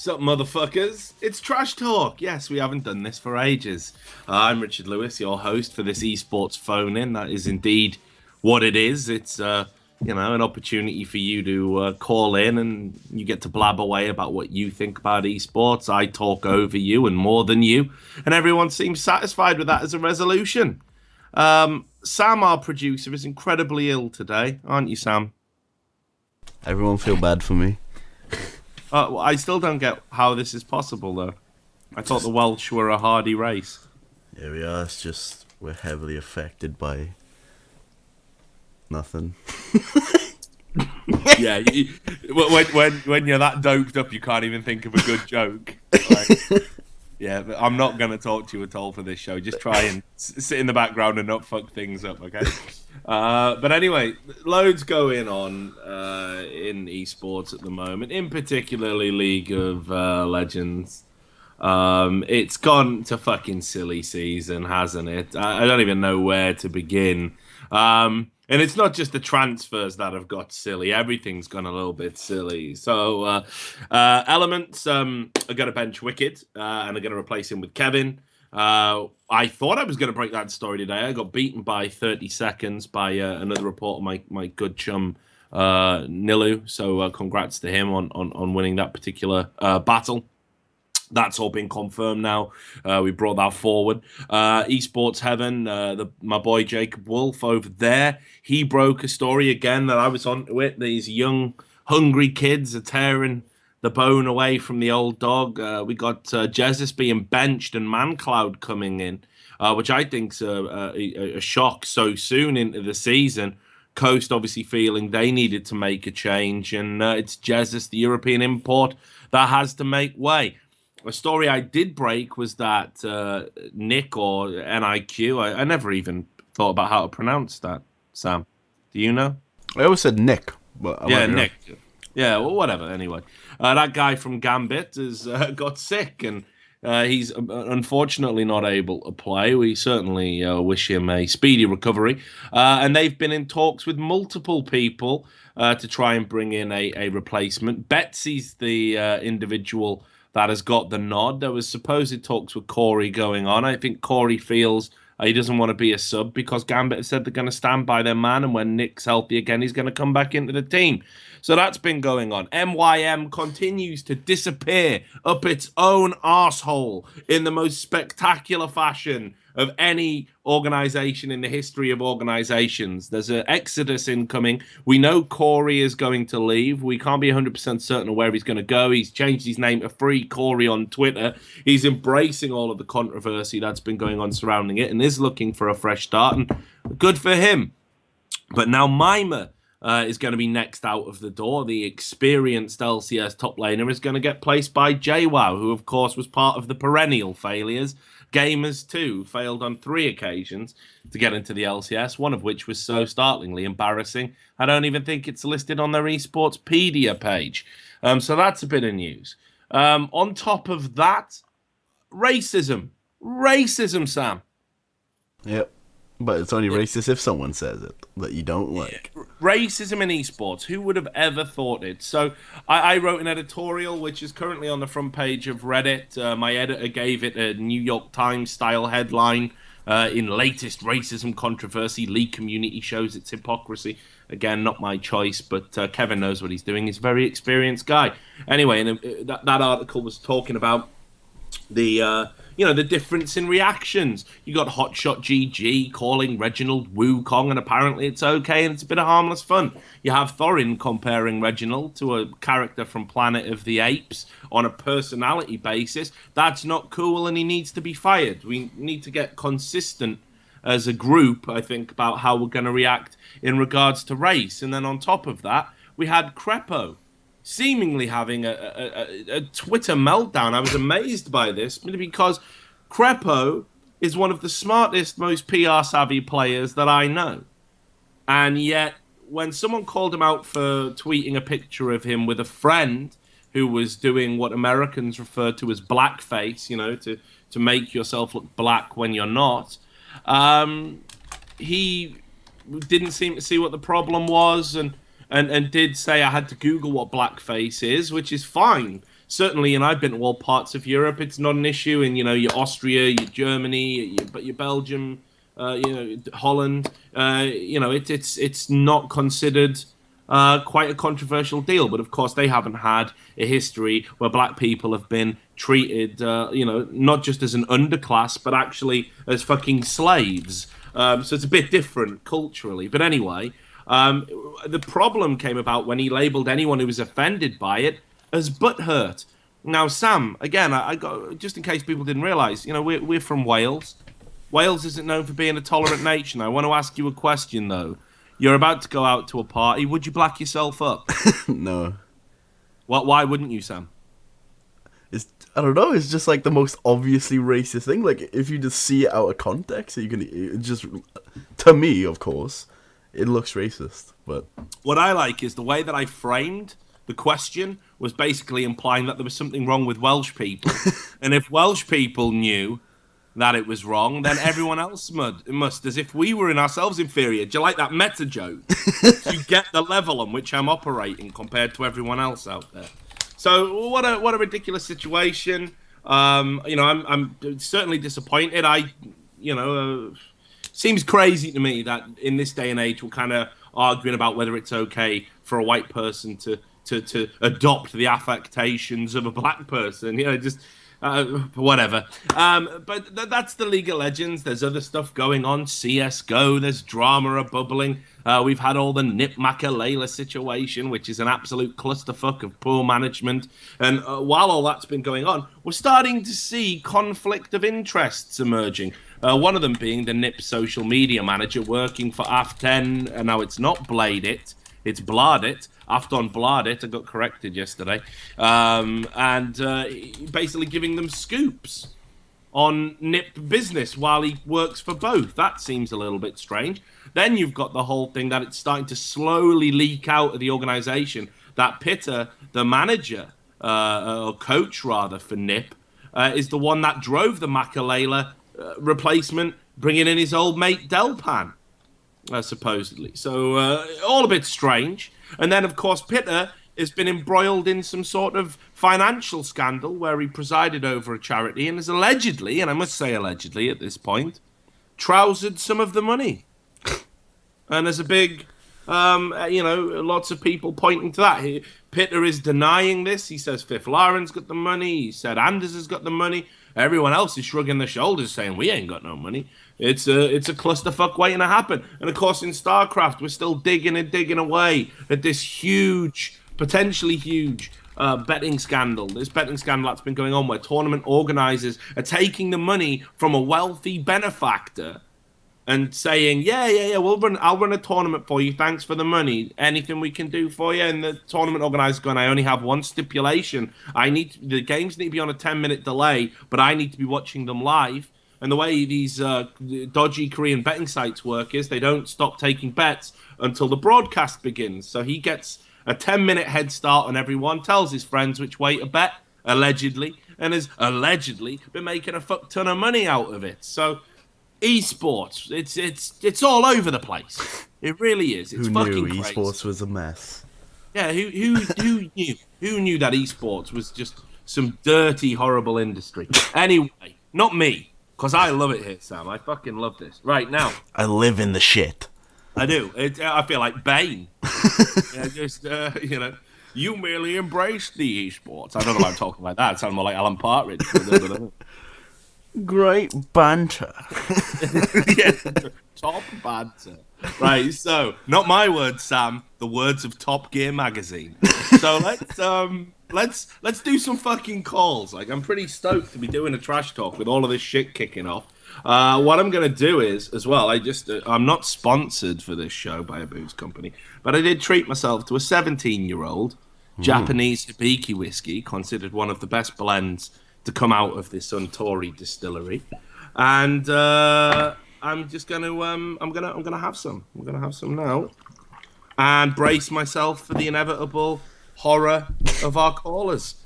Sup, motherfuckers? It's Trash Talk. Yes, we haven't done this for ages. I'm Richard Lewis, your host for this esports phone-in. That is indeed what it is. It's, an opportunity for you to call in and you get to blab away about what you think about esports. I talk over you and more than you, and everyone seems satisfied with that as a resolution. Sam, our producer, is incredibly ill today, aren't you, Sam? Everyone feel bad for me. Well, I still don't get how this is possible, though. I thought the Welsh were a hardy race. Yeah, we are. It's just we're heavily affected by nothing. Yeah, when you're that doped up, you can't even think of a good joke. Yeah, but I'm not going to talk to you at all for this show. Just try and sit in the background and not fuck things up, okay? But anyway, loads going on in esports at the moment, in particularly League of Legends. It's gone to fucking silly season, hasn't it? I don't even know where to begin. And it's not just the transfers that have got silly. Everything's gone a little bit silly. So Elements are going to bench Wicked and are going to replace him with Kevin. I thought I was going to break that story today. I got beaten by 30 seconds by another reporter, my good chum Nilu. So congrats to him on winning that particular battle. That's all been confirmed now. We brought that forward. Esports Heaven, my boy Jacob Wolf over there, he broke a story again that I was on with. These young, hungry kids are tearing the bone away from the old dog. We got Jesus being benched and ManCloud coming in, which I think's a shock so soon into the season. Coast obviously feeling they needed to make a change, and it's Jesus, the European import, that has to make way. A story I did break was that Nick, or NIQ, I never even thought about how to pronounce that, Sam. Do you know? I always said Nick, but yeah, Nick. Yeah, well, whatever. Anyway, that guy from Gambit has got sick, and he's unfortunately not able to play. We certainly wish him a speedy recovery. And they've been in talks with multiple people to try and bring in a replacement. Betsy's the individual that has got the nod. There was supposed talks with Corey going on. I think Corey feels he doesn't want to be a sub because Gambit have said they're going to stand by their man, and when Nick's healthy again, he's going to come back into the team. So that's been going on. MYM continues to disappear up its own arsehole in the most spectacular fashion of any organization in the history of organizations. There's an exodus incoming. We know Corey is going to leave. We can't be 100% certain of where he's going to go. He's changed his name to Free Corey on Twitter. He's embracing all of the controversy that's been going on surrounding it and is looking for a fresh start, and good for him. But now Mima is going to be next out of the door. The experienced LCS top laner is going to get placed by JWoww, who of course was part of the perennial failures. Gamers 2 failed on 3 occasions to get into the LCS, one of which was so startlingly embarrassing, I don't even think it's listed on their eSportspedia page. So that's a bit of news. On top of that, racism. Racism, Sam. Yep. But it's only racist if someone says it that you don't like. Racism in esports. Who would have ever thought it? So I wrote an editorial, which is currently on the front page of Reddit. My editor gave it a New York Times style headline. In latest racism controversy, league community shows its hypocrisy. Again, not my choice, but Kevin knows what he's doing. He's a very experienced guy. Anyway, and that article was talking about the difference in reactions. You got Hotshot GG calling Reginald Wukong, and apparently it's okay and it's a bit of harmless fun. You have Thorin comparing Reginald to a character from Planet of the Apes on a personality basis. That's not cool, and he needs to be fired. We need to get consistent as a group, I think, about how we're going to react in regards to race. And then on top of that, we had Crepo seemingly having a Twitter meltdown. I was amazed by this because Crepo is one of the smartest, most PR-savvy players that I know. And yet, when someone called him out for tweeting a picture of him with a friend who was doing what Americans refer to as blackface, to make yourself look black when you're not, he didn't seem to see what the problem was, and did say I had to Google what blackface is, which is fine. certainly, and I've been to all parts of Europe, it's not an issue. In your Austria, your Germany, your Belgium, Holland, it's not considered quite a controversial deal. But of course, they haven't had a history where black people have been treated, not just as an underclass, but actually as fucking slaves. So it's a bit different culturally. But anyway, the problem came about when he labelled anyone who was offended by it as butthurt. Now, Sam, again, I got just in case people didn't realise, we're from Wales. Wales isn't known for being a tolerant nation. I want to ask you a question, though. You're about to go out to a party. Would you black yourself up? No. Why wouldn't you, Sam? I don't know. It's just like the most obviously racist thing. Like if you just see it out of context, to me, of course, it looks racist. But what I like is the way that I framed the question was basically implying that there was something wrong with Welsh people, and if Welsh people knew that it was wrong, then everyone else must, as if we were in ourselves inferior. Do you like that meta joke? You get the level on which I'm operating compared to everyone else out there. So what a ridiculous situation. I'm certainly disappointed. Seems crazy to me that in this day and age we're kind of arguing about whether it's okay for a white person to adopt the affectations of a black person. Whatever. But that's the League of Legends. There's other stuff going on. CSGO, there's drama bubbling. We've had all the Nip Makalele situation, which is an absolute clusterfuck of poor management. And while all that's been going on, we're starting to see conflict of interests emerging. One of them being the Nip social media manager working for Aften, and now it's not Bladeit, it's Bladeit. Afton Bladeit, I got corrected yesterday, and basically giving them scoops on Nip business while he works for both. That seems a little bit strange. Then you've got the whole thing that it's starting to slowly leak out of the organisation that Pita, the manager, or coach rather, for Nip, is the one that drove the Makalele replacement, bringing in his old mate Delpan, supposedly. So all a bit strange. And then, of course, Pita has been embroiled in some sort of financial scandal where he presided over a charity and has allegedly, and I must say allegedly at this point, trousered some of the money. And there's a big, lots of people pointing to that. Pita is denying this. He says Fifth Lauren's got the money. He said Anders has got the money. Everyone else is shrugging their shoulders saying, we ain't got no money. It's a clusterfuck waiting to happen. And of course, in Starcraft, we're still digging away at this huge, potentially huge betting scandal. This betting scandal that's been going on where tournament organizers are taking the money from a wealthy benefactor and saying, I'll run a tournament for you. Thanks for the money. Anything we can do for you? And the tournament organizer's going, I only have one stipulation. The games need to be on a 10-minute delay, but I need to be watching them live. And the way these dodgy Korean betting sites work is they don't stop taking bets until the broadcast begins. So he gets a 10-minute head start on everyone, tells his friends which way to bet, allegedly, and has allegedly been making a fuck ton of money out of it. So esports, it's all over the place. It really is. It's fucking crazy. Esports was a mess? Yeah, who knew? Who knew that esports was just some dirty, horrible industry? Anyway, not me. Because I love it here, Sam. I fucking love this. Right now. I live in the shit. I do. I feel like Bane. You merely embrace the esports. I don't know why I'm talking like that. It sounds more like Alan Partridge. Great banter. Yeah, top banter. Right, so, not my words, Sam. The words of Top Gear magazine. So let's do some fucking calls. Like, I'm pretty stoked to be doing a trash talk with all of this shit kicking off. What I'm going to do is, as well, I'm not sponsored for this show by a booze company, but I did treat myself to a 17-year-old Japanese Hibiki whiskey, considered one of the best blends to come out of this Suntory distillery. And I'm just going to, I'm going to have some. I'm going to have some now. And brace myself for the inevitable horror of our callers.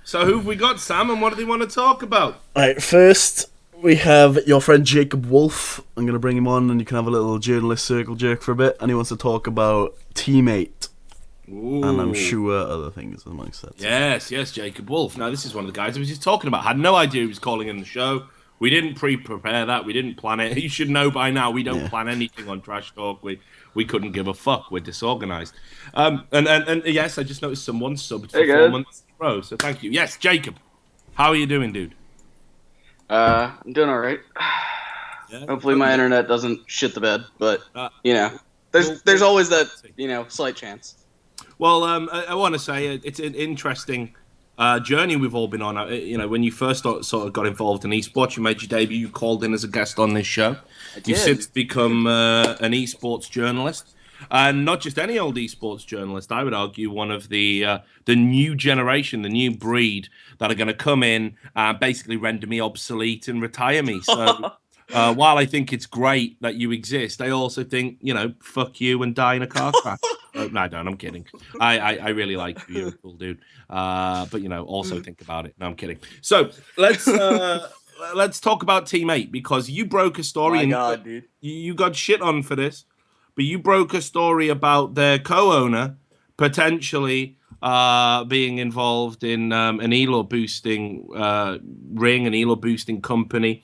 So who have we got, Sam, and what do they want to talk about? Alright, first we have your friend Jacob Wolf. I'm going to bring him on and you can have a little journalist circle jerk for a bit. And he wants to talk about Teammate. and I'm Ooh. sure other things amongst that too. Yes, Jacob Wolf. Now, this is one of the guys I was just talking about. Had no idea he was calling in the show. We didn't pre-prepare that. We didn't plan it. You should know by now. We don't Yeah. plan anything on Trash Talk. We couldn't give a fuck. We're disorganized. And yes, I just noticed someone subbed for Hey four guys. months in a row. So thank you. Yes, Jacob. How are you doing, dude? I'm doing all right. Yeah, Hopefully good. my internet doesn't shit the bed, but Uh, you know, we'll, there's we'll, always that, see. slight chance. Well, I want to say it's an interesting journey we've all been on. When you first sort of got involved in esports, you made your debut, you called in as a guest on this show. I You've did. since become an esports journalist, and not just any old esports journalist. I would argue one of the new generation, the new breed that are going to come in and basically render me obsolete and retire me. So. While I think it's great that you exist, I also think, fuck you and die in a car crash. No, I don't. I'm kidding. I really like you. You're a cool dude. But also think about it. No, I'm kidding. So let's talk about Team 8 because you broke a story My and God, dude. you got shit on for this, but you broke a story about their co-owner potentially being involved in an elo boosting ring, an elo boosting company,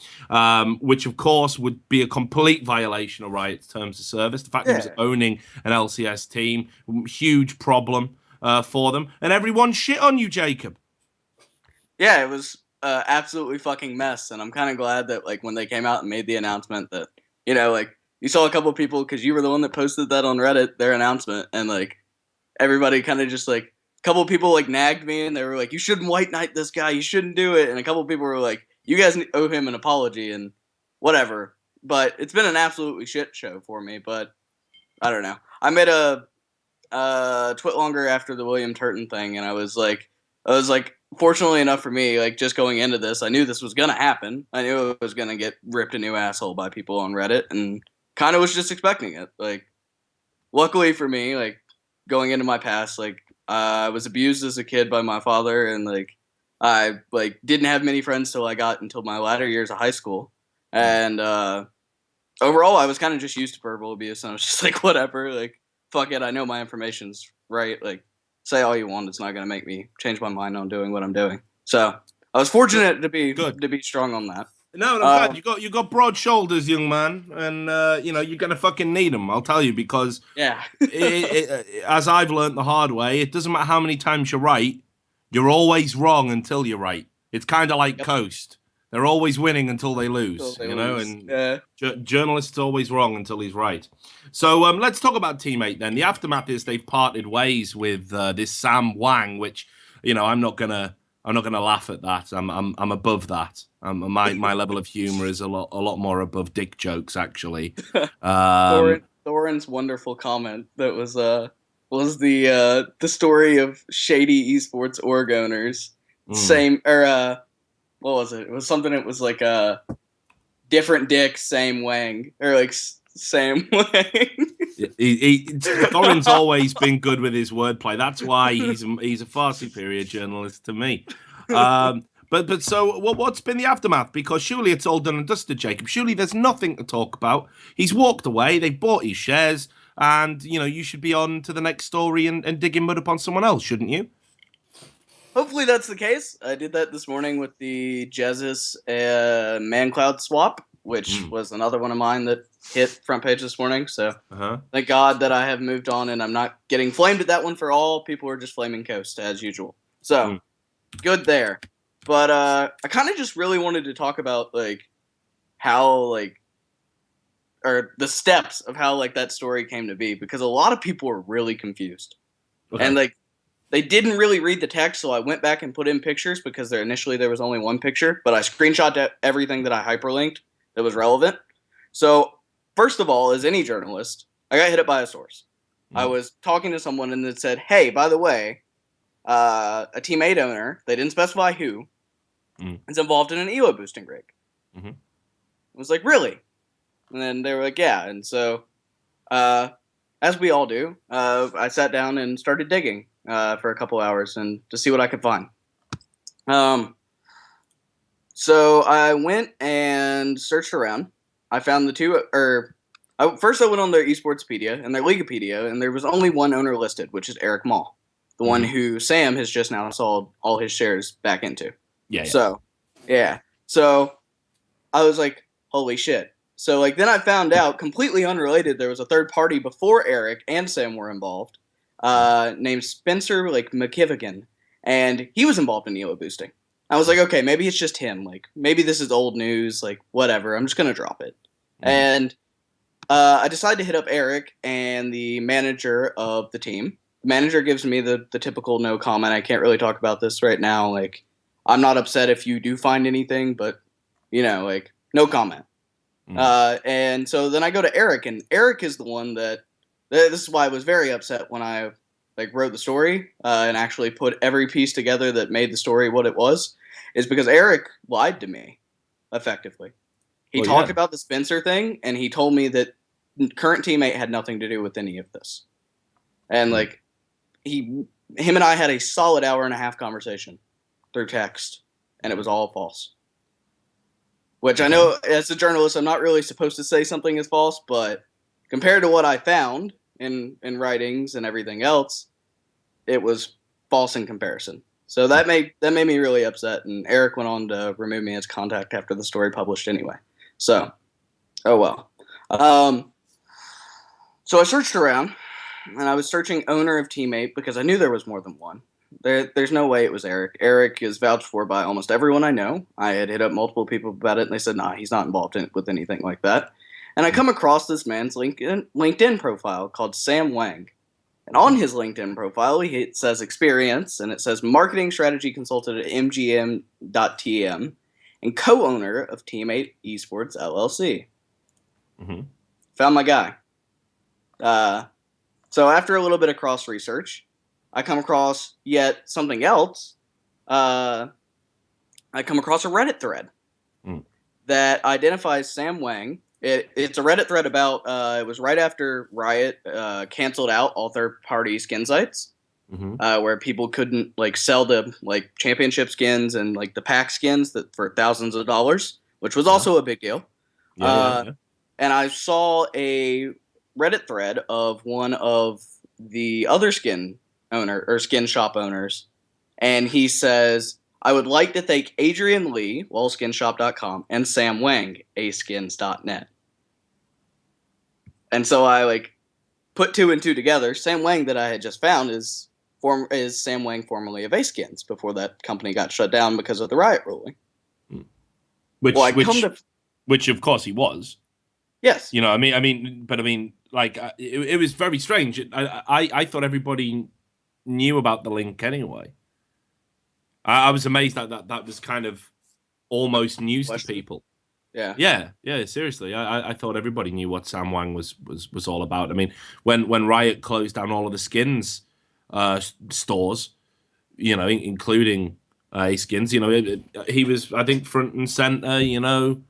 which of course would be a complete violation of Riot's terms of service. The fact he was Yeah. owning an LCS team, huge problem for them, and everyone shit on you, Jacob. Yeah, it was absolutely fucking mess, and I'm kind of glad that like when they came out and made the announcement that like you saw a couple of people because you were the one that posted that on Reddit, their announcement, and like everybody kind of just like a couple of people like nagged me and they were like, you shouldn't white knight this guy, you shouldn't do it, and a couple of people were like, you guys owe him an apology and whatever. But it's been an absolutely shit show for me. But I don't know. I made a twit longer after the William Turton thing, and I was like, fortunately enough for me, like just going into this, I knew this was gonna happen. I knew I was gonna get ripped a new asshole by people on Reddit, and kind of was just expecting it. Like, luckily for me, like going into my past, like I was abused as a kid by my father, and like I like didn't have many friends till I got until my latter years of high school, and overall, I was kind of just used to verbal abuse, and I was just like, whatever, like, fuck it, I know my information's right. Like, say all you want, it's not gonna make me change my mind on doing what I'm doing. So I was Good. fortunate to be Good. strong on that. No, I'm glad you got broad shoulders, young man, and you're gonna fucking need them. I'll tell you because Yeah, as I've learned the hard way, it doesn't matter how many times you're right, you're always wrong until you're right. It's kind of like yep. Coast. They're always winning until they So lose, they lose. and Yeah, journalists always wrong until he's right. So let's talk about Team 8 then. The aftermath is they've parted ways with this Sam Wang, which, I'm not gonna laugh at that. I'm above that. My level of humor is a lot more above dick jokes, actually. Um, Thorin's wonderful comment that was the story of shady esports org owners. mm. Same or what was it? It was something. It was like different dick, same Wang, or like same Wang. Thorin's always been good with his wordplay. That's why he's a far superior journalist to me. But so what's been the aftermath? Because surely it's all done and dusted, Jacob. Surely there's nothing to talk about. He's walked away. They've bought his shares, and you should be on to the next story and digging mud upon someone else, shouldn't you? Hopefully that's the case. I did that this morning with the Jesus ManCloud swap, which was another one of mine that hit front page this morning. So Uh-huh. thank God that I have moved on and I'm not getting flamed at that one for all. People are just flaming Coast as usual. So good there. But I kind of just really wanted to talk about like how like or the steps of how like that story came to be because a lot of people were really confused. Okay. And like they didn't really read the text, so I went back and put in pictures because initially there was only one picture, but I screenshot everything that I hyperlinked that was relevant. So, first of all, as any journalist, I got hit up by a source. I was talking to someone and it said, hey, by the way, a Team 8 owner, they didn't specify who, is involved in an ELO boosting rig. Mm-hmm. I was like, really? And then they were like, yeah. And so, as we all do, I sat down and started digging for a couple hours and to see what I could find. So I went and searched around. I found the two, or First, I went on their esportspedia and their Leaguepedia, and there was only one owner listed, which is Eric Mall, the one who Sam has just now sold all his shares back into. Yeah. So, yeah. So, I was like, holy shit. So, like, then I found out, completely unrelated, there was a third party before Eric and Sam were involved, named Spencer, like, McKivigan, and he was involved in elo boosting. I was like, okay, maybe it's just him. Like, maybe this is old news. Like, whatever. I'm just going to drop it. And I decided to hit up Eric and the manager of the team. The manager gives me the typical no comment. I can't really talk about this right now. Like, I'm not upset if you do find anything, but, you know, like, no comment. And so then I go to Eric, and Eric is the one that this is why I was very upset when I like wrote the story and actually put every piece together that made the story what it was, is because Eric lied to me, effectively. He talked about the Spencer thing, and he told me that current teammate had nothing to do with any of this. And like him and I had a solid hour and a half conversation through text, and it was all false. Which I know, as a journalist, I'm not really supposed to say something is false, but compared to what I found in writings and everything else, it was false in comparison. So that made me really upset, and Eric went on to remove me as contact after the story published anyway. So, oh well. So I searched around, and I was searching owner of teammate because I knew there was more than one. There's no way it was Eric. Eric is vouched for by almost everyone I know. I had hit up multiple people about it, and they said, nah, he's not involved with anything like that. And I come across this man's LinkedIn profile called Sam Wang. And on his LinkedIn profile, it says experience, and it says marketing strategy consultant at mgm.tm and co-owner of Teammate Esports LLC. Found my guy. So after a little bit of cross research, I come across yet something else. I come across a Reddit thread that identifies Sam Wang. It's a Reddit thread about, it was right after Riot canceled out all third-party skin sites, where people couldn't like sell the like championship skins and like the pack skins that for thousands of dollars, which was also a big deal. And I saw a Reddit thread of one of the other skin shop owners, and he says, I would like to thank Adrian Lee, wallskinshop.com, and Sam Wang, askins.net. And so I like put two and two together. Sam Wang that I had just found is Sam Wang, formerly of Askins, before that company got shut down because of the Riot ruling. Which of course he was. Yes. You know, I mean, like it was very strange. I thought everybody knew about the link anyway. I was amazed that was kind of almost news to people. Yeah. Seriously, I thought everybody knew what Sam Wang was all about. I mean, when Riot closed down all of the skins stores, you know, including skins, you know, he was, I think, front and center, you know,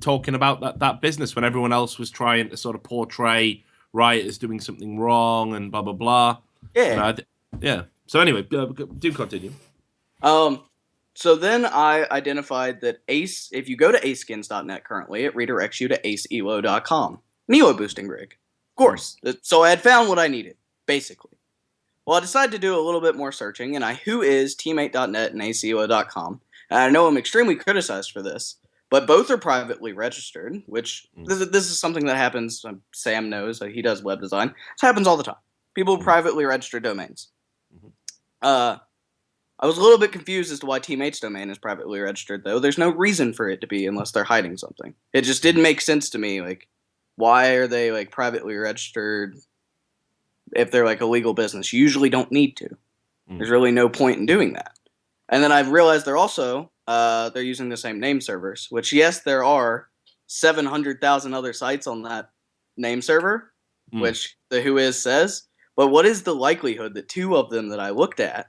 talking about that business when everyone else was trying to sort of portray Riot as doing something wrong and blah blah blah. Yeah. So anyway, do continue. So then I identified that if you go to askins.net currently, it redirects you to aceelo.com. An elo boosting rig. Of course. So I had found what I needed, basically. Well, I decided to do a little bit more searching, and I whois teammate.net and aceelo.com. And I know I'm extremely criticized for this, but both are privately registered, which this is something that happens. Sam knows, he does web design. This happens all the time. People privately register domains. I was a little bit confused as to why Teammate's domain is privately registered, though. There's no reason for it to be unless they're hiding something. It just didn't make sense to me. Like, why are they like privately registered if they're like a legal business? You usually don't need to. There's really no point in doing that. And then I realized they're also they're using the same name servers, which, yes, there are 700,000 other sites on that name server, which the whois says. But what is the likelihood that two of them that I looked at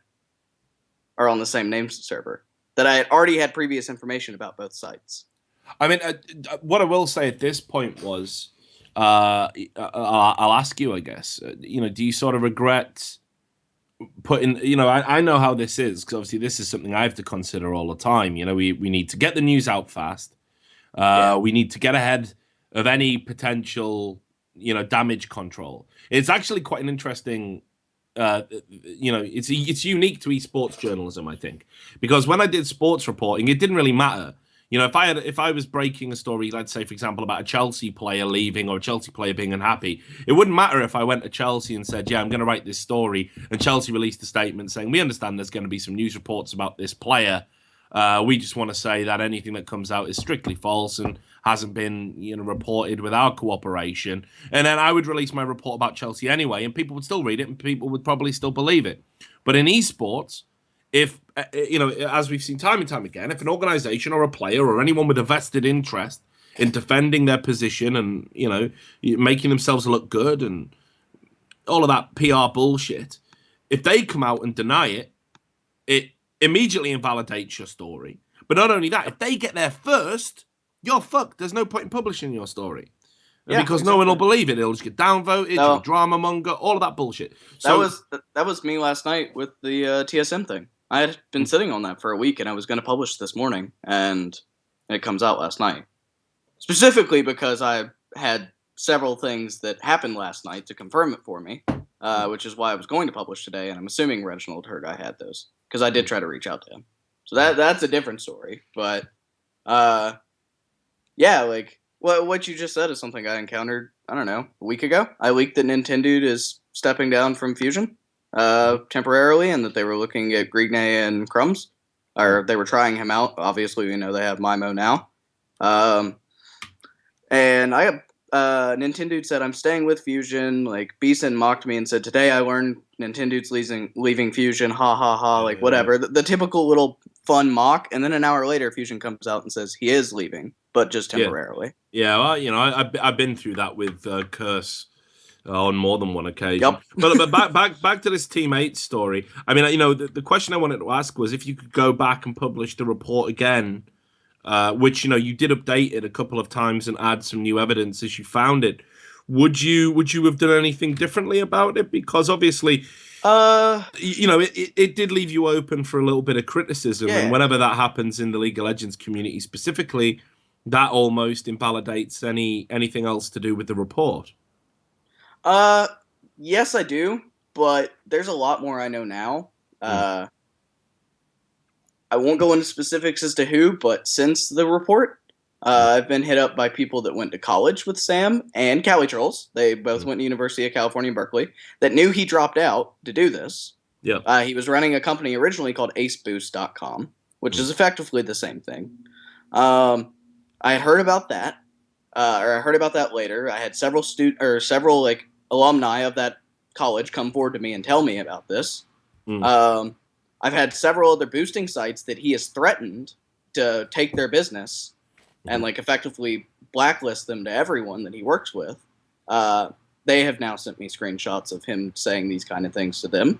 are on the same name server that I had already had previous information about both sites? I mean, what I will say at this point was, I'll ask you, I guess, you know, do you sort of regret putting, you know, I know how this is, because obviously this is something I have to consider all the time. You know, we need to get the news out fast. We need to get ahead of any potential, damage control. It's actually quite an interesting, it's unique to esports journalism, I think, because when I did sports reporting, it didn't really matter. If I was breaking a story, let's say, for example, about a Chelsea player leaving or a Chelsea player being unhappy, it wouldn't matter if I went to Chelsea and said, yeah, I'm going to write this story, and Chelsea released a statement saying, we understand there's going to be some news reports about this player. We just want to say that anything that comes out is strictly false and hasn't been, reported with our cooperation. And then I would release my report about Chelsea anyway, and people would still read it, and people would probably still believe it. But in esports, if, as we've seen time and time again, if an organization or a player or anyone with a vested interest in defending their position and, making themselves look good and all of that PR bullshit, if they come out and deny it, it immediately invalidates your story. But not only that, if they get there first, you're fucked. There's no point in publishing your story. Yeah, because exactly. No one will believe it. It'll just get downvoted, you'll drama monger, all of that bullshit. So that was me last night with the TSM thing. I had been sitting on that for a week, and I was going to publish this morning, and it comes out last night. Specifically because I had several things that happened last night to confirm it for me, which is why I was going to publish today, and I'm assuming Reginald heard I had those, because I did try to reach out to him. So that's a different story, but yeah, like what you just said is something I encountered, I don't know, a week ago. I leaked that Nintendo is stepping down from Fusion temporarily, and that they were looking at Grigney and Crumbs, or they were trying him out. Obviously, we know they have Mimo now. And I Nintendo said, I'm staying with Fusion. Like, Beeson mocked me and said, today I learned Nintendo's leaving Fusion. Ha ha ha. Like, whatever. The typical little fun mock. And then an hour later, Fusion comes out and says he is leaving, but just temporarily. Yeah, well, I've been through that with Curse on more than one occasion. Yep. But back to this Team 8 story. I mean, the question I wanted to ask was if you could go back and publish the report again, which, you did update it a couple of times and add some new evidence as you found it. Would you have done anything differently about it? Because obviously, it did leave you open for a little bit of criticism. Yeah. And whenever that happens in the League of Legends community specifically, that almost invalidates anything else to do with the report. Yes, I do, but there's a lot more I know now. I won't go into specifics as to who, but since the report, I've been hit up by people that went to college with Sam and Cali Trolls. They both went to University of California, Berkeley, that knew he dropped out to do this. Yeah. He was running a company originally called aceboost.com, which is effectively the same thing. I had heard about that, or I heard about that later. I had several like alumni of that college come forward to me and tell me about this. I've had several other boosting sites that he has threatened to take their business and like effectively blacklist them to everyone that he works with. They have now sent me screenshots of him saying these kind of things to them.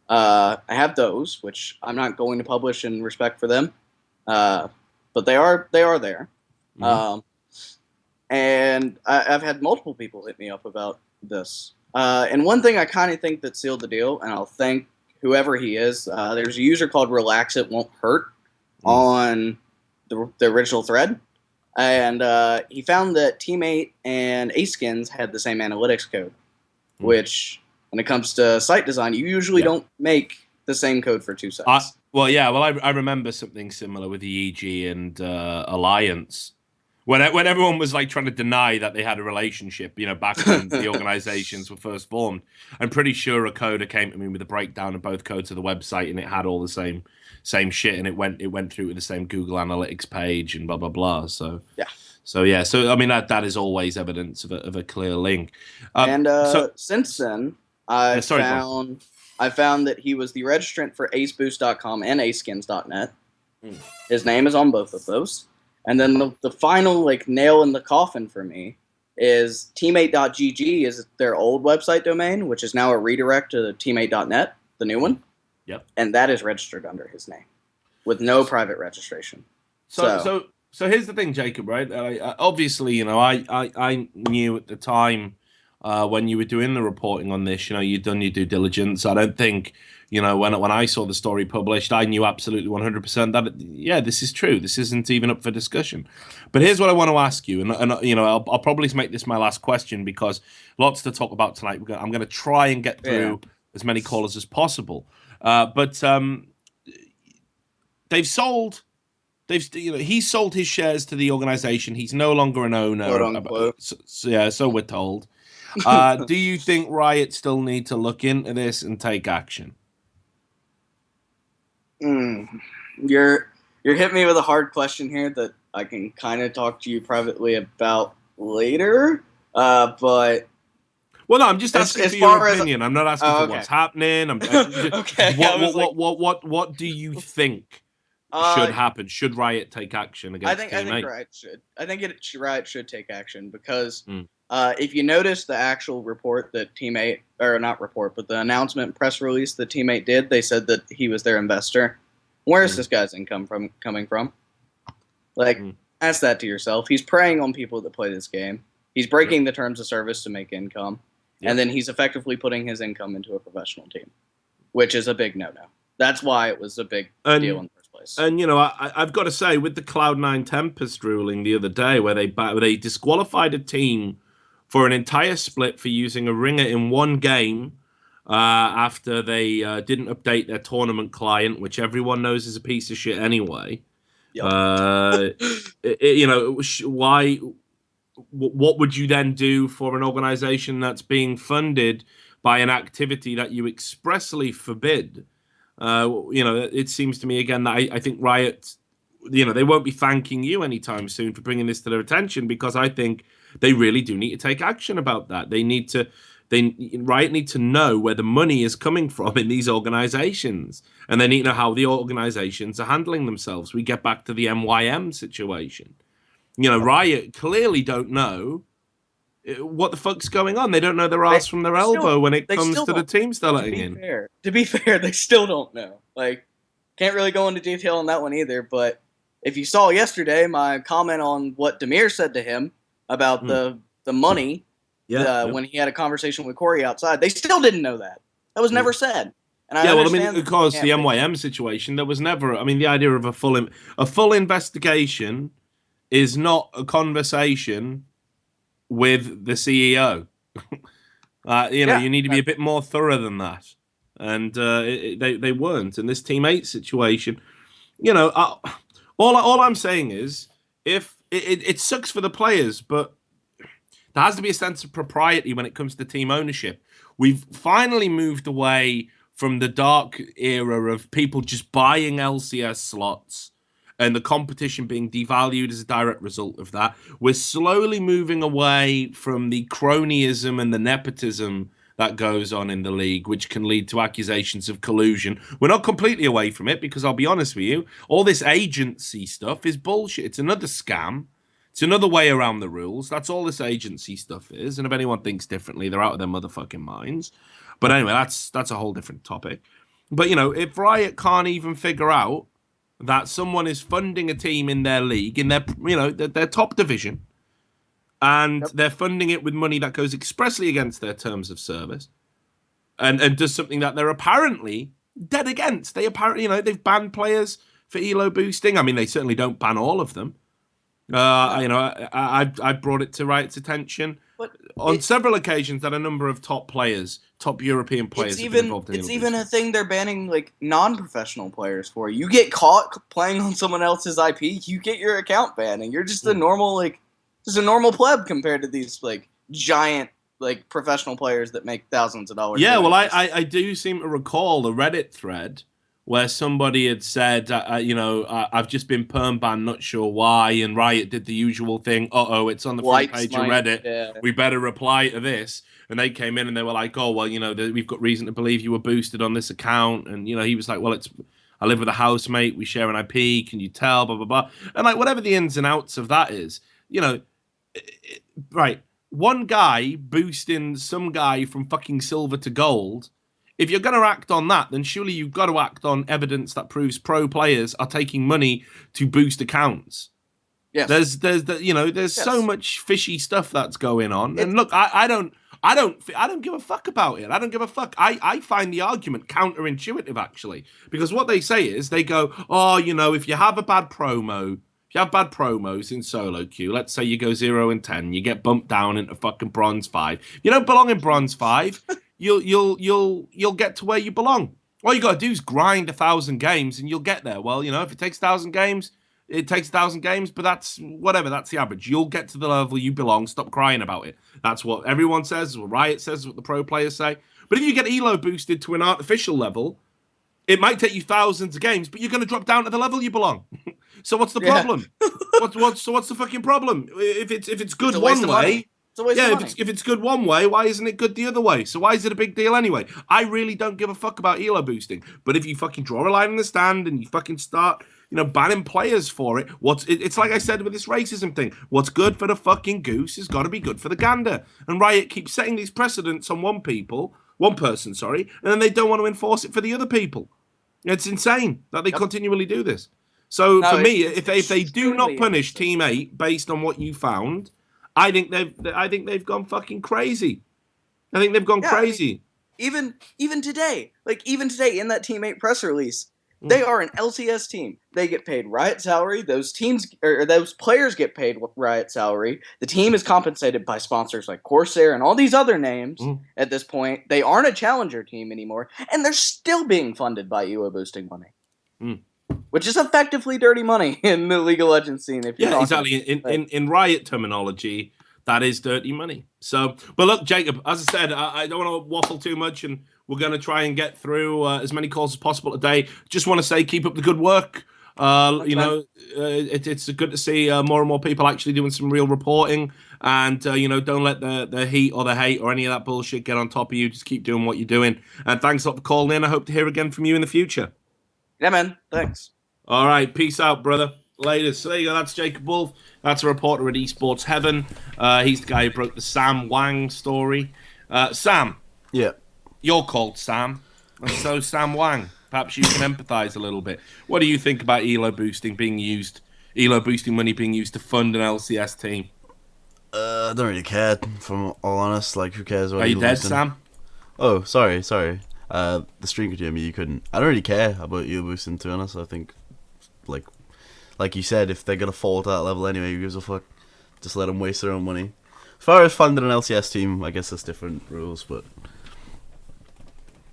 I have those, which I'm not going to publish in respect for them, but they are there. And I've had multiple people hit me up about this. And one thing I kind of think that sealed the deal, and I'll thank whoever he is, there's a user called Relax It Won't Hurt on the original thread. And he found that Team 8 and Askins had the same analytics code, which, when it comes to site design, you usually don't make the same code for two sites. I remember something similar with the EG and Alliance. When everyone was like trying to deny that they had a relationship, back when the organizations were first formed, I'm pretty sure a coder came to me with a breakdown of both codes of the website, and it had all the same shit, and it went through with the same Google Analytics page and blah blah blah. So I mean that is always evidence of a clear link. Since then, I found that he was the registrant for aceboost.com and askins.net. His name is on both of those. And then the final like nail in the coffin for me is teammate.gg is their old website domain, which is now a redirect to teammate.net, the new one. Yep. And that is registered under his name with no private registration. So here's the thing, Jacob, right? Obviously, I knew at the time when you were doing the reporting on this, you'd done your due diligence. I don't think You know, when I saw the story published, I knew absolutely 100% that, yeah, this is true. This isn't even up for discussion. But here's what I want to ask you, and you know, I'll probably make this my last question because lots to talk about tonight. I'm going to try and get through as many callers as possible. But they've sold. He sold his shares to the organization. He's no longer an owner. Quote unquote. So we're told. Do you think Riot still need to look into this and take action? You're hitting me with a hard question here that I can kind of talk to you privately about later. But well, no, I'm just asking for your opinion. I'm not asking for what's happening. Okay. What do you think should happen? Should Riot take action against Team 8? I think Riot should. I think Riot should take action because if you notice the actual report that Team 8, or not report, but the announcement press release that Team 8 did, they said that he was their investor. Where is this guy's income coming from? Like, ask that to yourself. He's preying on people that play this game. He's breaking the terms of service to make income. And then he's effectively putting his income into a professional team, which is a big no-no. That's why it was a big deal in the first place. And, you know, I've got to say, with the Cloud9 Tempest ruling the other day, where they disqualified a team for an entire split for using a ringer in one game after they didn't update their tournament client, which everyone knows is a piece of shit anyway. Yep. You know, why... What would you then do for an organization that's being funded by an activity that you expressly forbid? You know, it seems to me again that I think Riot, you know, they won't be thanking you anytime soon for bringing this to their attention, because I think they really do need to take action about that. Riot need to know where the money is coming from in these organizations, and they need to know how the organizations are handling themselves. We get back to the MYM situation. You know, Riot clearly don't know what the fuck's going on. They don't know their ass from their elbow when it comes to the teams they're letting in. To be fair, they still don't know. Like, can't really go into detail on that one either. But if you saw yesterday my comment on what Demir said to him about the money, when he had a conversation with Corey outside, they still didn't know that. That was never said. And I mean, of course, the MYM situation, there was never. I mean, the idea of a full investigation is not a conversation with the CEO. You know, you need to be a bit more thorough than that. And they weren't. In this Team 8 situation, you know, all I'm saying is, if it sucks for the players, but there has to be a sense of propriety when it comes to team ownership. We've finally moved away from the dark era of people just buying LCS slots and the competition being devalued as a direct result of that. We're slowly moving away from the cronyism and the nepotism that goes on in the league, which can lead to accusations of collusion. We're not completely away from it, because I'll be honest with you, all this agency stuff is bullshit. It's another scam. It's another way around the rules. That's all this agency stuff is. And if anyone thinks differently, they're out of their motherfucking minds. But anyway, that's a whole different topic. But, you know, if Riot can't even figure out that someone is funding a team in their league, in their, you know, their top division, and they're funding it with money that goes expressly against their terms of service, and does something that they're apparently dead against. They apparently, you know, they've banned players for elo boosting. I mean, they certainly don't ban all of them. You know, I brought it to Riot's attention on several occasions that a number of top European players have been involved in it's even a thing they're banning, like, non-professional players for. You get caught playing on someone else's IP, you get your account banned, and you're just a normal pleb compared to these, like, giant, like, professional players that make thousands of dollars. Yeah, well, I do seem to recall a Reddit thread where somebody had said, you know, I've just been perm banned, not sure why, and Riot did the usual thing. It's on the front page of Reddit. Yeah. We better reply to this. And they came in and they were like, oh, well, you know, we've got reason to believe you were boosted on this account. And, you know, he was like, well, I live with a housemate. We share an IP. Can you tell? Blah, blah, blah. And, like, whatever the ins and outs of that is, you know, right. One guy boosting some guy from fucking silver to gold. If you're going to act on that, then surely you've got to act on evidence that proves pro players are taking money to boost accounts. Yes. There's so much fishy stuff that's going on. And look, I don't I don't give a fuck about it. I don't give a fuck. I find the argument counterintuitive, actually, because what they say is they go, oh, if you have a bad promo, if you have bad promos in solo queue, let's say you go 0-10, you get bumped down into fucking bronze 5. You don't belong in bronze 5. You'll get to where you belong. All you got to do is grind 1,000 games and you'll get there. Well, if it takes 1,000 games, it takes 1,000 games, but that's whatever. That's the average. You'll get to the level you belong. Stop crying about it. That's what everyone says, what Riot says, what the pro players say. But if you get elo boosted to an artificial level, it might take you thousands of games, but you're going to drop down to the level you belong. So what's the problem? What's the fucking problem? If it's good one way, it's a waste of money. If it's good one way, why isn't it good the other way? So why is it a big deal anyway? I really don't give a fuck about elo boosting. But if you fucking draw a line in the stand and you fucking start, banning players for it, it's like I said with this racism thing. What's good for the fucking goose has got to be good for the gander. And Riot keeps setting these precedents on one person, and then they don't want to enforce it for the other people. It's insane that they continually do this. So for me, if they do not punish Team 8 based on what you found, I think they've gone fucking crazy. I think they've gone crazy. I mean, even today in that Team 8 press release, they are an LCS team. They get paid Riot salary. Those players get paid Riot salary. The team is compensated by sponsors like Corsair and all these other names. At this point, they aren't a challenger team anymore, and they're still being funded by elo boosting money, which is effectively dirty money in the League of Legends scene. Exactly. In Riot terminology, that is dirty money. So, but look, Jacob, as I said, I don't want to waffle too much, and we're going to try and get through as many calls as possible today. Just want to say, keep up the good work. It's good to see more and more people actually doing some real reporting, and don't let the heat or the hate or any of that bullshit get on top of you. Just keep doing what you're doing. And thanks a lot for calling in. I hope to hear again from you in the future. Yeah, man. Thanks. All right. Peace out, brother. Later. So there you go. That's Jacob Wolf. That's a reporter at Esports Heaven. He's the guy who broke the Sam Wang story. Sam. Yeah. You're called Sam. And so Sam Wang. Perhaps you can empathize a little bit. What do you think about elo boosting money being used to fund an LCS team? I don't really care, from all honest. Like, who cares what Are you elo dead, boosting? Sam? Oh, sorry. The stream could hear me, you couldn't. I don't really care about elo boosting, to be honest. I think, like you said, if they're going to fall to that level anyway, who gives a fuck? Just let them waste their own money. As far as funding an LCS team, I guess there's different rules, but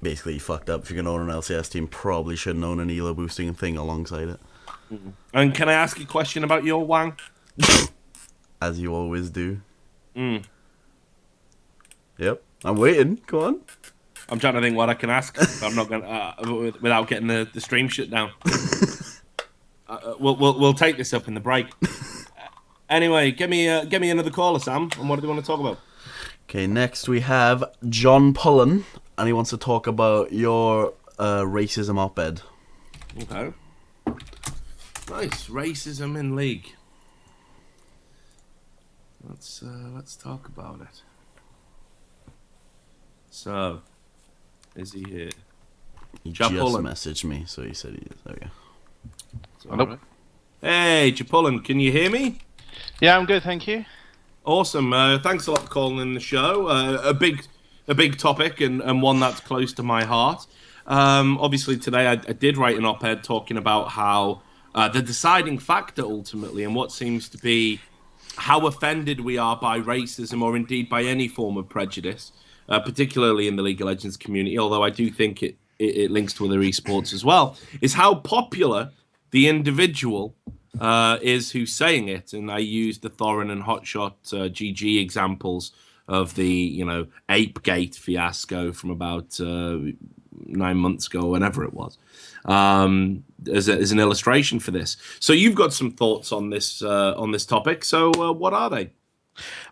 basically you fucked up. If you're going to own an LCS team, probably shouldn't own an elo boosting thing alongside it. And can I ask a question about your Wang? As you always do. Yep. I'm waiting. Go on. I'm trying to think what I can ask. I'm not going to, without getting the stream shut down. We'll take this up in the break. Anyway, give me another caller, Sam. And what do you want to talk about? Okay, next we have John Pullen, and he wants to talk about your racism op-ed. Okay. Nice. Racism in League. Let's talk about it. So, is he here? He just Pullen. Messaged me, so he said he is. There we go. Hello. Right. Hey, Japulin, can you hear me? Yeah, I'm good, thank you. Awesome. Thanks a lot for calling in the show. A big topic and one that's close to my heart. Obviously, today I did write an op-ed talking about how the deciding factor ultimately and what seems to be how offended we are by racism or indeed by any form of prejudice, particularly in the League of Legends community, although I do think it links to other esports as well, is how popular the individual is who's saying it. And I used the Thorin and Hotshot GG examples of the, Apegate fiasco from about 9 months ago, whenever it was, as an illustration for this. So you've got some thoughts on this topic. So what are they?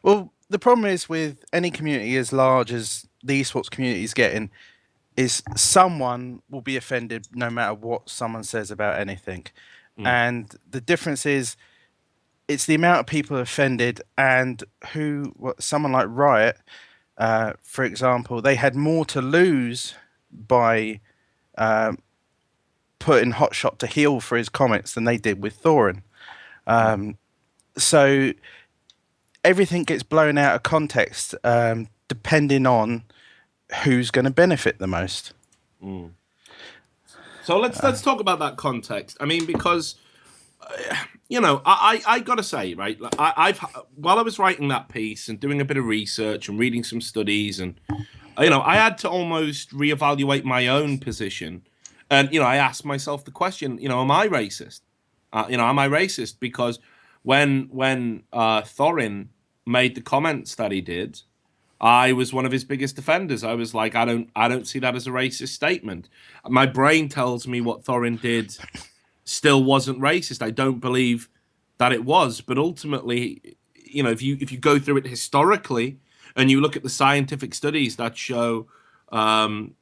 Well, the problem is with any community as large as the esports community is getting, is someone will be offended no matter what someone says about anything. And the difference is it's the amount of people offended and someone like Riot, for example, they had more to lose by putting Hotshot to heel for his comments than they did with Thorin. So everything gets blown out of context, depending on who's going to benefit the most. So let's talk about that context. I mean, because I gotta say, right? I've while I was writing that piece and doing a bit of research and reading some studies, and I had to almost reevaluate my own position, and I asked myself the question, am I racist? Am I racist? Because when Thorin made the comments that he did, I was one of his biggest defenders. I was like, I don't see that as a racist statement. My brain tells me what Thorin did still wasn't racist. I don't believe that it was, but ultimately, if you go through it historically and you look at the scientific studies that show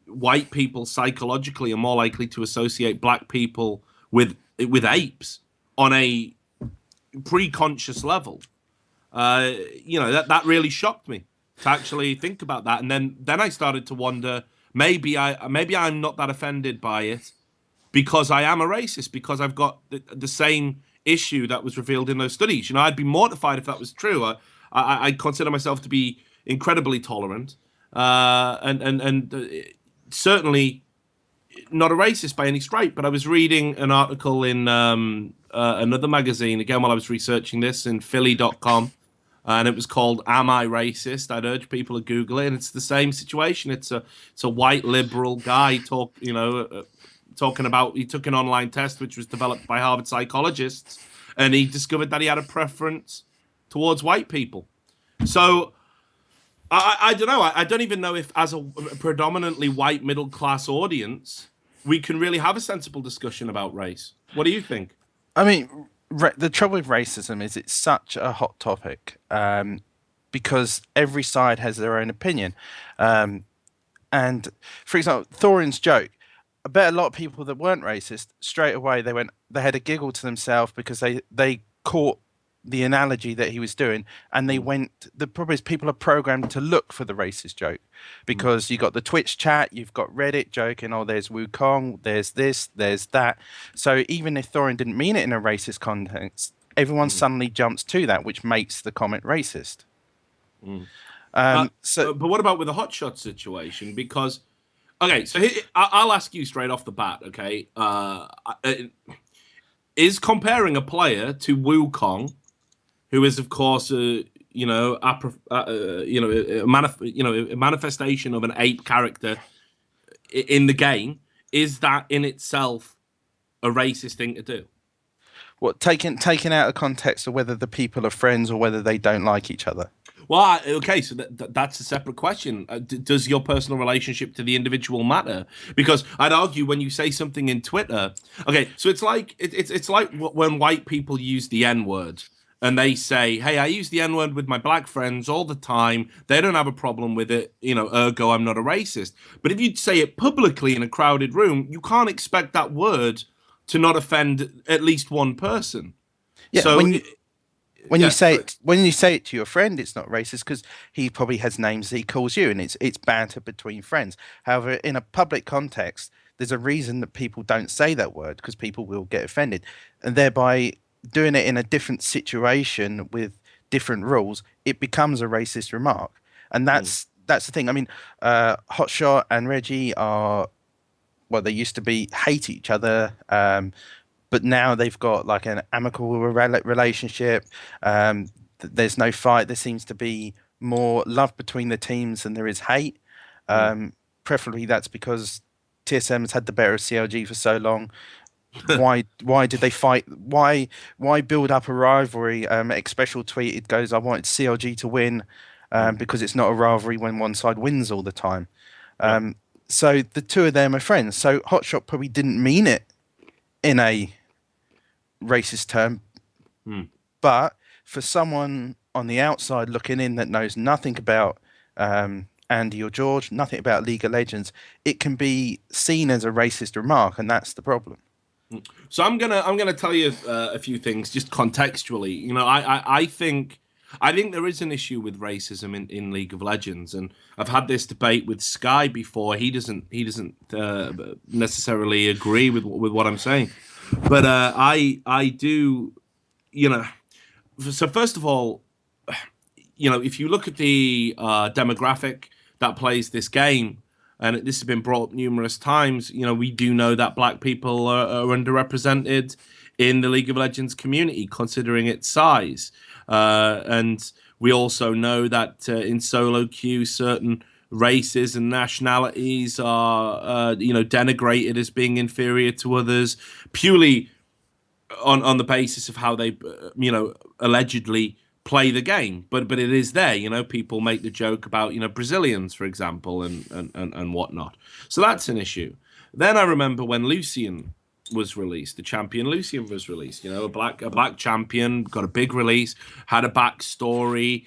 white people psychologically are more likely to associate black people with apes on a pre-conscious level, that really shocked me to actually think about that. And then I started to wonder, maybe I'm not that offended by it because I am a racist, because I've got the same issue that was revealed in those studies. I'd be mortified if that was true. I consider myself to be incredibly tolerant, and certainly not a racist by any stripe. But I was reading an article in another magazine, again, while I was researching this, in Philly.com. And it was called "Am I Racist?" I'd urge people to Google it, and it's the same situation. It's a white liberal guy talking about, he took an online test which was developed by Harvard psychologists, and he discovered that he had a preference towards white people. So I don't know. I don't even know if, as a predominantly white middle class audience, we can really have a sensible discussion about race. What do you think? I mean, the trouble with racism is it's such a hot topic, because every side has their own opinion. And for example, Thorin's joke, I bet a lot of people that weren't racist straight away they had a giggle to themselves because they caught the analogy that he was doing, and they went. The problem is people are programmed to look for the racist joke, because you got the Twitch chat, you've got Reddit joking, oh, there's Wukong, there's this, there's that. So even if Thorin didn't mean it in a racist context, everyone suddenly jumps to that, which makes the comment racist. But what about with the hotshot situation? Because okay, so I'll ask you straight off the bat. Okay, is comparing a player to Wukong, who is of course a manifestation of an ape character in the game, is that in itself a racist thing to do? What, taken out of context of whether the people are friends or whether they don't like each other? Well, okay, so that's a separate question. Does your personal relationship to the individual matter? Because I'd argue when you say something in Twitter, okay, so it's like when white people use the N-word and they say, "Hey, I use the N-word with my black friends all the time. They don't have a problem with it, ergo I'm not a racist." But if you say it publicly in a crowded room, you can't expect that word to not offend at least one person. Yeah, so when you say it to your friend, it's not racist because he probably has names that he calls you, and it's banter between friends. However, in a public context, there's a reason that people don't say that word, because people will get offended, and thereby doing it in a different situation with different rules, it becomes a racist remark. And that's the thing. I mean, Hotshot and Reggie they used to hate each other, but now they've got like an amicable relationship. There's no fight. There seems to be more love between the teams than there is hate. Preferably that's because TSM has had the better of CLG for so long. Why did they fight? Why build up a rivalry? Xpecial tweeted, goes, "I wanted CLG to win because it's not a rivalry when one side wins all the time." So the two of them are friends. So Hotshot probably didn't mean it in a racist term, but for someone on the outside looking in that knows nothing about Andy or George, nothing about League of Legends, it can be seen as a racist remark, and that's the problem. So I'm gonna tell you a few things just contextually. I think there is an issue with racism in League of Legends, and I've had this debate with Sky before. He doesn't necessarily agree with what I'm saying, but I do. So first of all, if you look at the demographic that plays this game, and this has been brought up numerous times, we do know that black people are underrepresented in the League of Legends community, considering its size. And we also know that in solo queue, certain races and nationalities are, denigrated as being inferior to others, purely on the basis of how they, allegedly play the game. But it is there. People make the joke about Brazilians, for example, and whatnot. So that's an issue. Then I remember when Lucian was released, the champion Lucian was released. A black champion, got a big release, had a backstory.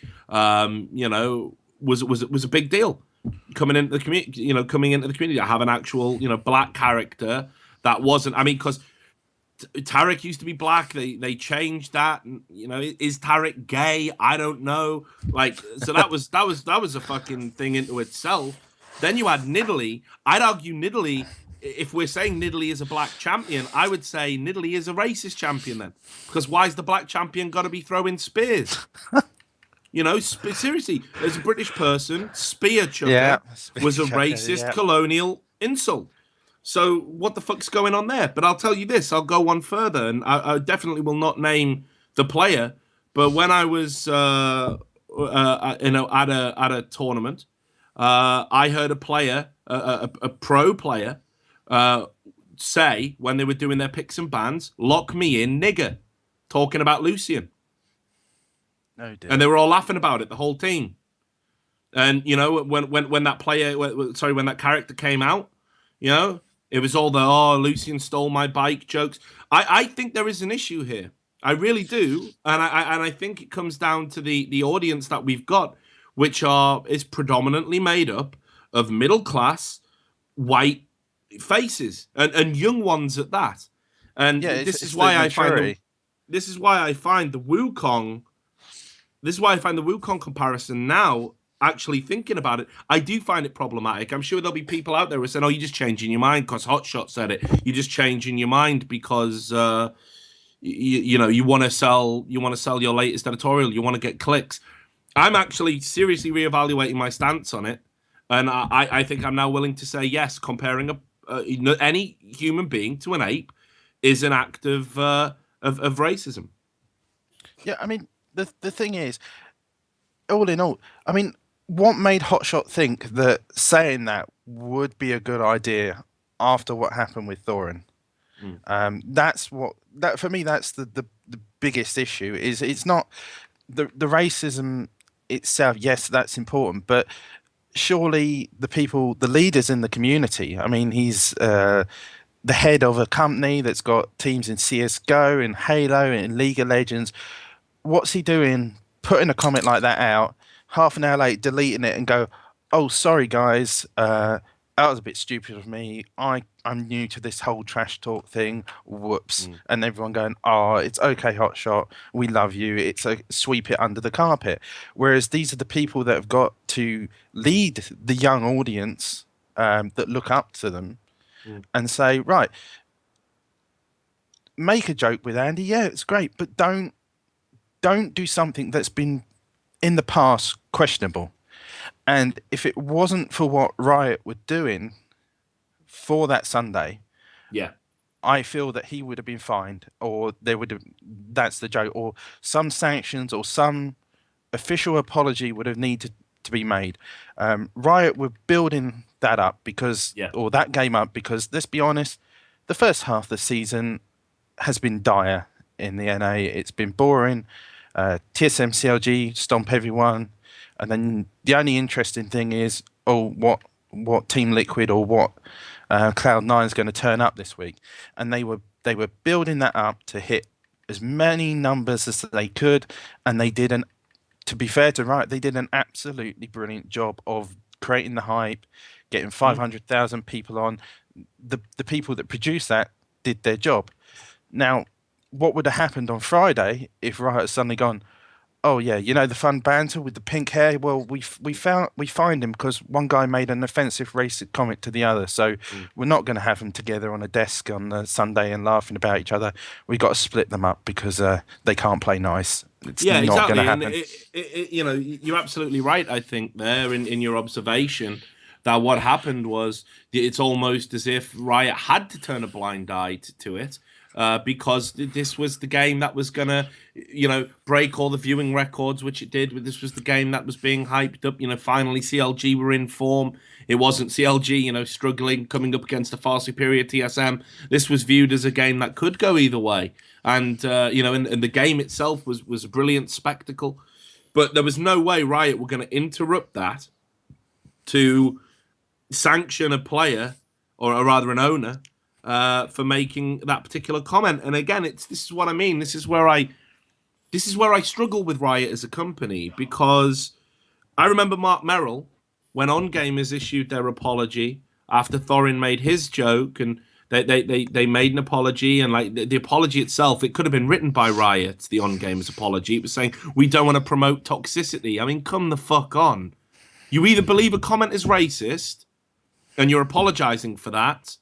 Was a big deal coming into the community. To have an actual black character that wasn't. I mean, because Tarek used to be black. They changed that. Is Tarek gay? I don't know. So that was a fucking thing into itself. Then you had Nidalee. I'd argue Nidalee. If we're saying Nidalee is a black champion, I would say Nidalee is a racist champion then, because why's the black champion got to be throwing spears? Seriously, as a British person, spear chucker was a racist colonial insult. So what the fuck's going on there? But I'll tell you this, I'll go one further, and I definitely will not name the player, but when I was at a tournament, I heard a player, a pro player, say when they were doing their picks and bans, "Lock me in, nigger," talking about Lucian. Oh dear. And they were all laughing about it, the whole team. And when that player, when that character came out, it was all the Lucian stole my bike jokes. I think there is an issue here. I really do, and I think it comes down to the audience that we've got, which is predominantly made up of middle class white faces and young ones at that. And this is why I find the Wukong. This is why I find the Wukong comparison now. Actually thinking about it, I do find it problematic. I'm sure there'll be people out there who are saying, "Oh, you're just changing your mind because Hotshot said it. You're just changing your mind because you want to sell your latest editorial. You want to get clicks." I'm actually seriously reevaluating my stance on it, and I think I'm now willing to say yes. Comparing any human being to an ape is an act of racism. Yeah, I mean the thing is, all in all, I mean, what made Hotshot think that saying that would be a good idea after what happened with Thorin? That's for me. That's the biggest issue. Is it's not the racism itself. Yes, that's important, but surely the leaders in the community. I mean, he's the head of a company that's got teams in CS:GO, in Halo, in League of Legends. What's he doing? Putting a comment like that out, half an hour late, deleting it and go, "Oh, sorry guys, that was a bit stupid of me. I'm new to this whole trash talk thing. Whoops." And everyone going, "Oh, it's okay, Hotshot. We love you. It's a sweep it under the carpet." Whereas these are the people that have got to lead the young audience that look up to them and say, "Right, make a joke with Andy. Yeah, it's great, but don't do something that's been in the past questionable." And if it wasn't for what Riot were doing for that Sunday, I feel that he would have been fined, or there would have, that's the joke, or some sanctions or some official apology would have needed to be made. Riot were building that up or that game up because, let's be honest, the first half of the season has been dire in the NA. It's been boring. TSM CLG stomp everyone, and then the only interesting thing is, what Team Liquid or what Cloud9 is going to turn up this week, and they were building that up to hit as many numbers as they could, and they did to be fair to Riot, they did an absolutely brilliant job of creating the hype, getting 500,000 people on. The people that produced that did their job. Now, what would have happened on Friday if Riot had suddenly gone, Oh yeah, you know the fun banter with the pink hair. Well, we find him because one guy made an offensive racist comment to the other. So Mm. we're not going to have them together on a desk on a Sunday and laughing about each other. We got to split them up because they can't play nice. It's Yeah, not going to exactly. And happen. you know, you're absolutely right. I think there in your observation that what happened was it's almost as if Riot had to turn a blind eye to it because this was the game that was gonna, you know, break all the viewing records, which it did. This was the game that was being hyped up. You know, finally CLG were in form. It wasn't CLG, you know, struggling, coming up against a far superior TSM. This was viewed as a game that could go either way. And you know, and the game itself was a brilliant spectacle, but there was no way Riot were going to interrupt that to sanction a player, or rather an owner, for making that particular comment. And again, this is what I mean. This is where I struggle with Riot as a company, because I remember Mark Merrill when On Gamers issued their apology after Thorin made his joke, and they made an apology, and like the apology itself, it could have been written by Riot, the On Gamers apology. It was saying, we don't want to promote toxicity. I mean, come the fuck on. You either believe a comment is racist and you're apologizing for that,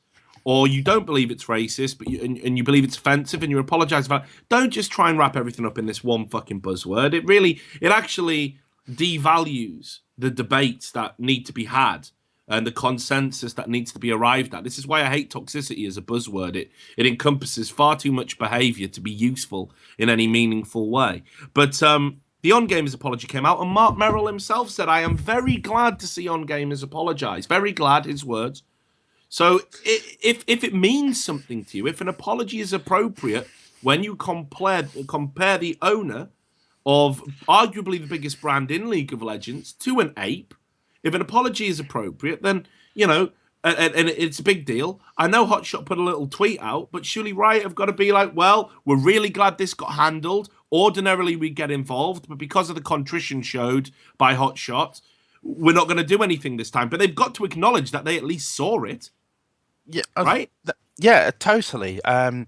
or you don't believe it's racist, but and you believe it's offensive and you're apologizing for it. Don't just try and wrap everything up in this one fucking buzzword. It actually devalues the debates that need to be had and the consensus that needs to be arrived at. This is why I hate toxicity as a buzzword. It encompasses far too much behavior to be useful in any meaningful way. But the On Gamers apology came out, and Mark Merrill himself said, I am very glad to see On Gamers apologize. Very glad, his words. So if it means something to you, if an apology is appropriate when you compare the owner of arguably the biggest brand in League of Legends to an ape, if an apology is appropriate, then, you know, and it's a big deal. I know Hotshot put a little tweet out, but surely Riot have got to be like, well, we're really glad this got handled. Ordinarily, we get involved, but because of the contrition showed by Hotshot, we're not going to do anything this time. But they've got to acknowledge that they at least saw it. Yeah, right? Yeah, totally. I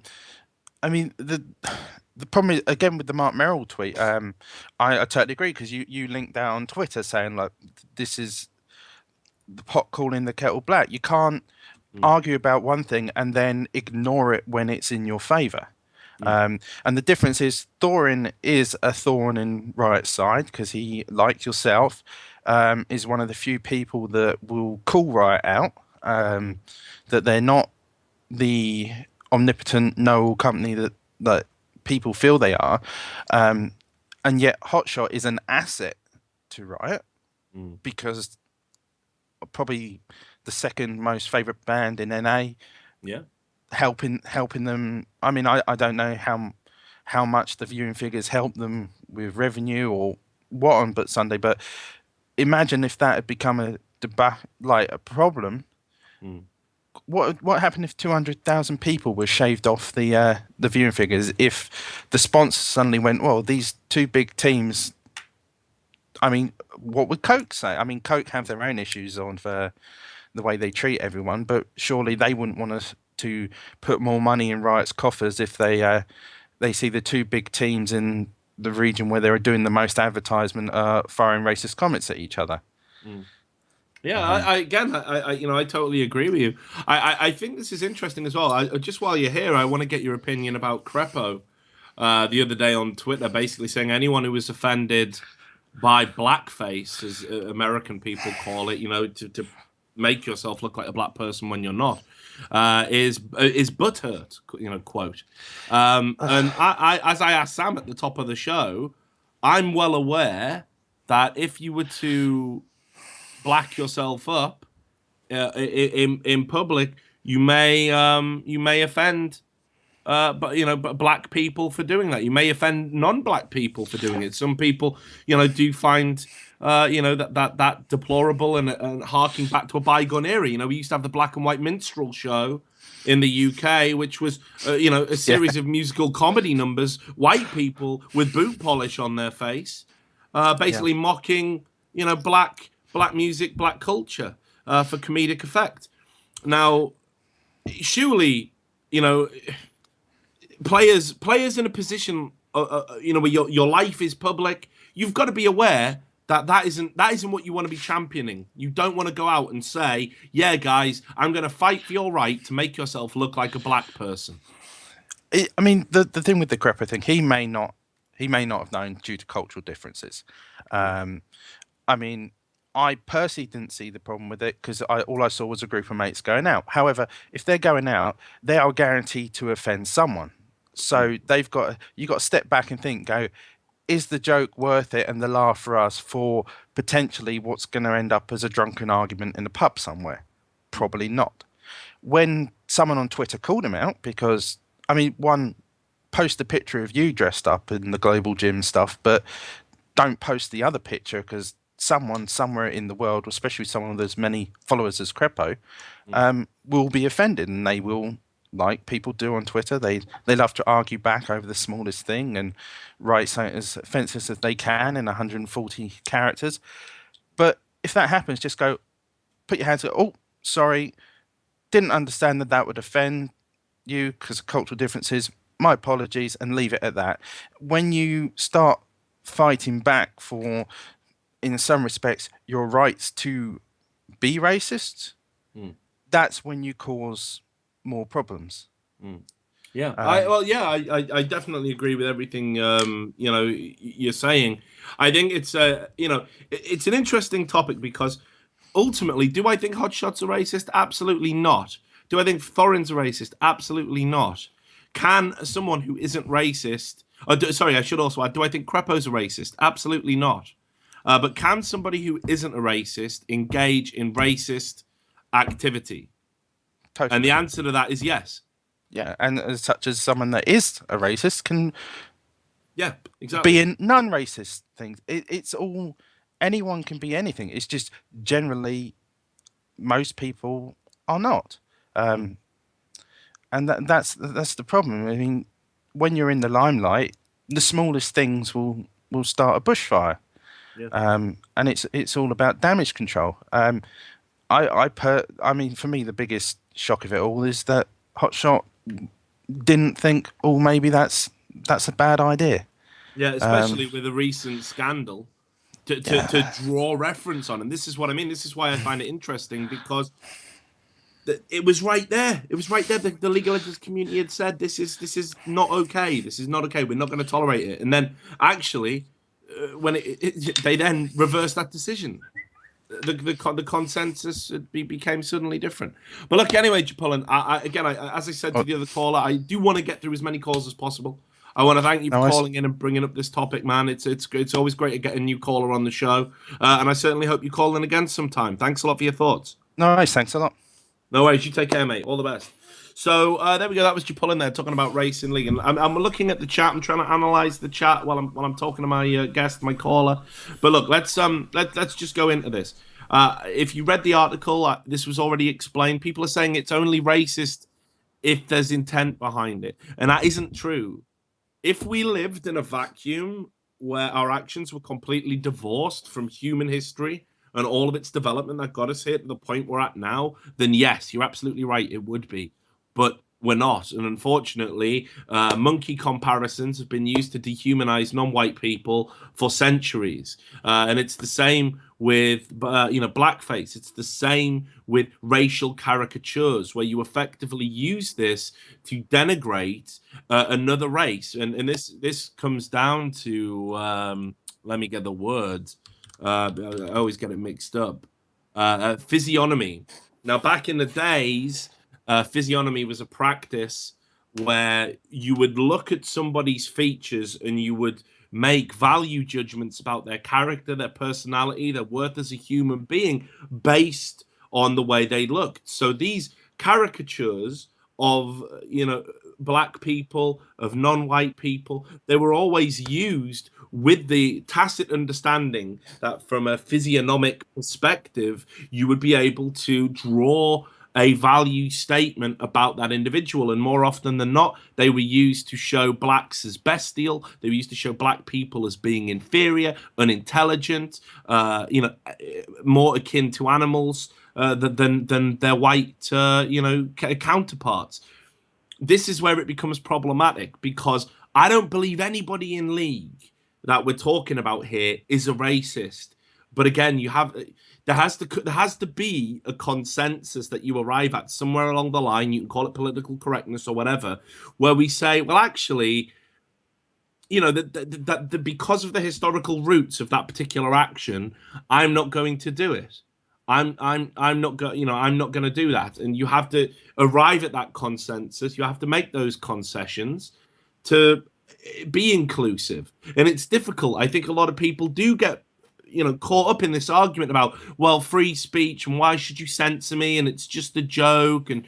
mean, the problem is, again, with the Mark Merrill tweet, I totally agree, because you linked that on Twitter saying, like, this is the pot calling the kettle black. You can't argue about one thing and then ignore it when it's in your favor. And the difference is Thorin is a thorn in Riot's side, because he, like yourself, is one of the few people that will call Riot out, that they're not the omnipotent know-all company that people feel they are, and yet Hotshot is an asset to Riot, because probably the second most favorite band in NA, helping them. I mean, I don't know how much the viewing figures help them with revenue or what on But Sunday, but imagine if that had become a problem. What happened if 200,000 people were shaved off the viewing figures? If the sponsors suddenly went, well, these two big teams. I mean, what would Coke say? I mean, Coke have their own issues on for the way they treat everyone, but surely they wouldn't want us to put more money in Riot's coffers if they see the two big teams in the region where they're doing the most advertisement firing racist comments at each other. Yeah, I totally agree with you. I think this is interesting as well. Just while you're here, I want to get your opinion about Crepo. The other day on Twitter, basically saying anyone who was offended by blackface, as American people call it, you know, to make yourself look like a black person when you're not, is butthurt, you know, quote. And I, as I asked Sam at the top of the show, I'm well aware that if you were to black yourself up in public, you may offend but black people for doing that. You may offend non-black people for doing it. Some people, you know, do find that deplorable and harking back to a bygone era. You know, we used to have the black and white minstrel show in the UK, which was a series of musical comedy numbers, white people with boot polish on their face, basically mocking, you know, black music, black culture, for comedic effect. Now, surely, you know, players in a position, where your life is public, you've got to be aware that isn't what you want to be championing. You don't want to go out and say, yeah, guys, I'm going to fight for your right to make yourself look like a black person. I mean, the thing with the Crepo thing, he may not have known due to cultural differences. I mean, I personally didn't see the problem with it because all I saw was a group of mates going out. However, if they're going out, they are guaranteed to offend someone. So you got to step back and think, is the joke worth it and the laugh for us for potentially what's going to end up as a drunken argument in a pub somewhere? Probably not. When someone on Twitter called him out, because, I mean, one, post a picture of you dressed up in the Global Gym stuff, but don't post the other picture because someone somewhere in the world, especially someone with as many followers as Crepo, will be offended, and they will, like people do on Twitter, they love to argue back over the smallest thing and write something as offensive as they can in 140 characters. But if that happens, just go, put your hands up. Oh, sorry, didn't understand that would offend you because of cultural differences. My apologies, and leave it at that. When you start fighting back for, in some respects, your rights to be racist, that's when you cause more problems. Yeah, I definitely agree with everything you're saying. I think it's it's an interesting topic because ultimately, do I think hotshots are racist? Absolutely not. Do I think Thorin's a racist? Absolutely not. Can someone who isn't racist? Sorry, I should also add. Do I think Crepo's a racist? Absolutely not. But can somebody who isn't a racist engage in racist activity? Totally. And the answer to that is yes. Yeah, and as such as someone that is a racist can exactly. be in non-racist things. It's all, anyone can be anything. It's just generally most people are not. And that's the problem. I mean, when you're in the limelight, the smallest things will start a bushfire. Yeah. And it's all about damage control. I mean, for me, the biggest shock of it all is that Hotshot didn't think, oh, maybe that's a bad idea. Yeah, especially with a recent scandal to draw reference on. And this is what I mean. This is why I find it interesting, because it was right there. It was right there. The League of Legends community had said, this is not okay. This is not okay. We're not going to tolerate it. And then actually, when they then reversed that decision. The consensus became suddenly different. But look, anyway, Japulin, as I said to the other caller, I do want to get through as many calls as possible. I want to thank you for calling in and bringing up this topic, man. It's always great to get a new caller on the show, and I certainly hope you call in again sometime. Thanks a lot for your thoughts. Nice, thanks a lot. No worries. You take care, mate. All the best. So there we go. That was Japulin there talking about race in League, and I'm looking at the chat. I'm trying to analyze the chat while I'm talking to my guest, my caller. But look, let's just go into this. If you read the article, this was already explained. People are saying it's only racist if there's intent behind it, and that isn't true. If we lived in a vacuum where our actions were completely divorced from human history and all of its development that got us here to the point we're at now, then yes, you're absolutely right, it would be. But we're not. And unfortunately, monkey comparisons have been used to dehumanize non-white people for centuries. And it's the same with, blackface. It's the same with racial caricatures, where you effectively use this to denigrate another race. And this comes down to, let me get the words. I always get it mixed up. Physiognomy. Now, back in the days, physiognomy was a practice where you would look at somebody's features and you would make value judgments about their character, their personality, their worth as a human being based on the way they looked. So these caricatures of, black people, of non-white people, they were always used with the tacit understanding that from a physiognomic perspective, you would be able to draw a value statement about that individual. And more often than not, they were used to show blacks as bestial. They were used to show black people as being inferior, unintelligent, more akin to animals than their white, counterparts. This is where it becomes problematic, because I don't believe anybody in League that we're talking about here is a racist. But again, there has to be a consensus that you arrive at somewhere along the line. You can call it political correctness or whatever, where we say, well, actually, that because of the historical roots of that particular action, I'm not going to do it. I'm not going I'm not going to do that. And you have to arrive at that consensus. You have to make those concessions to be inclusive. And it's difficult. I think a lot of people do get caught up in this argument about, well, free speech and why should you censor me, and it's just a joke, and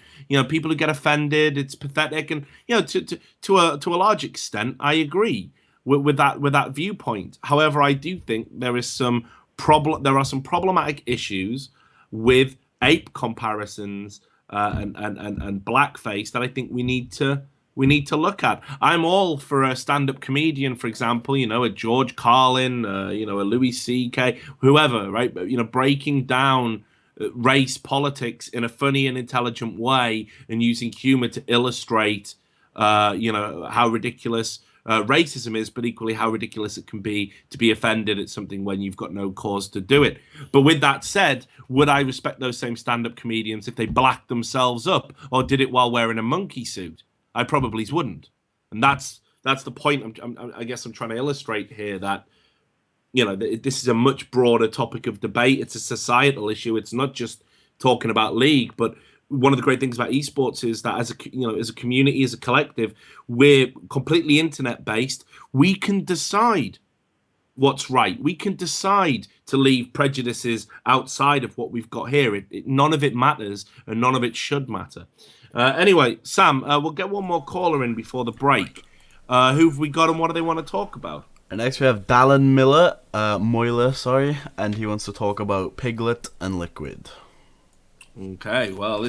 people who get offended, it's pathetic. And to a large extent I agree with that viewpoint. However, I do think there are some problematic issues with ape comparisons and blackface that I think we need to look at. I'm all for a stand-up comedian, for example, a George Carlin, a Louis C.K., whoever, right? Breaking down race politics in a funny and intelligent way and using humor to illustrate, how ridiculous racism is, but equally how ridiculous it can be to be offended at something when you've got no cause to do it. But with that said, would I respect those same stand-up comedians if they blacked themselves up or did it while wearing a monkey suit? I probably wouldn't. And that's the point I guess I'm trying to illustrate here, that this is a much broader topic of debate. It's a societal issue. It's not just talking about league, but one of the great things about esports is that as a community, as a collective, we're completely internet based. We can decide what's right. We can decide to leave prejudices outside of what we've got here. None of it matters, and none of it should matter. Anyway, Sam, we'll get one more caller in before the break. Who have we got, and what do they want to talk about? And next we have Dallin Moyler, and he wants to talk about Piglet and Liquid. Okay, well,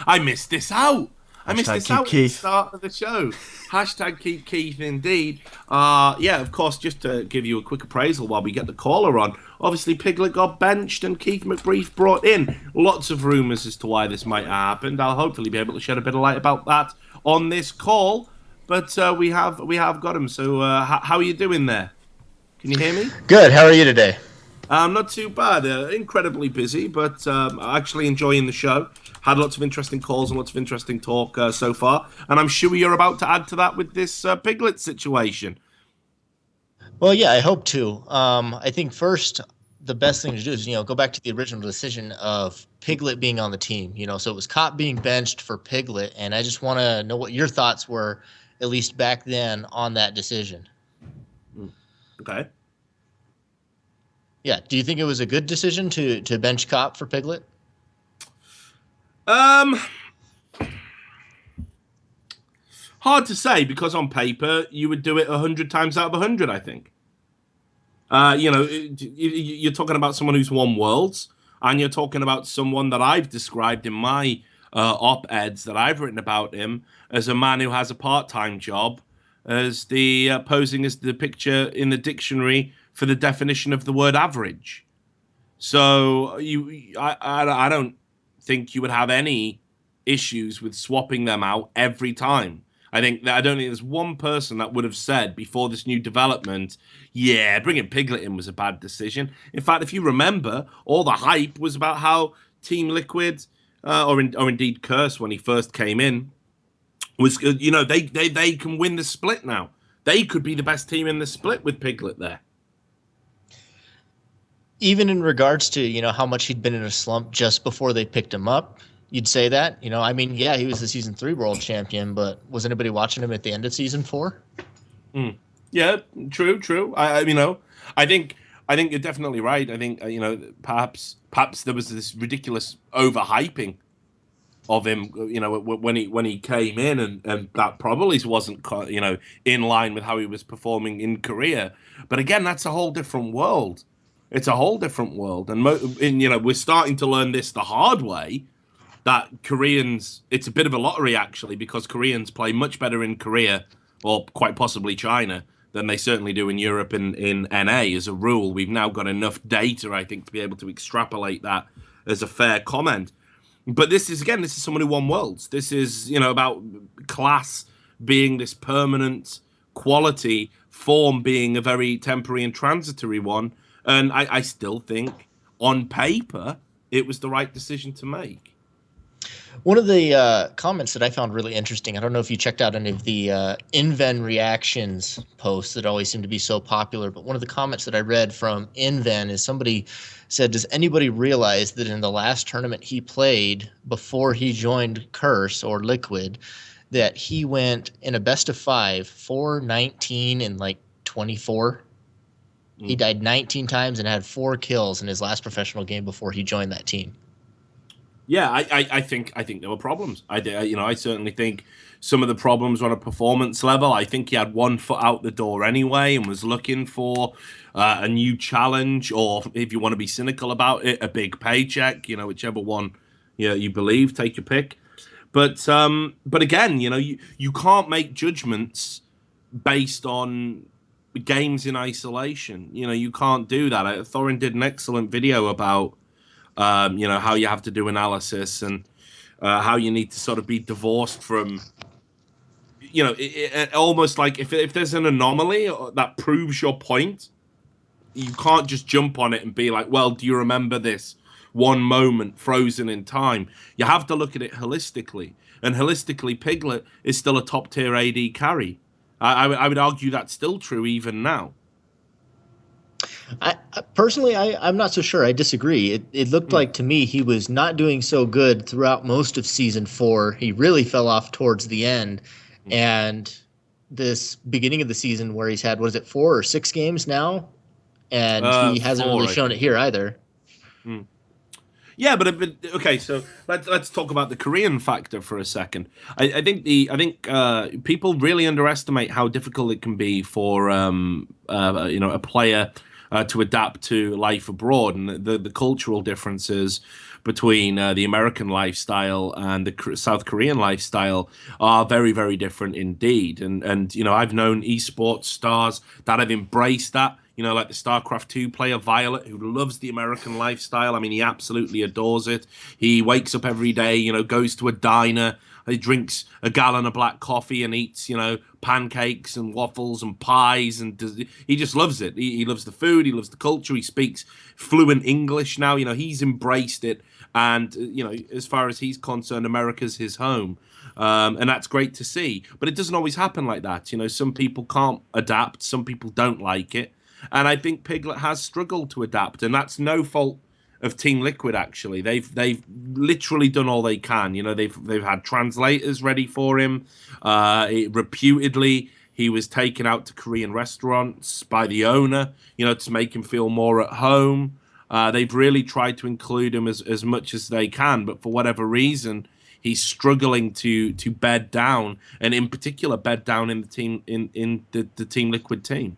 I missed this out. I missed this out at the start of the show. Hashtag keep Keith, indeed. Of course, just to give you a quick appraisal while we get the caller on. Obviously, Piglet got benched and Keith McBreeze brought in. Lots of rumours as to why this might happen. I'll hopefully be able to shed a bit of light about that on this call. But we have got him. So how are you doing there? Can you hear me? Good. How are you today? Not too bad. Incredibly busy, but actually enjoying the show. Had lots of interesting calls and lots of interesting talk so far. And I'm sure you're about to add to that with this Piglet situation. Well, yeah, I hope to. I think first, the best thing to do is, go back to the original decision of Piglet being on the team. So it was Cop being benched for Piglet. And I just want to know what your thoughts were, at least back then, on that decision. Okay. Yeah. Do you think it was a good decision to bench Cop for Piglet? Hard to say, because on paper you would do it 100 times out of 100. I think. You're talking about someone who's won worlds, and you're talking about someone that I've described in my op-eds that I've written about him as a man who has a part-time job, as the posing as the picture in the dictionary for the definition of the word average. So I don't think you would have any issues with swapping them out every time. I don't think there's one person that would have said before this new development, yeah, bringing Piglet in was a bad decision. In fact, if you remember, all the hype was about how Team Liquid, or indeed Curse when he first came in, was they can win the split now. They could be the best team in the split with Piglet there. Even in regards to, how much he'd been in a slump just before they picked him up, you'd say that? He was the Season 3 world champion, but was anybody watching him at the end of Season 4? Yeah, true. I think you're definitely right. I think, perhaps there was this ridiculous overhyping of him, when he came in, and that probably wasn't, in line with how he was performing in Korea. But again, that's a whole different world. It's a whole different world. And we're starting to learn this the hard way, that Koreans, it's a bit of a lottery, actually, because Koreans play much better in Korea, or quite possibly China, than they certainly do in Europe and in NA as a rule. We've now got enough data, I think, to be able to extrapolate that as a fair comment. But this is someone who won worlds. This is, about class being this permanent quality form being a very temporary and transitory one. And I still think, on paper, it was the right decision to make. One of the comments that I found really interesting, I don't know if you checked out any of the Inven reactions posts that always seem to be so popular, but one of the comments that I read from Inven is somebody said, does anybody realize that in the last tournament he played before he joined Curse or Liquid, that he went in a best of 5, 4-19 and like 24? He died 19 times and had 4 kills in his last professional game before he joined that team. Yeah, I think there were problems. I certainly think some of the problems were on a performance level. I think he had one foot out the door anyway and was looking for a new challenge, or if you want to be cynical about it, a big paycheck. Whichever one you believe, take your pick. But again, you can't make judgments based on games in isolation. You can't do that. Thorin did an excellent video about how you have to do analysis and how you need to sort of be divorced from, almost like if there's an anomaly that proves your point, you can't just jump on it and be like, well, do you remember this one moment frozen in time? You have to look at it holistically. And holistically, Piglet is still a top tier AD carry. I would argue that's still true even now. I personally, I'm not so sure. I disagree. It looked like to me he was not doing so good throughout most of season 4. He really fell off towards the end, and this beginning of the season where he's had, what is it, 4 or 6 games now, and he hasn't 4, really shown it here either. Yeah, but okay. So let's talk about the Korean factor for a second. I think people really underestimate how difficult it can be for a player to adapt to life abroad, and the cultural differences between the American lifestyle and the South Korean lifestyle are very, very different indeed. And I've known esports stars that have embraced that. Like the Starcraft 2 player Violet, who loves the American lifestyle. I mean, he absolutely adores it. He wakes up every day, goes to a diner, he drinks a gallon of black coffee and eats, pancakes and waffles and pies, and he just loves it. He loves the food, he loves the culture, he speaks fluent English now. He's embraced it, and as far as he's concerned, America's his home. And that's great to see. But it doesn't always happen like that. Some people can't adapt, some people don't like it. And I think Piglet has struggled to adapt, and that's no fault of Team Liquid. Actually, they've literally done all they can. They've had translators ready for him. Reputedly, he was taken out to Korean restaurants by the owner, to make him feel more at home. They've really tried to include him as much as they can, but for whatever reason, he's struggling to bed down, and in particular, bed down in the team in the Team Liquid team.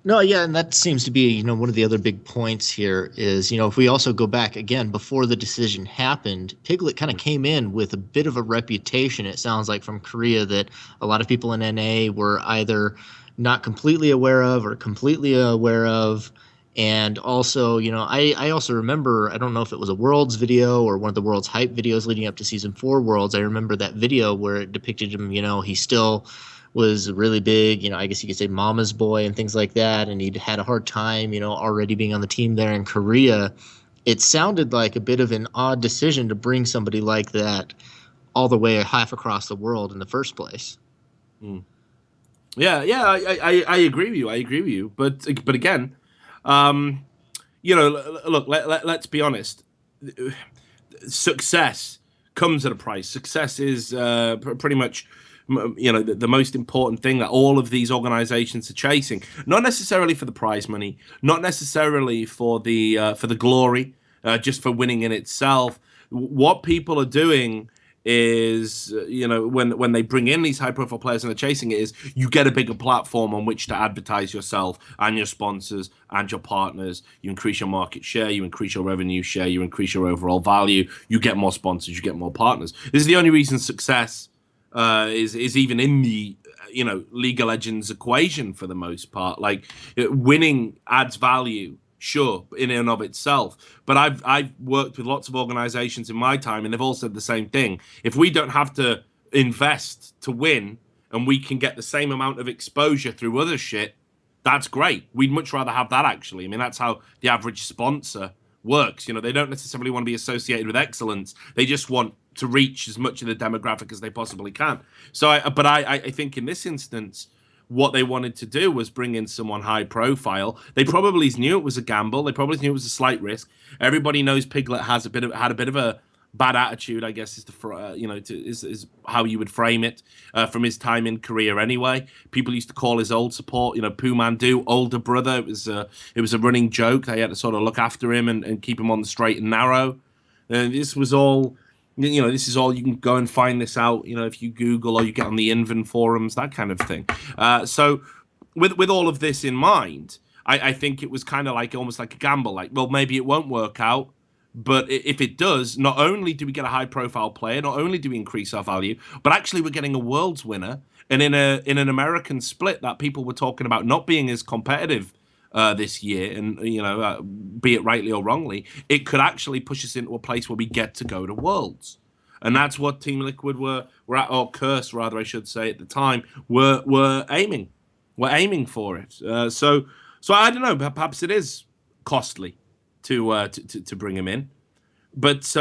No, yeah, and that seems to be, one of the other big points here is, if we also go back again before the decision happened, Piglet kind of came in with a bit of a reputation, it sounds like, from Korea, that a lot of people in NA were either not completely aware of or completely aware of. And also, I also remember, I don't know if it was a Worlds video or one of the Worlds hype videos leading up to Season 4 Worlds. I remember that video where it depicted him, he still was really big, I guess you could say mama's boy and things like that. And he'd had a hard time, already being on the team there in Korea. It sounded like a bit of an odd decision to bring somebody like that all the way half across the world in the first place. Yeah, I agree with you. But again, look, let's be honest. Success comes at a price. Success is pretty much, the most important thing that all of these organizations are chasing. Not necessarily for the prize money, not necessarily for the glory, just for winning in itself. What people are doing is, when they bring in these high-profile players and they're chasing it, is you get a bigger platform on which to advertise yourself and your sponsors and your partners. You increase your market share, you increase your revenue share, you increase your overall value, you get more sponsors, you get more partners. This is the only reason success is even in the League of Legends equation for the most part. Like, winning adds value, sure, in and of itself. But I've worked with lots of organizations in my time, and they've all said the same thing. If we don't have to invest to win, and we can get the same amount of exposure through other shit, that's great. We'd much rather have that, actually. I mean, that's how the average sponsor works. You know, they don't necessarily want to be associated with excellence. They just want to reach as much of the demographic as they possibly can. So, I think in this instance, what they wanted to do was bring in someone high profile. They probably knew it was a gamble. They probably knew it was a slight risk. Everybody knows Piglet had a bit of a bad attitude, I guess, is is how you would frame it, from his time in Korea. Anyway, people used to call his old support, Poo Mandu, older brother. It was a running joke. They had to sort of look after him and keep him on the straight and narrow. And this was all. This is all, you can go and find this out, if you Google or you get on the Invin forums, that kind of thing. So with all of this in mind, I think it was kind of like almost like a gamble. Like, well, maybe it won't work out. But if it does, not only do we get a high-profile player, not only do we increase our value, but actually we're getting a world's winner. And in an American split that people were talking about not being as competitive this year, and be it rightly or wrongly, it could actually push us into a place where we get to go to Worlds, and that's what Team Liquid were at, or Curse rather, I should say, at the time, were aiming. We're aiming for it. So I don't know. Perhaps it is costly to bring him in, but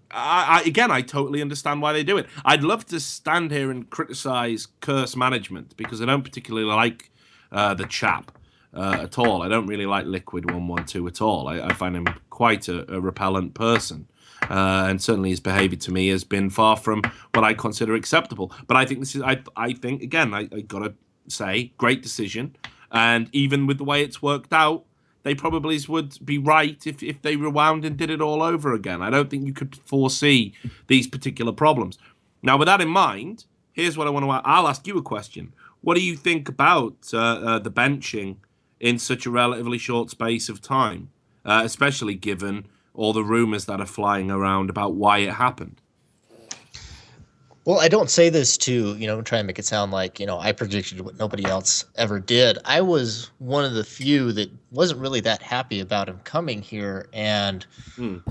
I totally understand why they do it. I'd love to stand here and criticize Curse management because I don't particularly like the chap at all. I don't really like Liquid 112 at all. I find him quite a repellent person, and certainly his behavior to me has been far from what I consider acceptable. But I think this is, I think again, I gotta say, great decision, and even with the way it's worked out, they probably would be right if they rewound and did it all over again. I don't think you could foresee these particular problems. Now, with that in mind, here's what I want to. I'll ask you a question. What do you think about the benching in such a relatively short space of time, especially given all the rumors that are flying around about why it happened? Well, I don't say this to, try and make it sound like, I predicted what nobody else ever did. I was one of the few that wasn't really that happy about him coming here. And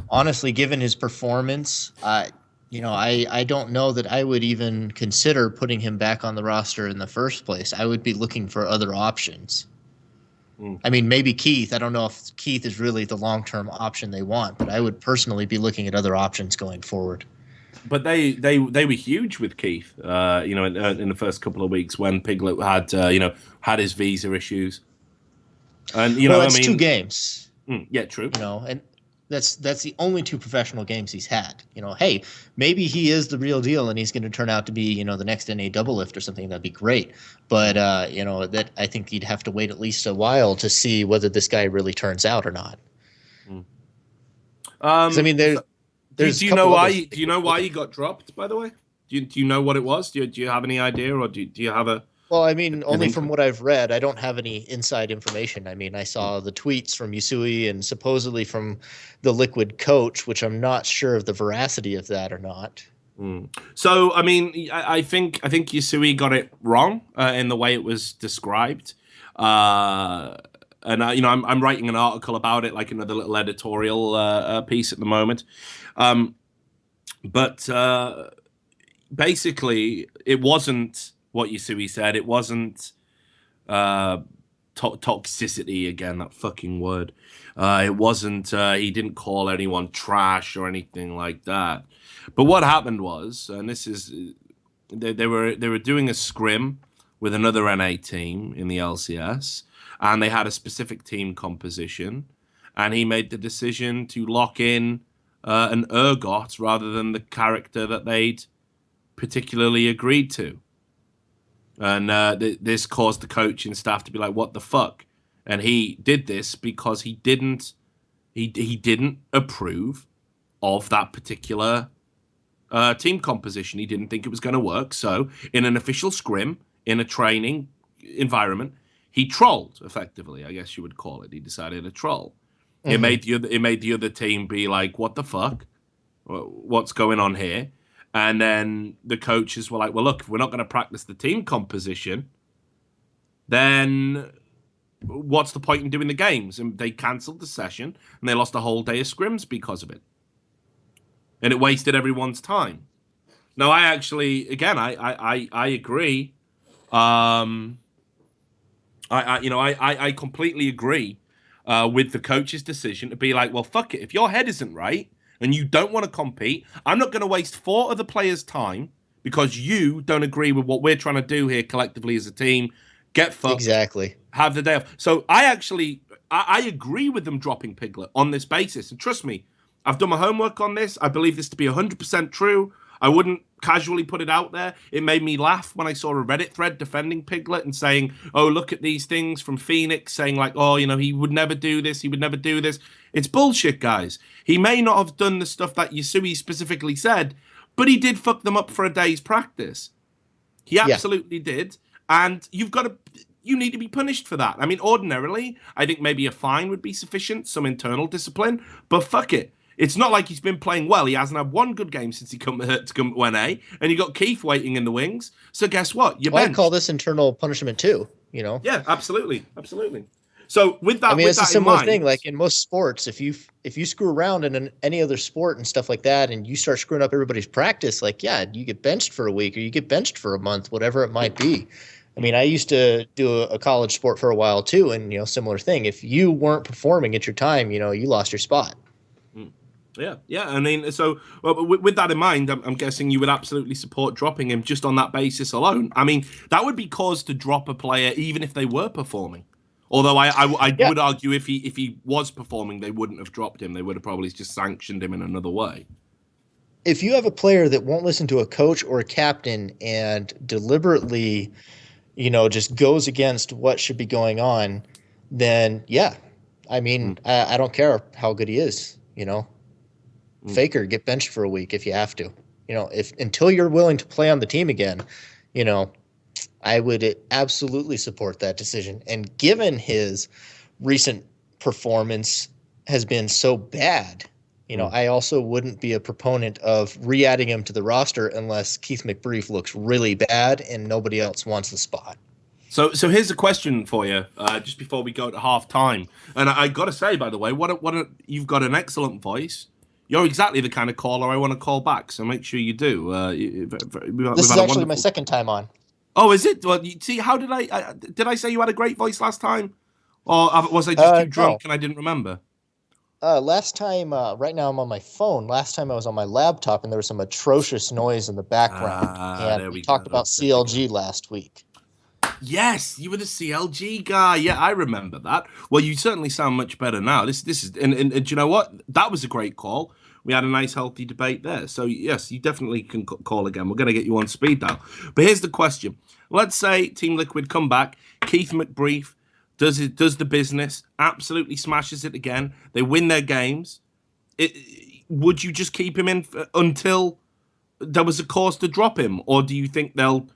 honestly, given his performance, I don't know that I would even consider putting him back on the roster in the first place. I would be looking for other options. I mean, maybe Keith. I don't know if Keith is really the long-term option they want, but I would personally be looking at other options going forward. But they were huge with Keith, in the first couple of weeks when Piglet had his visa issues, and it's 2 games. Yeah, true. And that's the only 2 professional games he's had. Hey, maybe he is the real deal and he's going to turn out to be the next NA double lift or something. That'd be great. But that I think you'd have to wait at least a while to see whether this guy really turns out or not. 'Cause, I mean, do you know why? Do you know why he got dropped? By the way, do you know what it was? Do you have any idea, or do you have a? Well, I mean, only from what I've read. I don't have any inside information. I mean, I saw the tweets from Yusui and supposedly from the Liquid coach, which I'm not sure of the veracity of that or not. So, I mean, I think Yusui got it wrong in the way it was described. And I'm writing an article about it, like another little editorial piece at the moment. But basically, it wasn't what Yusui said. It wasn't toxicity, again, that fucking word. It wasn't. He didn't call anyone trash or anything like that. But what happened was, and this is, they were doing a scrim with another NA team in the LCS. And they had a specific team composition, and he made the decision to lock in an Urgot rather than the character that they'd particularly agreed to. And this caused the coaching staff to be like, "What the fuck?" And he did this because he didn't approve of that particular team composition. He didn't think it was going to work. So, in an official scrim, in a training environment, he trolled, effectively, I guess you would call it. He decided to troll. It made the other team be like, "What the fuck? What's going on here?" And then the coaches were like, "Well, look, if we're not going to practice the team composition, then what's the point in doing the games?" And they cancelled the session, and they lost a whole day of scrims because of it. And it wasted everyone's time. No, I actually, again, I agree. I completely agree with the coach's decision to be like, well, fuck it. If your head isn't right and you don't want to compete, I'm not going to waste 4 other players' time because you don't agree with what we're trying to do here collectively as a team. Get fucked. Exactly. Have the day off. So I agree with them dropping Piglet on this basis. And trust me, I've done my homework on this. I believe this to be 100% true. I wouldn't casually put it out there. It made me laugh when I saw a Reddit thread defending Piglet and saying, oh, look at these things from Phoenix, saying like, oh, he would never do this. He would never do this. It's bullshit, guys. He may not have done the stuff that Yasui specifically said, but he did fuck them up for a day's practice. He absolutely did. And you need to be punished for that. I mean, ordinarily, I think maybe a fine would be sufficient, some internal discipline, but fuck it. It's not like he's been playing well. He hasn't had one good game since he come to WNA, and you got Keith waiting in the wings. So guess what? You're benched. I call this internal punishment too, Yeah, absolutely. So with that, I mean, it's a similar mind, thing. Like in most sports, if you screw around in any other sport and stuff like that, and you start screwing up everybody's practice, like you get benched for a week or you get benched for a month, whatever it might be. I mean, I used to do a college sport for a while too, and similar thing. If you weren't performing at your time, you lost your spot. Yeah. I mean, so with that in mind, I'm guessing you would absolutely support dropping him just on that basis alone. I mean, that would be cause to drop a player even if they were performing. Although I would argue if he was performing, they wouldn't have dropped him. They would have probably just sanctioned him in another way. If you have a player that won't listen to a coach or a captain and deliberately, just goes against what should be going on, then I mean, I don't care how good he is, Faker, get benched for a week if you have to. If until you're willing to play on the team again, I would absolutely support that decision. And given his recent performance has been so bad, I also wouldn't be a proponent of re-adding him to the roster unless Keith McBrief looks really bad and nobody else wants the spot. So here's a question for you, just before we go to half time. And I got to say, by the way, you've got an excellent voice. You're exactly the kind of caller I want to call back, so make sure you do. This is actually my second time on. Oh, is it? Well, see, how did I say you had a great voice last time? Or was I just too drunk and I didn't remember? Last time, right now I'm on my phone. Last time I was on my laptop and there was some atrocious noise in the background. And we talked about CLG last week. Yes, you were the CLG guy. Yeah, I remember that. Well, you certainly sound much better now. This is, and do you know what? That was a great call. We had a nice, healthy debate there. So yes, you definitely can call again. We're going to get you on speed dial. But here's the question: let's say Team Liquid come back. Keith McBrief does the business, absolutely smashes it again. They win their games. Would you just keep him in until there was a cause to drop him, or do you think they'll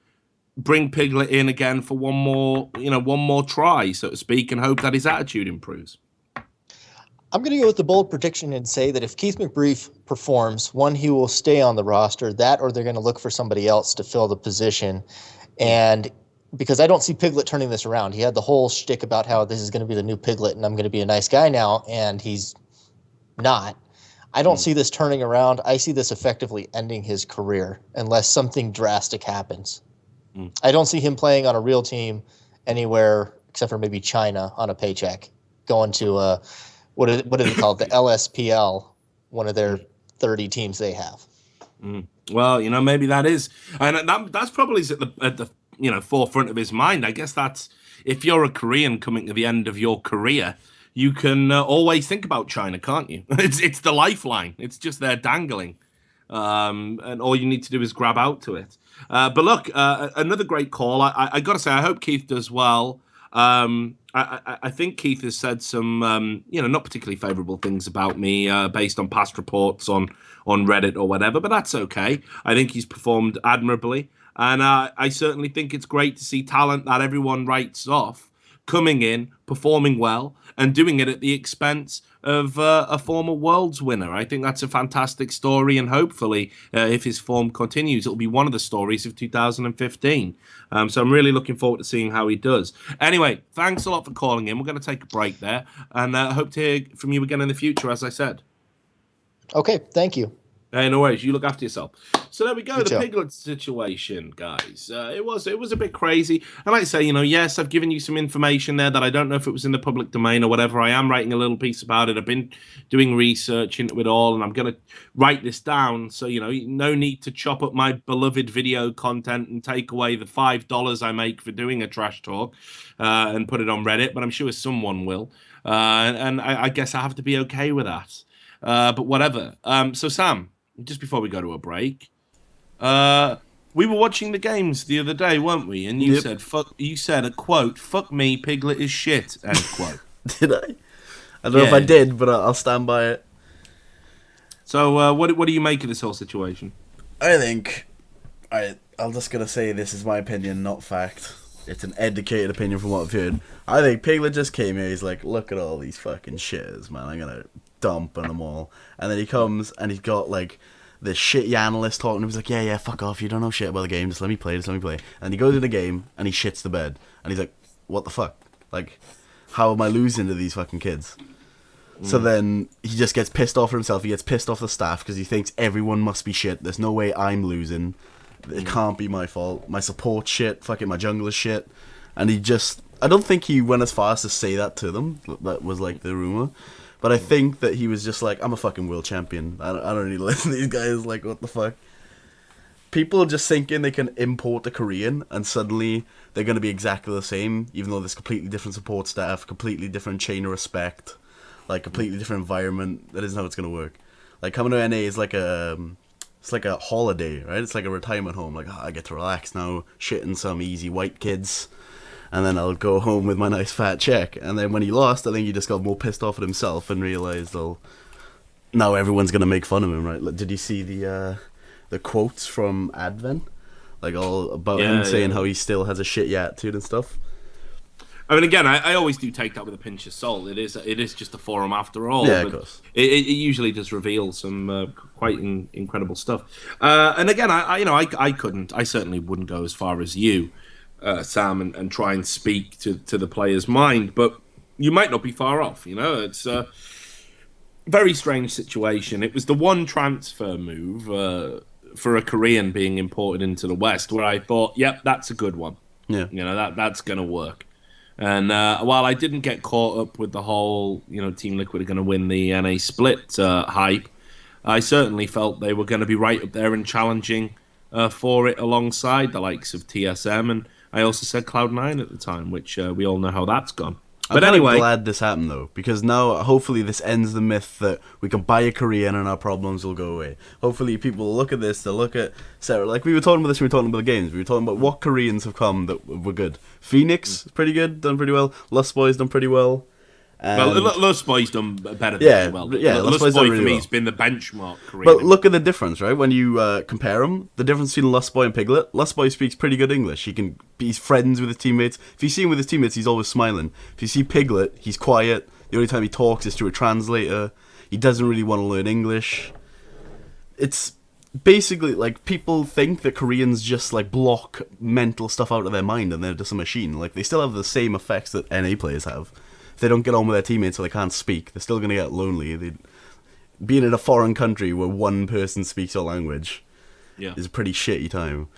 bring Piglet in again for one more try, so to speak, and hope that his attitude improves? I'm going to go with the bold prediction and say that if Keith McBrief performs, one, he will stay on the roster, that or they're going to look for somebody else to fill the position. And because I don't see Piglet turning this around. He had the whole shtick about how this is going to be the new Piglet and I'm going to be a nice guy now, and he's not. I don't see this turning around. I see this effectively ending his career unless something drastic happens. I don't see him playing on a real team anywhere except for maybe China on a paycheck, going to what do they call it? The LSPL, one of their 30 teams they have. Well, maybe that is, and that's probably at the forefront of his mind. I guess that's, if you're a Korean coming to the end of your career, you can always think about China, can't you? It's the lifeline. It's just there dangling, and all you need to do is grab out to it. But look, another great call. I got to say, I hope Keith does well. I think Keith has said some, not particularly favourable things about me based on past reports on Reddit or whatever, but that's okay. I think he's performed admirably, and I certainly think it's great to see talent that everyone writes off coming in, performing well, and doing it at the expense of a former Worlds winner. I think that's a fantastic story, and hopefully, if his form continues, it'll be one of the stories of 2015. So I'm really looking forward to seeing how he does. Anyway, thanks a lot for calling in. We're going to take a break there, and I hope to hear from you again in the future, as I said. Okay, thank you. Hey, no worries. You look after yourself. So there we go. You The too. Piglet situation, guys. It was a bit crazy. And like I say, yes, I've given you some information there that I don't know if it was in the public domain or whatever. I am writing a little piece about it. I've been doing research into it all, and I'm going to write this down. So no need to chop up my beloved video content and take away the $5 I make for doing a trash talk and put it on Reddit. But I'm sure someone will, and I guess I have to be okay with that. But whatever. So Sam, just before we go to a break, we were watching the games the other day, weren't we? And you said, "Fuck." You said a quote, "Fuck me, Piglet is shit." End quote. Did I? I don't know if I did, but I'll stand by it. So, what do you make of this whole situation? I think, I'm just gonna say this is my opinion, not fact. It's an educated opinion from what I've heard. I think Piglet just came here. He's like, look at all these fucking shitters, man. I'm gonna dump on them all. And then he comes and he's got like this shitty analyst talking to him. He's like, yeah, fuck off. You don't know shit about the game. Just let me play. And he goes in the game and he shits the bed. And he's like, what the fuck? Like, how am I losing to these fucking kids? So then he just gets pissed off at himself. He gets pissed off the staff because he thinks everyone must be shit. There's no way I'm losing. It can't be my fault. My support shit. Fucking my jungler shit. And I don't think he went as far as to say that to them. That was like the rumor. But I think that he was just like, I'm a fucking world champion. I don't really listen to these guys. Like, what the fuck? People are just thinking they can import a Korean and suddenly they're going to be exactly the same, even though there's completely different support staff, completely different chain of respect, like completely different environment. That isn't how it's going to work. Like, coming to NA is like it's like a holiday, right? It's like a retirement home. Like, I get to relax now, shitting some easy white kids. And then I'll go home with my nice fat check. And then when he lost, I think he just got more pissed off at himself and realized, now everyone's gonna make fun of him, right? Like, did you see the quotes from Advent, like all about him saying how he still has a shitty attitude and stuff? I mean, again, I always do take that with a pinch of salt. It is just a forum after all. Yeah, but of course. It usually does reveal some quite incredible stuff. And again, I certainly wouldn't go as far as you, Sam, and try and speak to the player's mind, but you might not be far off. It's a very strange situation. It was the one transfer move for a Korean being imported into the West where I thought, yep, that's a good one. Yeah. That's going to work. And while I didn't get caught up with the whole, Team Liquid are going to win the NA split hype, I certainly felt they were going to be right up there and challenging for it alongside the likes of TSM, and I also said Cloud9 at the time, which we all know how that's gone. But anyway, I'm glad this happened though, because now hopefully this ends the myth that we can buy a Korean and our problems will go away. Hopefully people will look at this, they'll look at Sarah, like we were talking about this, we were talking about the games, we were talking about what Koreans have come that were good. Phoenix, pretty good, done pretty well. Lust Boys done pretty well. Lust Boy's done better than as well. Lust Boy for me has been the benchmark Korean. But look at the difference, right? When you compare them, the difference between Lust Boy and Piglet. Lust Boy speaks pretty good English. He's friends with his teammates. If you see him with his teammates, he's always smiling. If you see Piglet, he's quiet. The only time he talks is through a translator. He doesn't really want to learn English. It's basically like people think that Koreans just like block mental stuff out of their mind and they're just a machine. Like they still have the same effects that NA players have. If they don't get on with their teammates or they can't speak, they're still going to get lonely. Being in a foreign country where one person speaks your language is a pretty shitty time.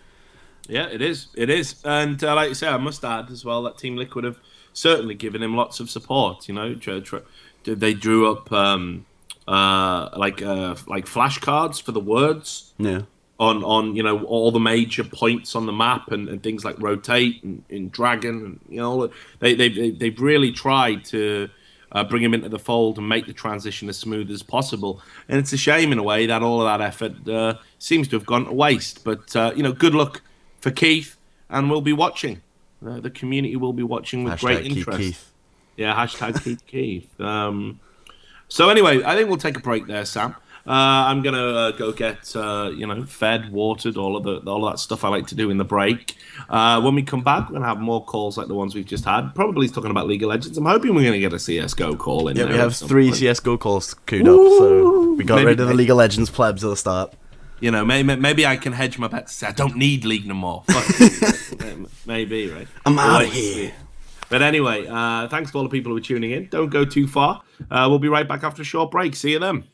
Yeah, it is. It is. And like you say, I must add as well that Team Liquid have certainly given him lots of support. They drew up like flashcards for the words. Yeah. On all the major points on the map and things like rotate and in Dragon, and they've really tried to bring him into the fold and make the transition as smooth as possible. And it's a shame in a way that all of that effort seems to have gone to waste. But good luck for Keith, and we'll be watching. The community will be watching with great interest. Keith. Yeah, hashtag Keith Keith. So anyway, I think we'll take a break there, Sam. I'm gonna go get fed, watered, all of that stuff I like to do in the break. When we come back, we're gonna have more calls like the ones we've just had. Probably talking about League of Legends. I'm hoping we're gonna get a CS:GO call in. Yeah, there we have 3 CS:GO calls queued up, so we got rid of the League of Legends plebs at the start. Maybe I can hedge my bets. Say I don't need League no more. Fuck maybe, right? I'm out of here. But anyway, thanks to all the people who are tuning in. Don't go too far. We'll be right back after a short break. See you then.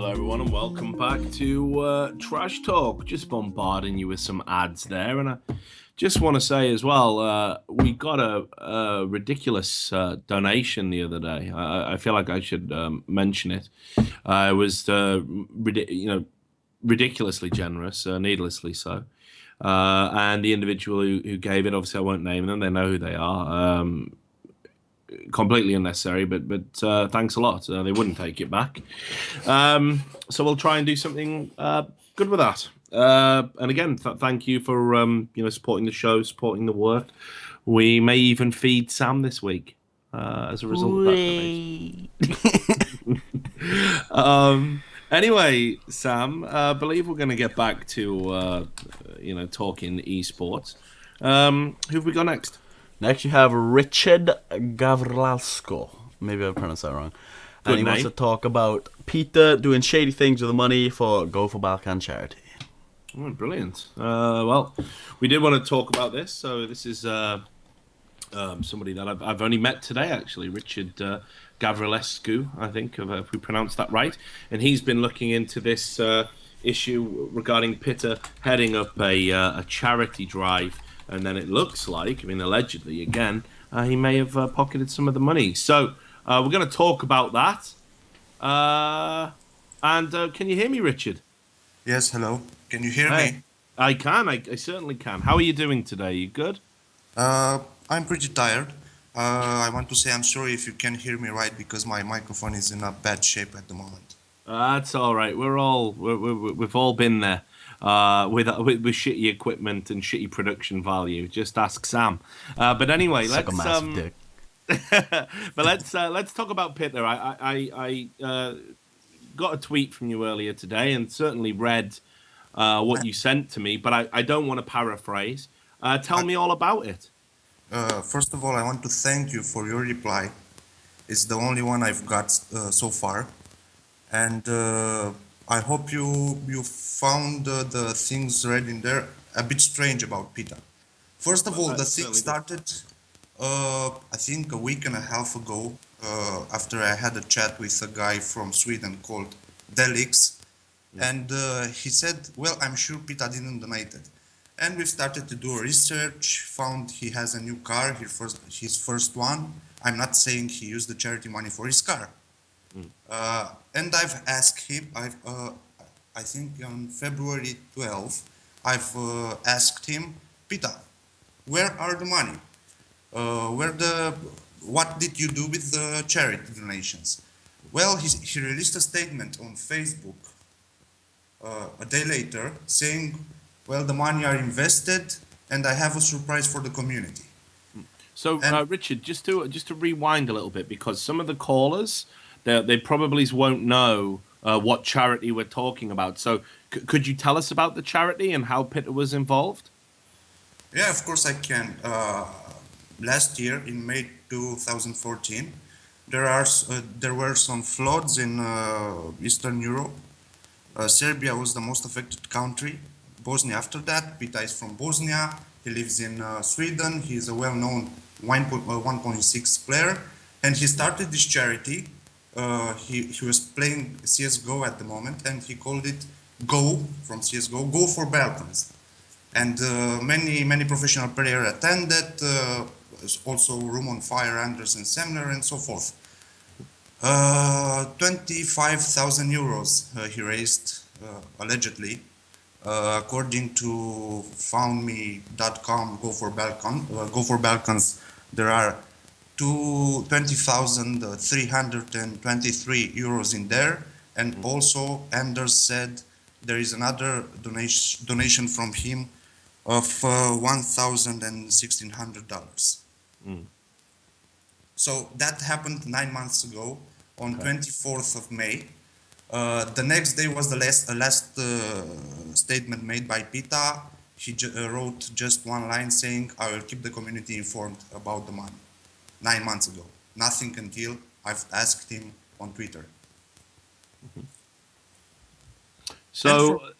Hello, everyone, and welcome back to Trash Talk. Just bombarding you with some ads there, and I just want to say as well, we got a ridiculous donation the other day. I feel like I should mention it. It was, ridiculously generous, needlessly so. And the individual who gave it, obviously, I won't name them. They know who they are. Completely unnecessary, but thanks a lot. They wouldn't take it back. So we'll try and do something good with that. And again, thank you for supporting the show, supporting the work. We may even feed Sam this week as a result of that donation. Anyway, Sam, I believe we're going to get back to talking esports. Who have we got next? Next, you have Richard Gavralalsko. Maybe I pronounced that wrong. And he wants to talk about Pita doing shady things with the money for Go4Balkan charity. Oh, brilliant. Well, we did want to talk about this. So this is somebody that I've only met today, actually, Richard Gavrilescu, I think, if we pronounced that right. And he's been looking into this issue regarding Pita heading up a charity drive. And then it looks like, allegedly, again, he may have pocketed some of the money. So we're going to talk about that. And can you hear me, Richard? Yes, hello. Can you hear me? I can. I certainly can. How are you doing today? You good? I'm pretty tired. I want to say I'm sorry if you can't hear me right because my microphone is in a bad shape at the moment. That's all right. We've all been there. With shitty equipment and shitty production value. Just ask Sam. But anyway, let's talk about Pita. I got a tweet from you earlier today and certainly read what you sent to me, but I don't want to paraphrase. Tell me all about it. First of all, I want to thank you for your reply. It's the only one I've got so far, and I hope you found the things read in there a bit strange about Pita. First of all, the thing started, I think a week and a half ago, after I had a chat with a guy from Sweden called Delix, and he said, well, I'm sure Pita didn't donate it. And we started to do research, found he has a new car, his first one. I'm not saying he used the charity money for his car. And I've asked him, I think on February 12th, I've asked him, Pita, where are the money? What did you do with the charity donations? Well, he released a statement on Facebook a day later saying, well, the money are invested and I have a surprise for the community. So, Richard, just to rewind a little bit, because some of the callers, they probably won't know what charity we're talking about. So could you tell us about the charity and how Pita was involved? Yeah, of course I can. Last year, in May 2014, there were some floods in Eastern Europe. Serbia was the most affected country. Bosnia after that. Pita is from Bosnia. He lives in Sweden. He is a well-known 1.6 player. And he started this charity. He was playing CSGO at the moment, and he called it Go, from CSGO, Go4Balkans. And many professional players attended, also Room on Fire, Anderson, Semler, and so forth. 25,000 euros he raised, allegedly, according to foundme.com, Go4Balkans, there are 20,323 euros in there, and also Anders said there is another donation from him of $1,600. So that happened 9 months ago on 24th of May. The next day was the last statement made by Pita. He wrote just one line saying, I will keep the community informed about the money. 9 months ago. Nothing until I've asked him on Twitter. So,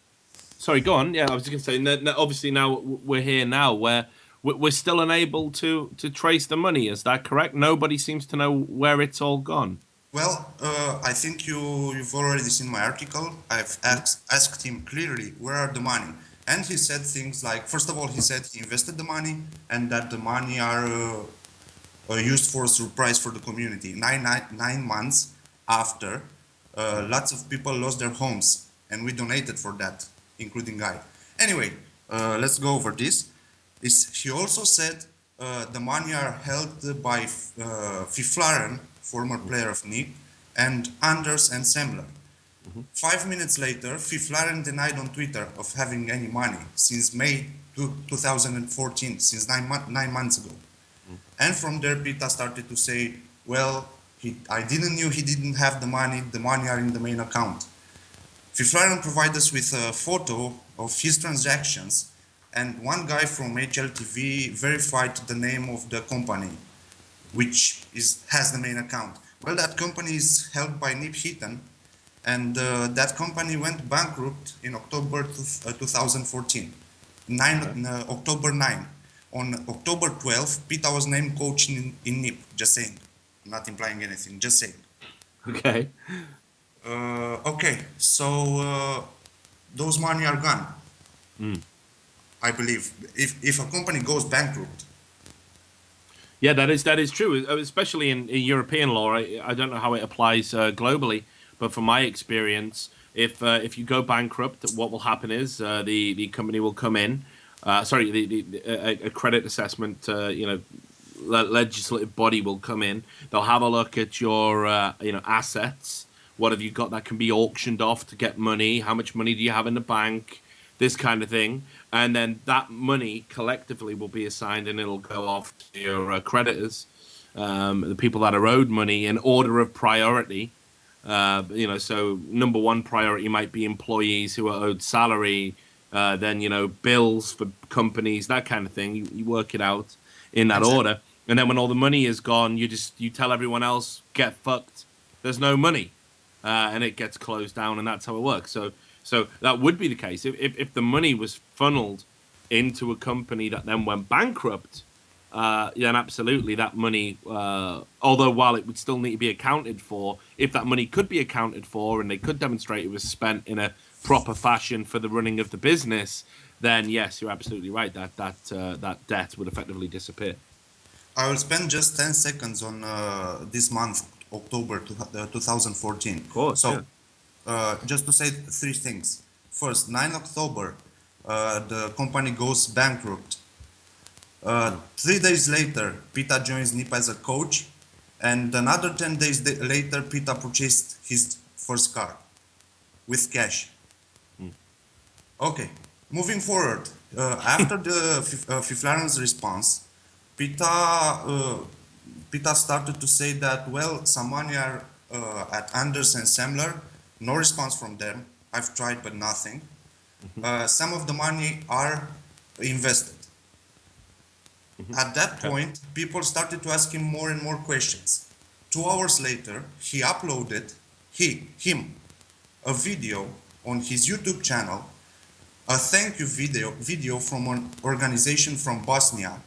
sorry, go on. Yeah, I was just going to say, obviously now we're here now where we're still unable to trace the money. Is that correct? Nobody seems to know where it's all gone. Well, I think you've already seen my article. I've asked him clearly, where are the money? And he said things like, first of all, he said he invested the money and that the money are used for a surprise for the community. Nine months after, lots of people lost their homes, and we donated for that, including Guy. Anyway, let's go over this. He also said the money are held by Fiflaren, former player of NIP, and Anders and Semler. 5 minutes later, Fiflaren denied on Twitter of having any money since May 2014, since 9 months ago. And from there, Pita started to say, well, I didn't knew he didn't have the money are in the main account. Fiflaren provided us with a photo of his transactions, and one guy from HLTV verified the name of the company, which has the main account. Well, that company is held by Nip Heaton, and that company went bankrupt in October 2014, October 9. On October 12, Pita was named coach in NIP, just saying. Not implying anything, just saying. Okay. Okay, so those money are gone. I believe. If a company goes bankrupt. Yeah, that is true, especially in European law. I don't know how it applies globally, but from my experience, if you go bankrupt, what will happen is the company will come in. A credit assessment, legislative body will come in. They'll have a look at your assets. What have you got that can be auctioned off to get money? How much money do you have in the bank? This kind of thing, and then that money collectively will be assigned, and it'll go off to your creditors, the people that are owed money in order of priority. So number one priority might be employees who are owed salary, then bills for companies, that kind of thing. You work it out in that order, and then when all the money is gone, you tell everyone else, get fucked. There's no money, and it gets closed down, and that's how it works. So that would be the case if the money was funneled into a company that then went bankrupt. Then absolutely that money, although while it would still need to be accounted for, if that money could be accounted for and they could demonstrate it was spent in a proper fashion for the running of the business, then yes, you're absolutely right. That debt would effectively disappear. I will spend just 10 seconds on this month, October 2014. Of course. So. Yeah. Just to say three things. First, 9 October, the company goes bankrupt. 3 days later, Pita joins NIP as a coach, and another 10 days later, Pita purchased his first car with cash. Okay, moving forward, after the Fiflaren's response, Pita started to say that, well, some money are at Anders and Semler. No response from them. I've tried, but nothing. Some of the money are invested. At that point, people started to ask him more and more questions. 2 hours later, he uploaded a video on his YouTube channel, a thank you video from an organization from Bosnia,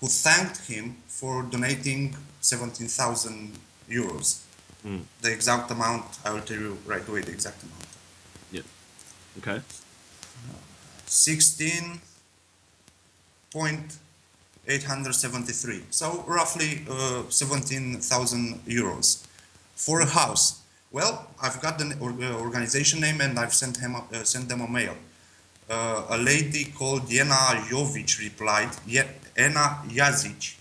who thanked him for donating 17,000 euros. The exact amount, I will tell you right away the exact amount. Yeah. Okay. 16,873. So roughly 17,000 euros for a house. Well, I've got the organization name and I've sent them a mail. A lady called Jena Jovic replied, Ena Jazic,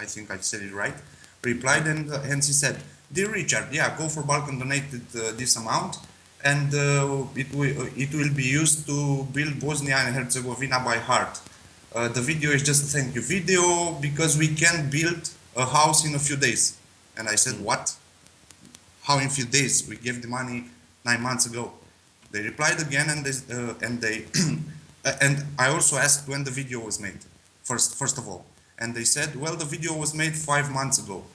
I think I said it right, replied and she said, Dear Richard, yeah, Go4Balkan donated this amount, and it will be used to build Bosnia and Herzegovina by heart. The video is just a thank you video because we can build a house in a few days. And I said, what? How in few days? We gave the money 9 months ago. They replied again, and and I also asked when the video was made, first of all. And they said, well, the video was made 5 months ago.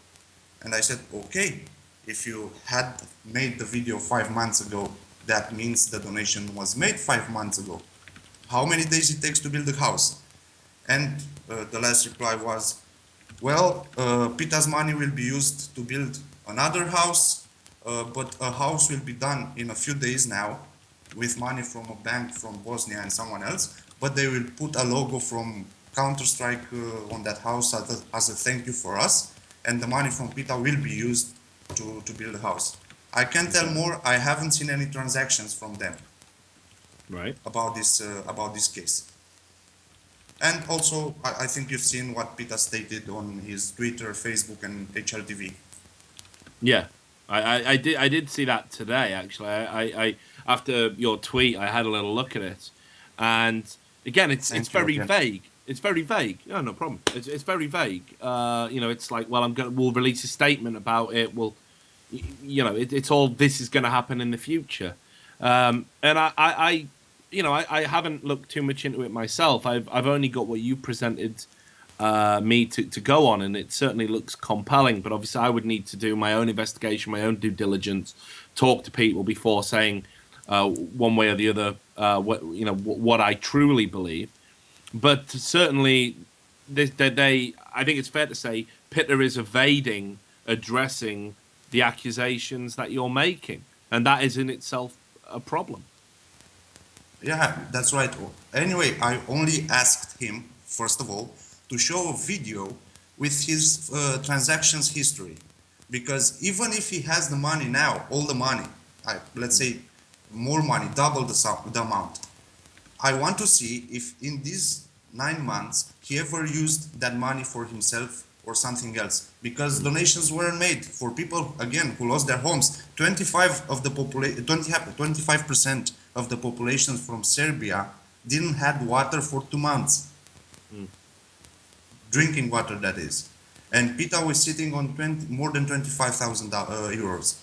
And I said, okay, if you had made the video 5 months ago, that means the donation was made 5 months ago. How many days it takes to build a house? And the last reply was, well, Pita's money will be used to build another house, but a house will be done in a few days now with money from a bank from Bosnia and someone else, but they will put a logo from Counter-Strike on that house as a thank you for us, and the money from Pita will be used to build a house. I can't tell more. I haven't seen any transactions from them about this case. And also, I think you've seen what Pita stated on his Twitter, Facebook, and HLTV. Yeah, I did see that today. Actually, I after your tweet, I had a little look at it, and again, it's very vague. It's very vague. No, no problem. It's very vague. It's like, well, we'll release a statement about it. It's all this is going to happen in the future, and I haven't looked too much into it myself. I've only got what you presented me to go on, and it certainly looks compelling. But obviously, I would need to do my own investigation, my own due diligence, talk to people before saying one way or the other what I truly believe. But certainly, I think it's fair to say Pita is evading addressing the accusations that you're making, and that is in itself a problem. Yeah, that's right. Anyway, I only asked him, first of all, to show a video with his transactions history. Because even if he has the money now, all the money, let's say more money, double the amount, I want to see if in these 9 months he ever used that money for himself or something else. Because donations were made for people, again, who lost their homes. 25% of the population from Serbia didn't have water for 2 months. Drinking water, that is. And Pita was sitting on more than 25,000 euros.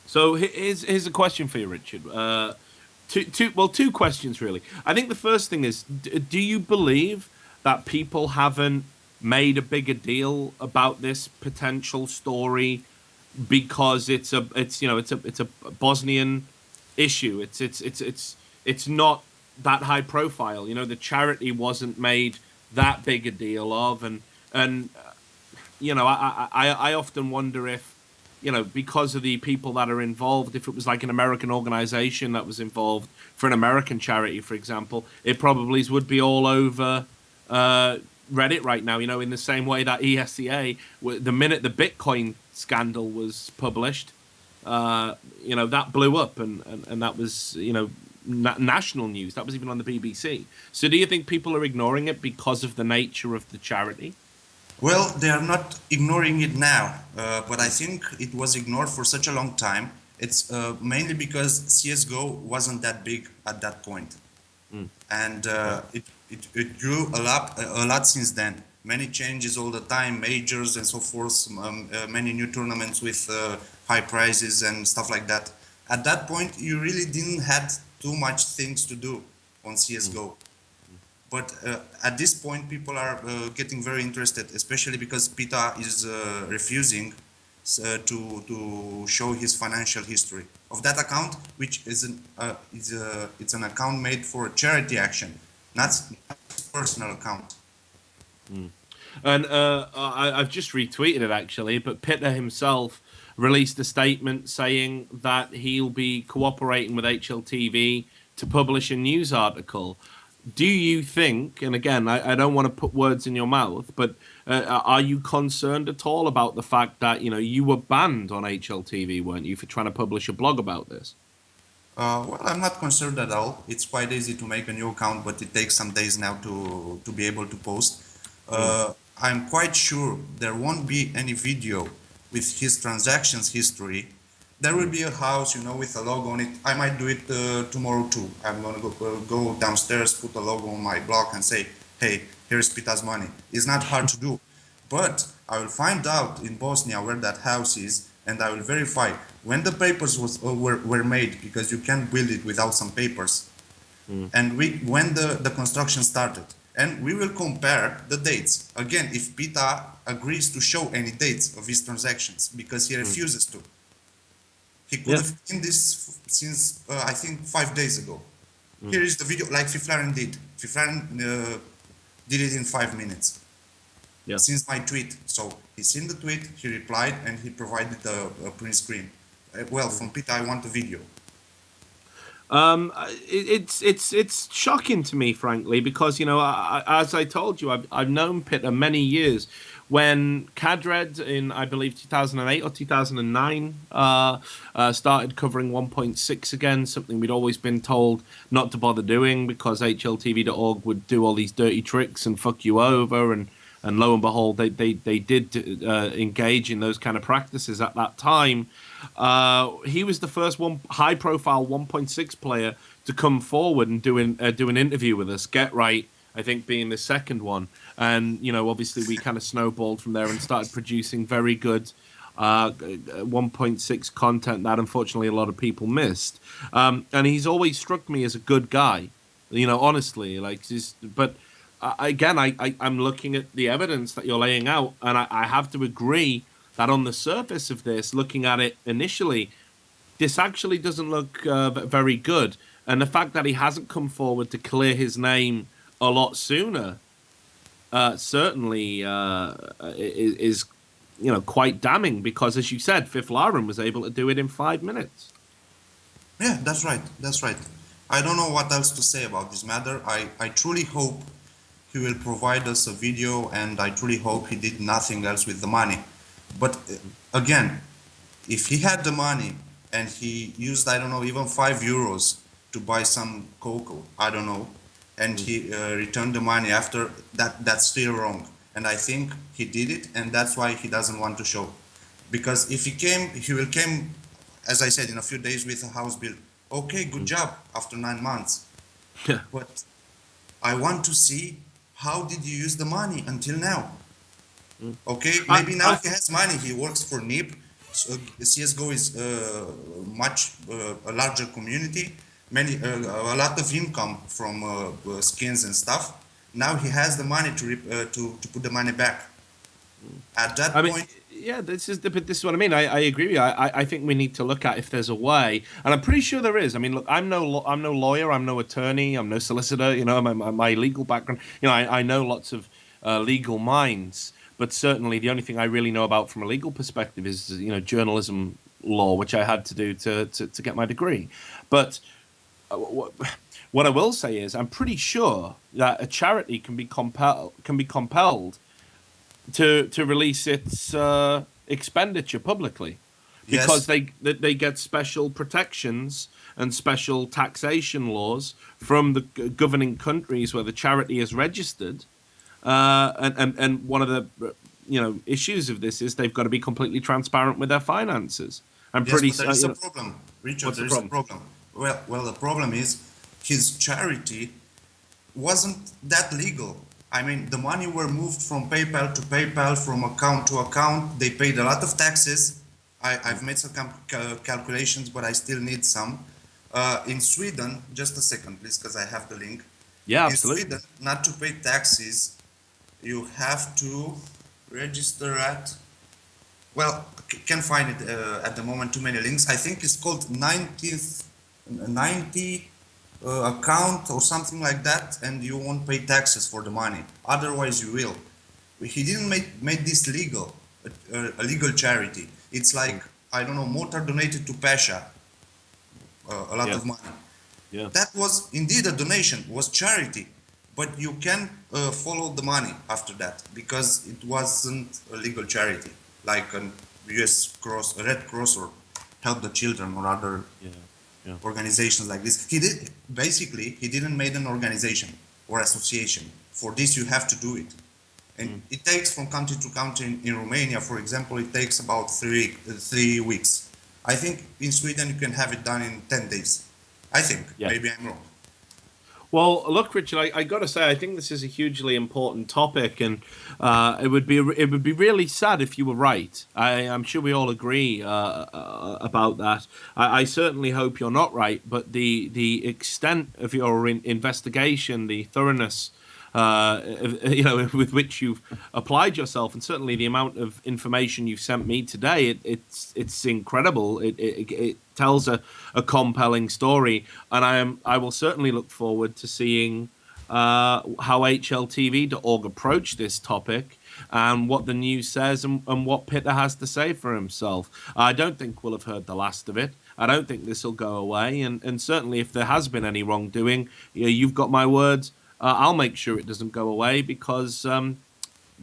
So here's a question for you, Richard. Two questions really. I think the first thing is, do you believe that people haven't made a bigger deal about this potential story because it's a Bosnian issue? It's not that high profile. The charity wasn't made that big a deal of, and I often wonder if, because of the people that are involved, if it was like an American organization that was involved for an American charity, for example, it probably would be all over Reddit right now, in the same way that ESCA, the minute the Bitcoin scandal was published, that blew up, and that was, national news. That was even on the BBC. So do you think people are ignoring it because of the nature of the charity? Well, they are not ignoring it now, but I think it was ignored for such a long time. It's mainly because CSGO wasn't that big at that point. And it grew a lot since then. Many changes all the time, majors and so forth, many new tournaments with high prizes and stuff like that. At that point, you really didn't have too much things to do on CSGO. But at this point, people are getting very interested, especially because Pita is refusing to show his financial history of that account, which is it's an account made for a charity action, not a personal account. And I've just retweeted it actually, but Pita himself released a statement saying that he'll be cooperating with HLTV to publish a news article. Do you think, and again, I don't want to put words in your mouth, but are you concerned at all about the fact that, you were banned on HLTV, weren't you, for trying to publish a blog about this? Well, I'm not concerned at all. It's quite easy to make a new account, but it takes some days now to be able to post. I'm quite sure there won't be any video with his transactions history. There will be a house, with a logo on it. I might do it tomorrow too. I'm gonna go downstairs, put a logo on my block and say, hey, here's Pita's money. It's not hard to do. But I will find out in Bosnia where that house is, and I will verify when the papers were made, because you can't build it without some papers, and when the construction started. And we will compare the dates. Again, if Pita agrees to show any dates of his transactions, because he refuses to. He could have seen this since, I think, 5 days ago. Here is the video, like Fiflaren did. Fiflaren did it in 5 minutes. Yeah. since my tweet. So he seen the tweet, he replied, and he provided the print screen. Well, from Pita, I want a video. It's shocking to me, frankly, because as I told you, I've known Pitta many years. When Cadred in I believe 2008 or 2009 started covering 1.6 again, something we'd always been told not to bother doing because HLTV.org would do all these dirty tricks and fuck you over, and lo and behold, they did engage in those kind of practices at that time. He was the first high-profile 1.6 player to come forward and do an interview with us. Get Right, I think, being the second one, and obviously we kind of snowballed from there and started producing very good 1.6 content that unfortunately a lot of people missed. And he's always struck me as a good guy, honestly. But again, I'm looking at the evidence that you're laying out, and I have to agree that on the surface of this, looking at it initially, this actually doesn't look very good. And the fact that he hasn't come forward to clear his name a lot sooner certainly is quite damning, because, as you said, Fifth Laren was able to do it in 5 minutes. Yeah, that's right. That's right. I don't know what else to say about this matter. I truly hope he will provide us a video, and I truly hope he did nothing else with the money. But again, if he had the money and he used, I don't know, even €5 to buy some cocoa, I don't know, and he returned the money after that, that's still wrong. And I think he did it, and that's why he doesn't want to show. Because if he will come, as I said, in a few days with a house bill. Okay, good job after 9 months. Yeah. But I want to see, how did you use the money until now? Okay, maybe now he has money. He works for NIP. So CS:GO is much a larger community. A lot of income from skins and stuff. Now he has the money to put the money back. At that point. Yeah, this is what I mean. I agree with you. I think we need to look at if there's a way, and I'm pretty sure there is. I mean, look, I'm no lawyer, I'm no attorney, I'm no solicitor. My legal background. I know lots of legal minds, but certainly the only thing I really know about from a legal perspective is journalism law, which I had to do to get my degree. But what I will say is, I'm pretty sure that a charity can be compelled to release its expenditure publicly, because they get special protections and special taxation laws from the governing countries where the charity is registered, and one of the issues of this is they've got to be completely transparent with their finances. But there is a problem, Richard. There is a problem. Well, the problem is his charity wasn't that legal. I mean, the money were moved from PayPal to PayPal, from account to account. They paid a lot of taxes. I've made some calculations, but I still need some. In Sweden, just a second, please, because I have the link. Yeah, absolutely. In Sweden, not to pay taxes, you have to register at. Well, can't find it at the moment. Too many links. I think it's called 90 account or something like that, and you won't pay taxes for the money. Otherwise, you will. He didn't make this legal, a legal charity. It's like, I don't know, Motor donated to Pasha a lot of money. Yeah. That was indeed a donation, was charity, but you can follow the money after that, because it wasn't a legal charity, like a Red Cross or Help the Children or other organizations like this. He didn't make an organization or association. For this, you have to do it. And it takes from country to country. In Romania, for example, it takes about 3 weeks. I think in Sweden, you can have it done in 10 days. I think. Yeah. Maybe I'm wrong. Well, look, Richard, I got to say, I think this is a hugely important topic, and it would be really sad if you were right. I'm sure we all agree about that. I certainly hope you're not right, but the extent of your investigation, the thoroughness, with which you've applied yourself, and certainly the amount of information you've sent me today, it's incredible. It tells a compelling story, and I will certainly look forward to seeing how HLTV.org approach this topic. and what the news says and what Pita has to say for himself. I don't think we'll have heard the last of it. I don't think this will go away. And certainly if there has been any wrongdoing, you've got my words. I'll make sure it doesn't go away because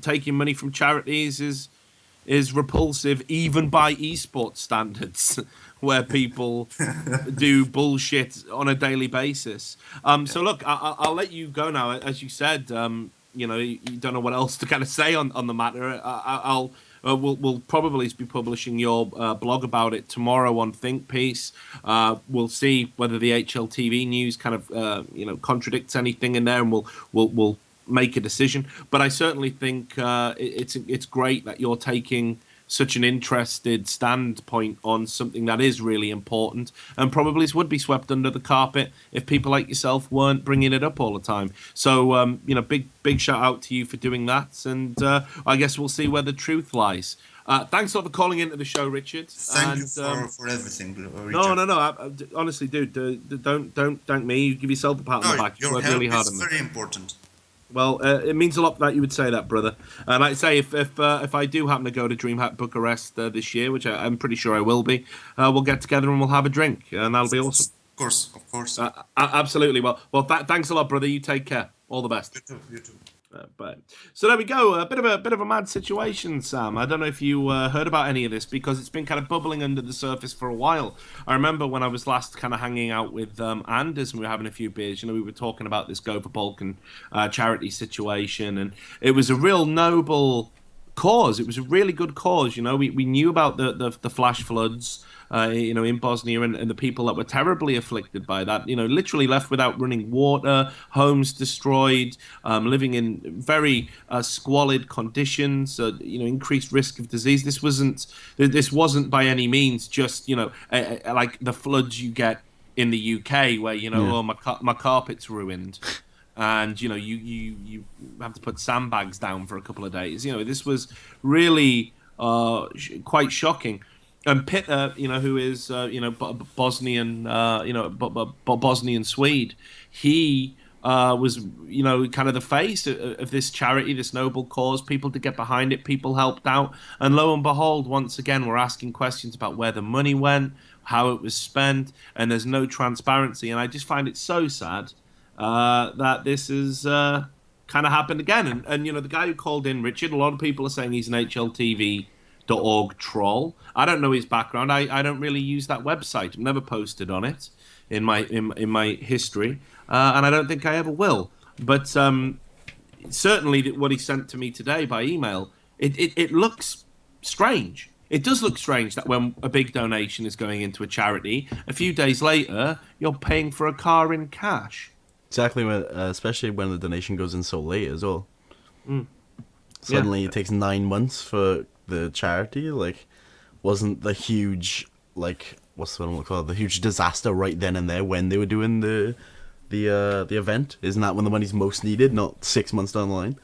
taking money from charities is repulsive even by esports standards where people do bullshit on a daily basis. So look, I'll let you go now. As you said, you don't know what else to kind of say on the matter. We'll probably be publishing your blog about it tomorrow on ThinkPiece. We'll see whether the HLTV news kind of contradicts anything in there, and we'll make a decision. But I certainly think it's great that you're taking such an interested standpoint on something that is really important and probably would be swept under the carpet if people like yourself weren't bringing it up all the time. So, big shout out to you for doing that. And I guess we'll see where the truth lies. Thanks a lot for calling into the show, Richard. Thank you for everything, Richard. No. Honestly, dude, don't thank me. You give yourself a pat on the back. Your You worked help really hard is on that. very important. Well, it means a lot that you would say that, brother. And like I say, if I do happen to go to DreamHack Bucharest this year, which I'm pretty sure I will be, we'll get together and we'll have a drink, and that'll be awesome. Of course. Absolutely. Well, thanks a lot, brother. You take care. All the best. You too. But so there we go. A bit of a mad situation, Sam. I don't know if you heard about any of this because it's been kind of bubbling under the surface for a while. I remember when I was last kind of hanging out with Anders and we were having a few beers. We were talking about this Go4Balkan charity situation, and it was a real noble cause. It was a really good cause. We knew about the flash floods. In Bosnia and the people that were terribly afflicted by that, literally left without running water, homes destroyed, living in very squalid conditions, increased risk of disease. This wasn't by any means just, like the floods you get in the UK where, oh, my carpet's ruined. And, you have to put sandbags down for a couple of days. This was really quite shocking. And Pita, who is Bosnian, Bosnian Swede, he was kind of the face of this charity, this noble cause. People to get behind it, people helped out, and lo and behold, once again, we're asking questions about where the money went, how it was spent, and there's no transparency. And I just find it so sad that this is kind of happened again. And the guy who called in, Richard, a lot of people are saying he's an HLTV.org troll. I don't know his background. I don't really use that website. I've never posted on it in my history, and I don't think I ever will. But certainly what he sent to me today by email, it looks strange. It does look strange that when a big donation is going into a charity, a few days later you're paying for a car in cash. Exactly, especially when the donation goes in so late as well. Suddenly it takes 9 months for the charity. Wasn't the huge, what's the one we'll call it, the huge disaster right then and there when they were doing the event? Isn't that when the money's most needed, not 6 months down the line?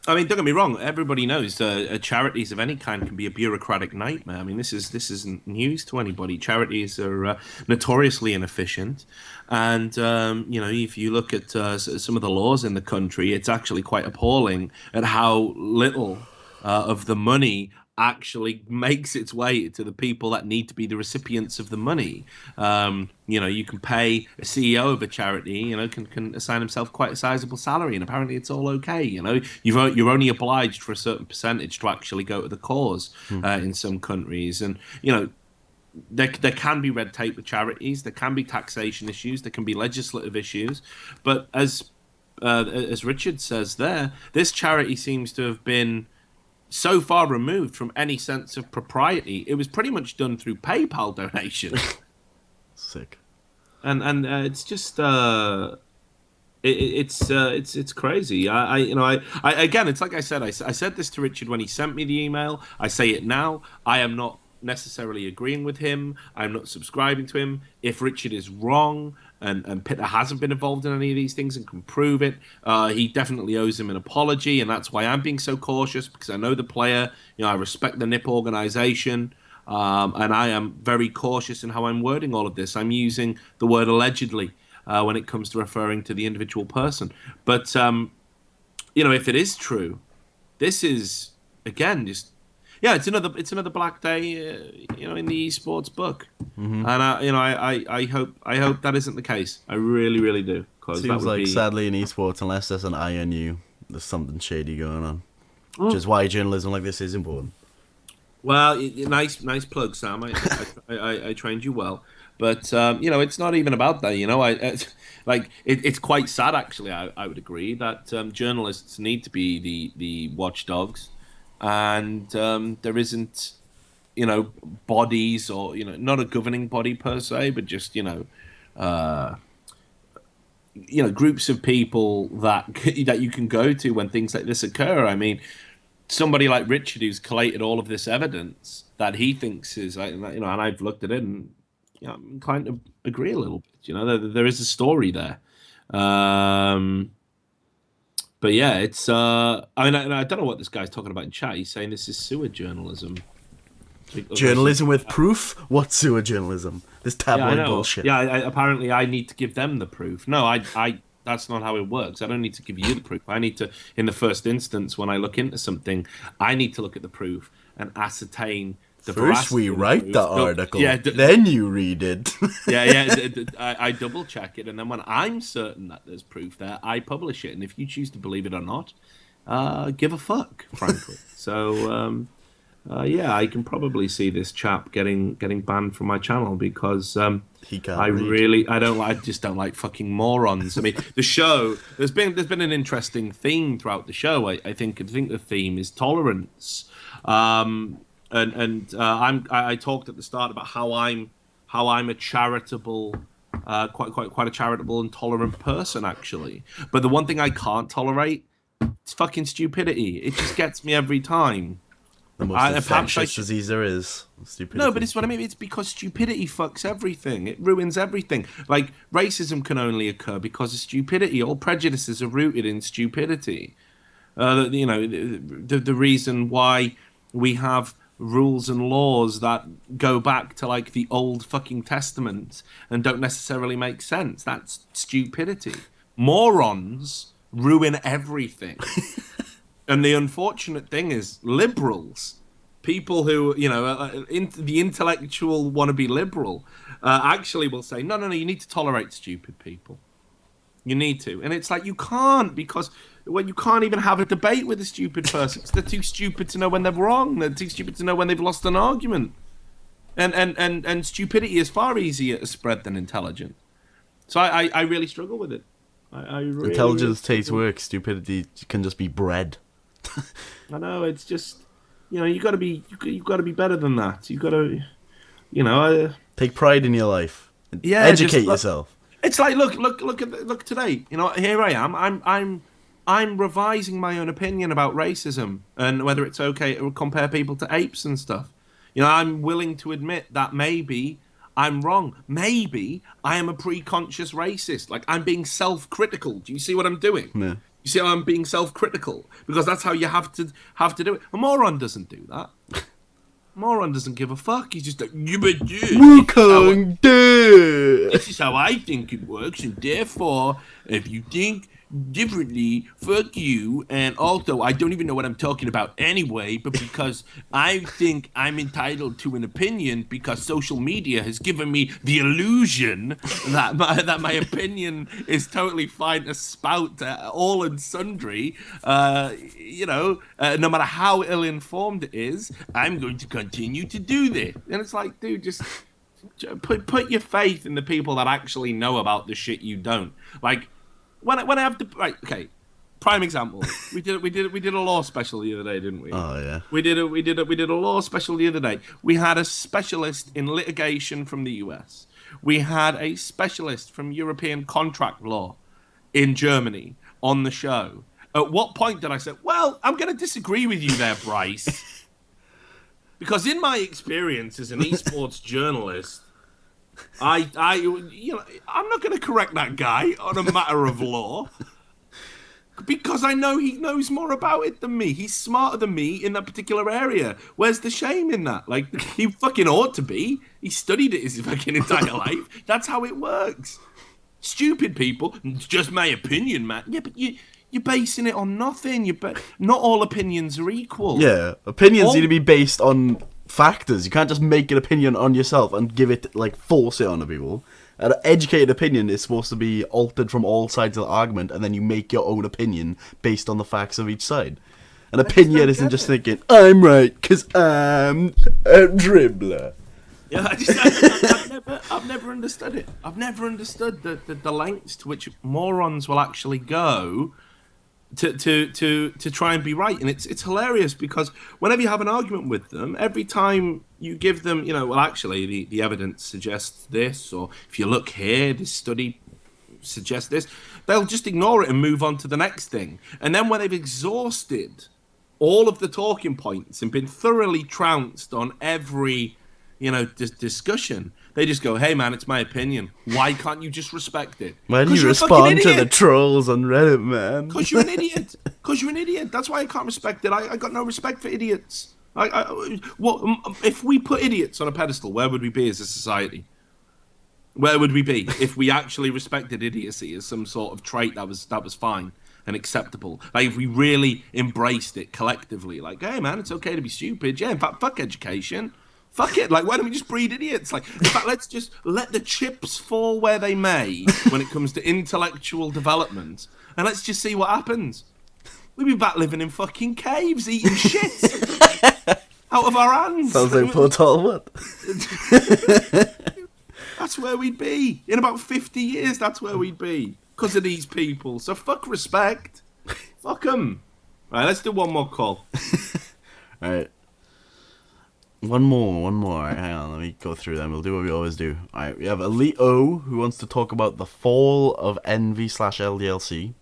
I mean, don't get me wrong. Everybody knows charities of any kind can be a bureaucratic nightmare. I mean, this isn't news to anybody. Charities are notoriously inefficient, and if you look at some of the laws in the country, it's actually quite appalling at how little of the money actually makes its way to the people that need to be the recipients of the money. You can pay a CEO of a charity, can assign himself quite a sizable salary, and apparently it's all okay. You're only obliged for a certain percentage to actually go to the cause in some countries, and there can be red tape with charities, there can be taxation issues, there can be legislative issues, but as Richard says there, this charity seems to have been so far removed from any sense of propriety. It was pretty much done through PayPal donation. Sick. And it's just it's crazy. I again, it's like I said. I said this to Richard when he sent me the email. I say it now. I am not necessarily agreeing with him. I'm not subscribing to him. If Richard is wrong and Pita hasn't been involved in any of these things and can prove it, he definitely owes him an apology, and that's why I'm being so cautious, because I know the player. I respect the NIP organization, and I am very cautious in how I'm wording all of this. I'm using the word allegedly when it comes to referring to the individual person. But if it is true this is again just it's another black day, in the esports book, and I hope that isn't the case. I really, really do. Seems like sadly in esports, unless there's an INU, there's something shady going on, which is why journalism like this is important. Well, nice plug, Sam. I trained you well, but it's not even about that. It's quite sad actually. I would agree that journalists need to be the watchdogs, and there isn't bodies or not a governing body per se, but just groups of people that you can go to when things like this occur. I mean, somebody like Richard, who's collated all of this evidence that he thinks is and I've looked at it, and I'm inclined to agree a little bit. There is a story there. But yeah, it's I don't know what this guy's talking about in chat. He's saying this is sewer journalism. Journalism with proof? What sewer journalism? This tabloid bullshit. Yeah, apparently I need to give them the proof. No, I that's not how it works. I don't need to give you the proof. I need to, in the first instance, when I look into something, I need to look at the proof and ascertain the First we write proof. the article, then you read it. I double check it, and then when I'm certain that there's proof there, I publish it. And if you choose to believe it or not, give a fuck, frankly. So I can probably see this chap getting banned from my channel because he can't read. I just don't like fucking morons. I mean, the show there's been an interesting theme throughout the show. I think the theme is tolerance. I talked at the start about how I'm a charitable, quite a charitable and tolerant person actually. But the one thing I can't tolerate is fucking stupidity. It just gets me every time. The most infectious disease there is. Stupidity. No, but it's what I mean. It's because stupidity fucks everything. It ruins everything. Like, racism can only occur because of stupidity. All prejudices are rooted in stupidity. The reason why we have rules and laws that go back to like the old fucking testament and don't necessarily make sense. That's stupidity. Morons ruin everything. And the unfortunate thing is liberals, people who, the intellectual wannabe liberal, actually will say, no, you need to tolerate stupid people. You need to. And it's like, you can't, because you can't even have a debate with a stupid person. They're too stupid to know when they're wrong. They're too stupid to know when they've lost an argument. And stupidity is far easier to spread than intelligence. So I really struggle with it. I really, intelligence takes work. Stupidity can just be bred. I know, it's just, you got to be better than that. You got to, take pride in your life. Yeah, educate yourself. It's like look today. Here I am. I'm revising my own opinion about racism and whether it's okay to compare people to apes and stuff. I'm willing to admit that maybe I'm wrong. Maybe I am a pre-conscious racist. Like, I'm being self-critical. Do you see what I'm doing? Yeah. You see how I'm being self-critical? Because that's how you have to do it. A moron doesn't do that. A moron doesn't give a fuck. He's just like, this is how I think it works, and therefore, if you think differently, fuck you. And also, I don't even know what I'm talking about anyway, but because I think I'm entitled to an opinion because social media has given me the illusion that my opinion is totally fine to spout all and sundry, no matter how ill-informed it is, I'm going to continue to do this. And it's like, dude, just put your faith in the people that actually know about the shit you don't. Like, when I have to, right, okay, prime example. We did a law special the other day, didn't we? Oh yeah. We did a law special the other day. We had a specialist in litigation from the US. We had a specialist from European contract law in Germany on the show. At what point did I say, well, I'm going to disagree with you there, Bryce? Because in my experience as an esports journalist, I'm not going to correct that guy on a matter of law because I know he knows more about it than me. He's smarter than me in that particular area. Where's the shame in that? Like, he fucking ought to be. He studied it his fucking entire life. That's how it works. Stupid people. It's just my opinion, man. Yeah, but you're basing it on nothing. Not all opinions are equal. Yeah, opinions need to be based on factors. You can't just make an opinion on yourself and give it, like, force it on people. An educated opinion is supposed to be altered from all sides of the argument, and then you make your own opinion based on the facts of each side. An opinion isn't just thinking, I'm right, because I'm a dribbler. Yeah, I've never understood it. I've never understood the lengths to which morons will actually go to try and be right. And it's hilarious because whenever you have an argument with them, every time you give them, well, actually, the evidence suggests this, or if you look here, this study suggests this, they'll just ignore it and move on to the next thing. And then when they've exhausted all of the talking points and been thoroughly trounced on every discussion, they just go, hey man, it's my opinion, why can't you just respect it? Why do you respond to the trolls on Reddit, man? Because you're an idiot. That's why I can't respect it. I got no respect for idiots. If we put idiots on a pedestal, where would we be as a society? Where would we be if we actually respected idiocy as some sort of trait that was fine and acceptable? Like, if we really embraced it collectively, like, hey man, it's okay to be stupid. Yeah, in fact, fuck education. Fuck it. Like, why don't we just breed idiots? Like, in fact, let's just let the chips fall where they may when it comes to intellectual development, and let's just see what happens. We'd be back living in fucking caves, eating shit out of our hands. Sounds like Portal what? That's where we'd be. In about 50 years, that's where we'd be. Because of these people. So fuck respect. Fuck them. Right, let's do one more call. Alright. One more. Alright, hang on, let me go through them. We'll do what we always do. Alright, we have Elite O, who wants to talk about the fall of Envy/LDLC.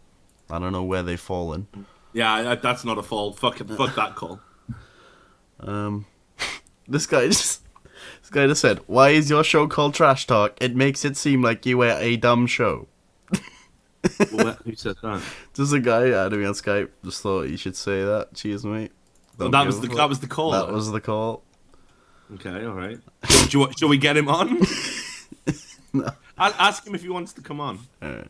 I don't know where they've fallen. Yeah, that's not a fall. Fuck that call. This guy just said, why is your show called Trash Talk? It makes it seem like you were a dumb show. Well, who said that? Just a guy added me on Skype. Just thought you should say that. Cheers, mate. That was the call. That was the call. Okay, all right. Shall we get him on? No. I'll ask him if he wants to come on. All right.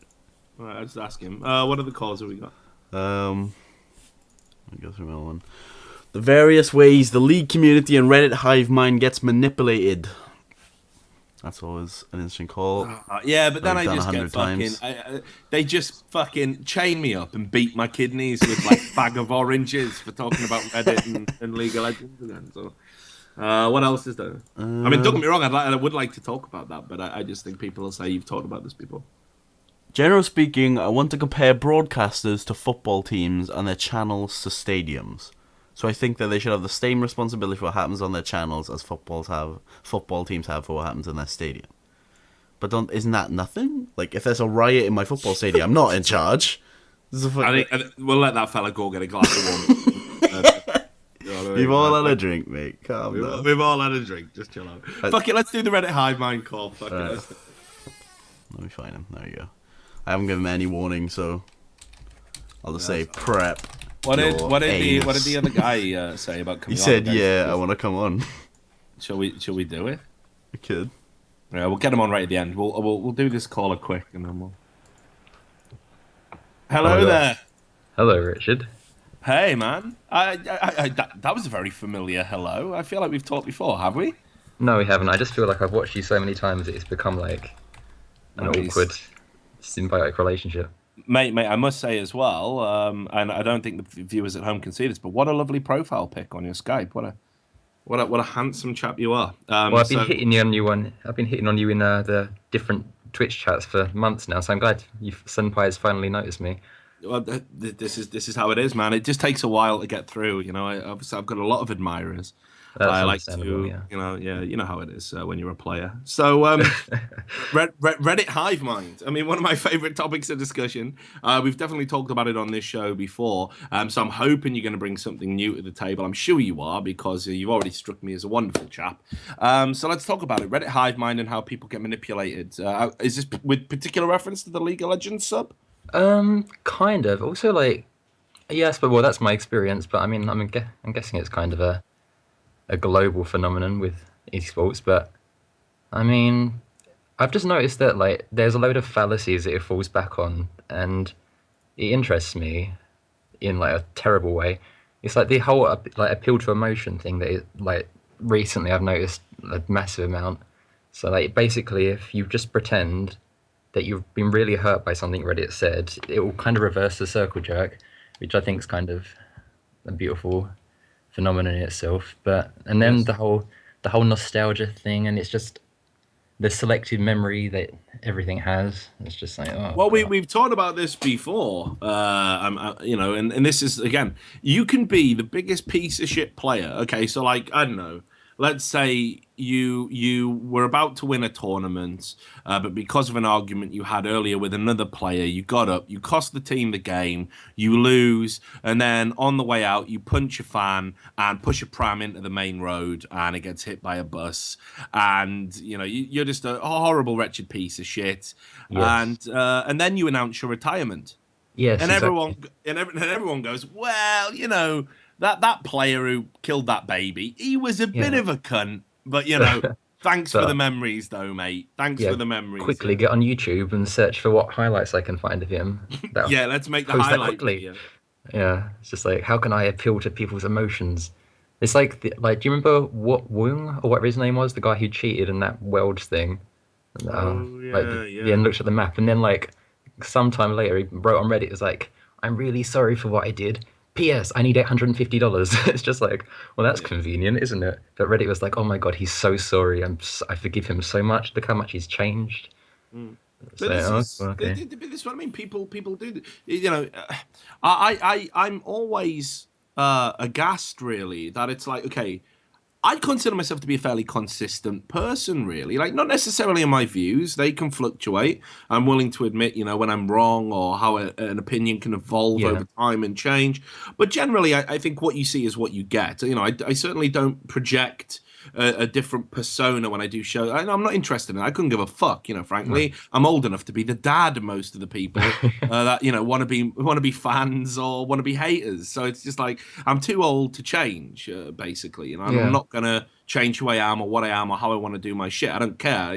All right, I'll just ask him. What other calls have we got? Let me go through another one. The various ways the League community and Reddit Hivemind gets manipulated. That's always an interesting call. Yeah, but then I just get 100 times. they just fucking chain me up and beat my kidneys with like a bag of oranges for talking about Reddit and League of Legends again. So, what else is there? I mean, don't get me wrong, I would like to talk about that, but I just think people will say you've talked about this before. Generally speaking, I want to compare broadcasters to football teams and their channels to stadiums. So I think that they should have the same responsibility for what happens on their channels as football teams have for what happens in their stadium. But isn't that nothing? Like, if there's a riot in my football stadium, I'm not in charge. I think we'll let that fella go get a glass of water. We've all had a drink, mate. Calm down. We've all had a drink. Just chill out. Fuck it, let's do the Reddit Hivemind call. Fuck it. Let me find him. There we go. I haven't given him any warning, so I'll just say prep. What did the other guy say about coming on? He said, "Yeah, I want to come on." Shall we do it? We could. Yeah, we'll get him on right at the end. We'll do this caller quick, and then we'll. Hello there. Hello, Richard. Hey, man. That was a very familiar hello. I feel like we've talked before, have we? No, we haven't. I just feel like I've watched you so many times that it's become like an awkward symbiotic relationship. Mate, I must say as well, and I don't think the viewers at home can see this, but what a lovely profile pic on your Skype. What a handsome chap you are. Well, I've been hitting on you in the different Twitch chats for months now, so I'm glad Senpai has finally noticed me. Well, this is how it is, man. It just takes a while to get through. I've got a lot of admirers. I like to, yeah. You know how it is when you're a player. So, Reddit Hivemind. I mean, one of my favorite topics of discussion. We've definitely talked about it on this show before. So I'm hoping you're going to bring something new to the table. I'm sure you are, because you've already struck me as a wonderful chap. So let's talk about it. Reddit Hivemind and how people get manipulated. Is this with particular reference to the League of Legends sub? Kind of. Also, like, yes, but that's my experience. But I mean, I'm guessing it's kind of a global phenomenon with esports, but I mean, I've just noticed that like there's a load of fallacies that it falls back on, and it interests me in like a terrible way. It's like the whole like appeal to emotion thing that like recently I've noticed a massive amount. So like basically, if you just pretend that you've been really hurt by something Reddit said, it will kind of reverse the circle jerk, which I think is kind of a beautiful phenomenon in itself. But and then Yes. the whole nostalgia thing, and it's just the selective memory that everything has. It's just like, oh, Well, God. we've talked about this before, and this is again, you can be the biggest piece of shit player. Okay, so like I don't know, let's say you were about to win a tournament, but because of an argument you had earlier with another player, you got up, you cost the team the game, you lose, and then on the way out you punch a fan and push a pram into the main road, and it gets hit by a bus, and you're just a horrible, wretched piece of shit, Yes, and then you announce your retirement, yes, and exactly. everyone goes, well, that player who killed that baby, he was a bit Yeah, of a cunt, but thanks for the but memories though, mate. Thanks yeah, for the memories. quickly get on YouTube and search for what highlights I can find of him. That Yeah, let's make the post that highlight quickly. video. Yeah, it's just like, how can I appeal to people's emotions? It's like, like, do you remember what Wang or whatever his name was, the guy who cheated in that Welds thing? Oh Like, yeah, then yeah. looked at the map, and then like, sometime later, he wrote on Reddit, it was like, I'm really sorry for what I did. P.S. I need $850. It's just like, well, that's Yeah. convenient, isn't it? But Reddit was like, oh my God, he's so sorry. I forgive him so much. Look how much he's changed. Mm. It's But like, this oh, is okay. this is what I mean. People do. I'm always aghast really that it's like, okay, I consider myself to be a fairly consistent person, really. Like, not necessarily in my views; they can fluctuate. I'm willing to admit, when I'm wrong or how an opinion can evolve Yeah, over time and change. But generally, I think what you see is what you get. I certainly don't project a different persona when I do show. I'm not interested in it. I couldn't give a fuck, no. frankly. I'm old enough to be the dad of most of the people that want to be fans or want to be haters. So it's just like I'm too old to change, basically. I'm Yeah. not gonna change who I am or what I am or how I want to do my shit. I don't care.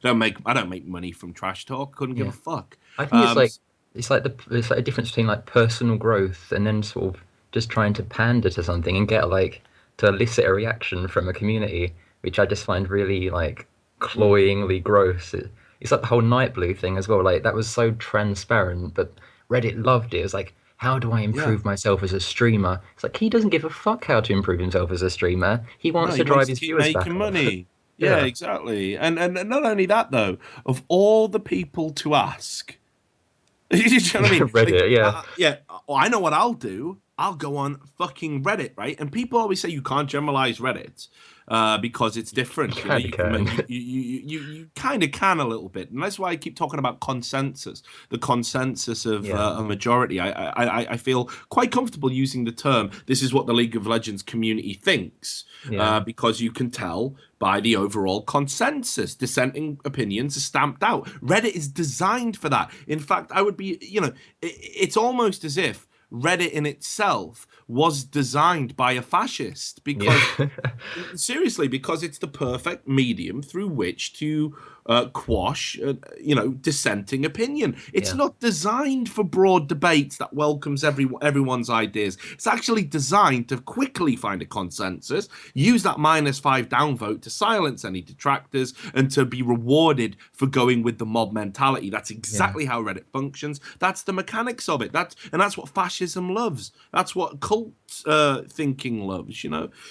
I don't make money from trash talk. Couldn't give a Yeah. fuck. I think Um, it's like a difference between like personal growth and then sort of just trying to pander to something and get like to elicit a reaction from a community, which I just find really like mm, cloyingly gross. It's like the whole Night Blue thing as well. Like that was so transparent, but Reddit loved it. It was like, how do I yeah. improve myself as a streamer? It's like he doesn't give a fuck how to improve himself as a streamer. He No, wants he to drive wants to his keep viewers making back up. money. Yeah, Yeah. exactly. And not only that though, of all the people to ask. You know what I mean? Like, Reddit, yeah. yeah. I know what I'll do. I'll go on fucking Reddit, right? And people always say you can't generalize Reddit because it's You different. kind of You can can. you kind of can a little bit, and that's why I keep talking about consensus. The consensus of Yeah. a majority. I feel quite comfortable using the term. This is what the League of Legends community thinks Yeah. because you can tell by the overall consensus. Dissenting opinions are stamped out. Reddit is designed for that. In fact, I would be, it's almost as if Reddit in itself was designed by a fascist Yeah. because seriously, because it's the perfect medium through which to quash, dissenting opinion. It's Yeah. not designed for broad debates that welcomes everyone's ideas. It's actually designed to quickly find a consensus, use that -5 downvote to silence any detractors, and to be rewarded for going with the mob mentality. That's Yeah. exactly how Reddit functions. That's the mechanics of it. That's what fascism loves. That's what cult thinking loves.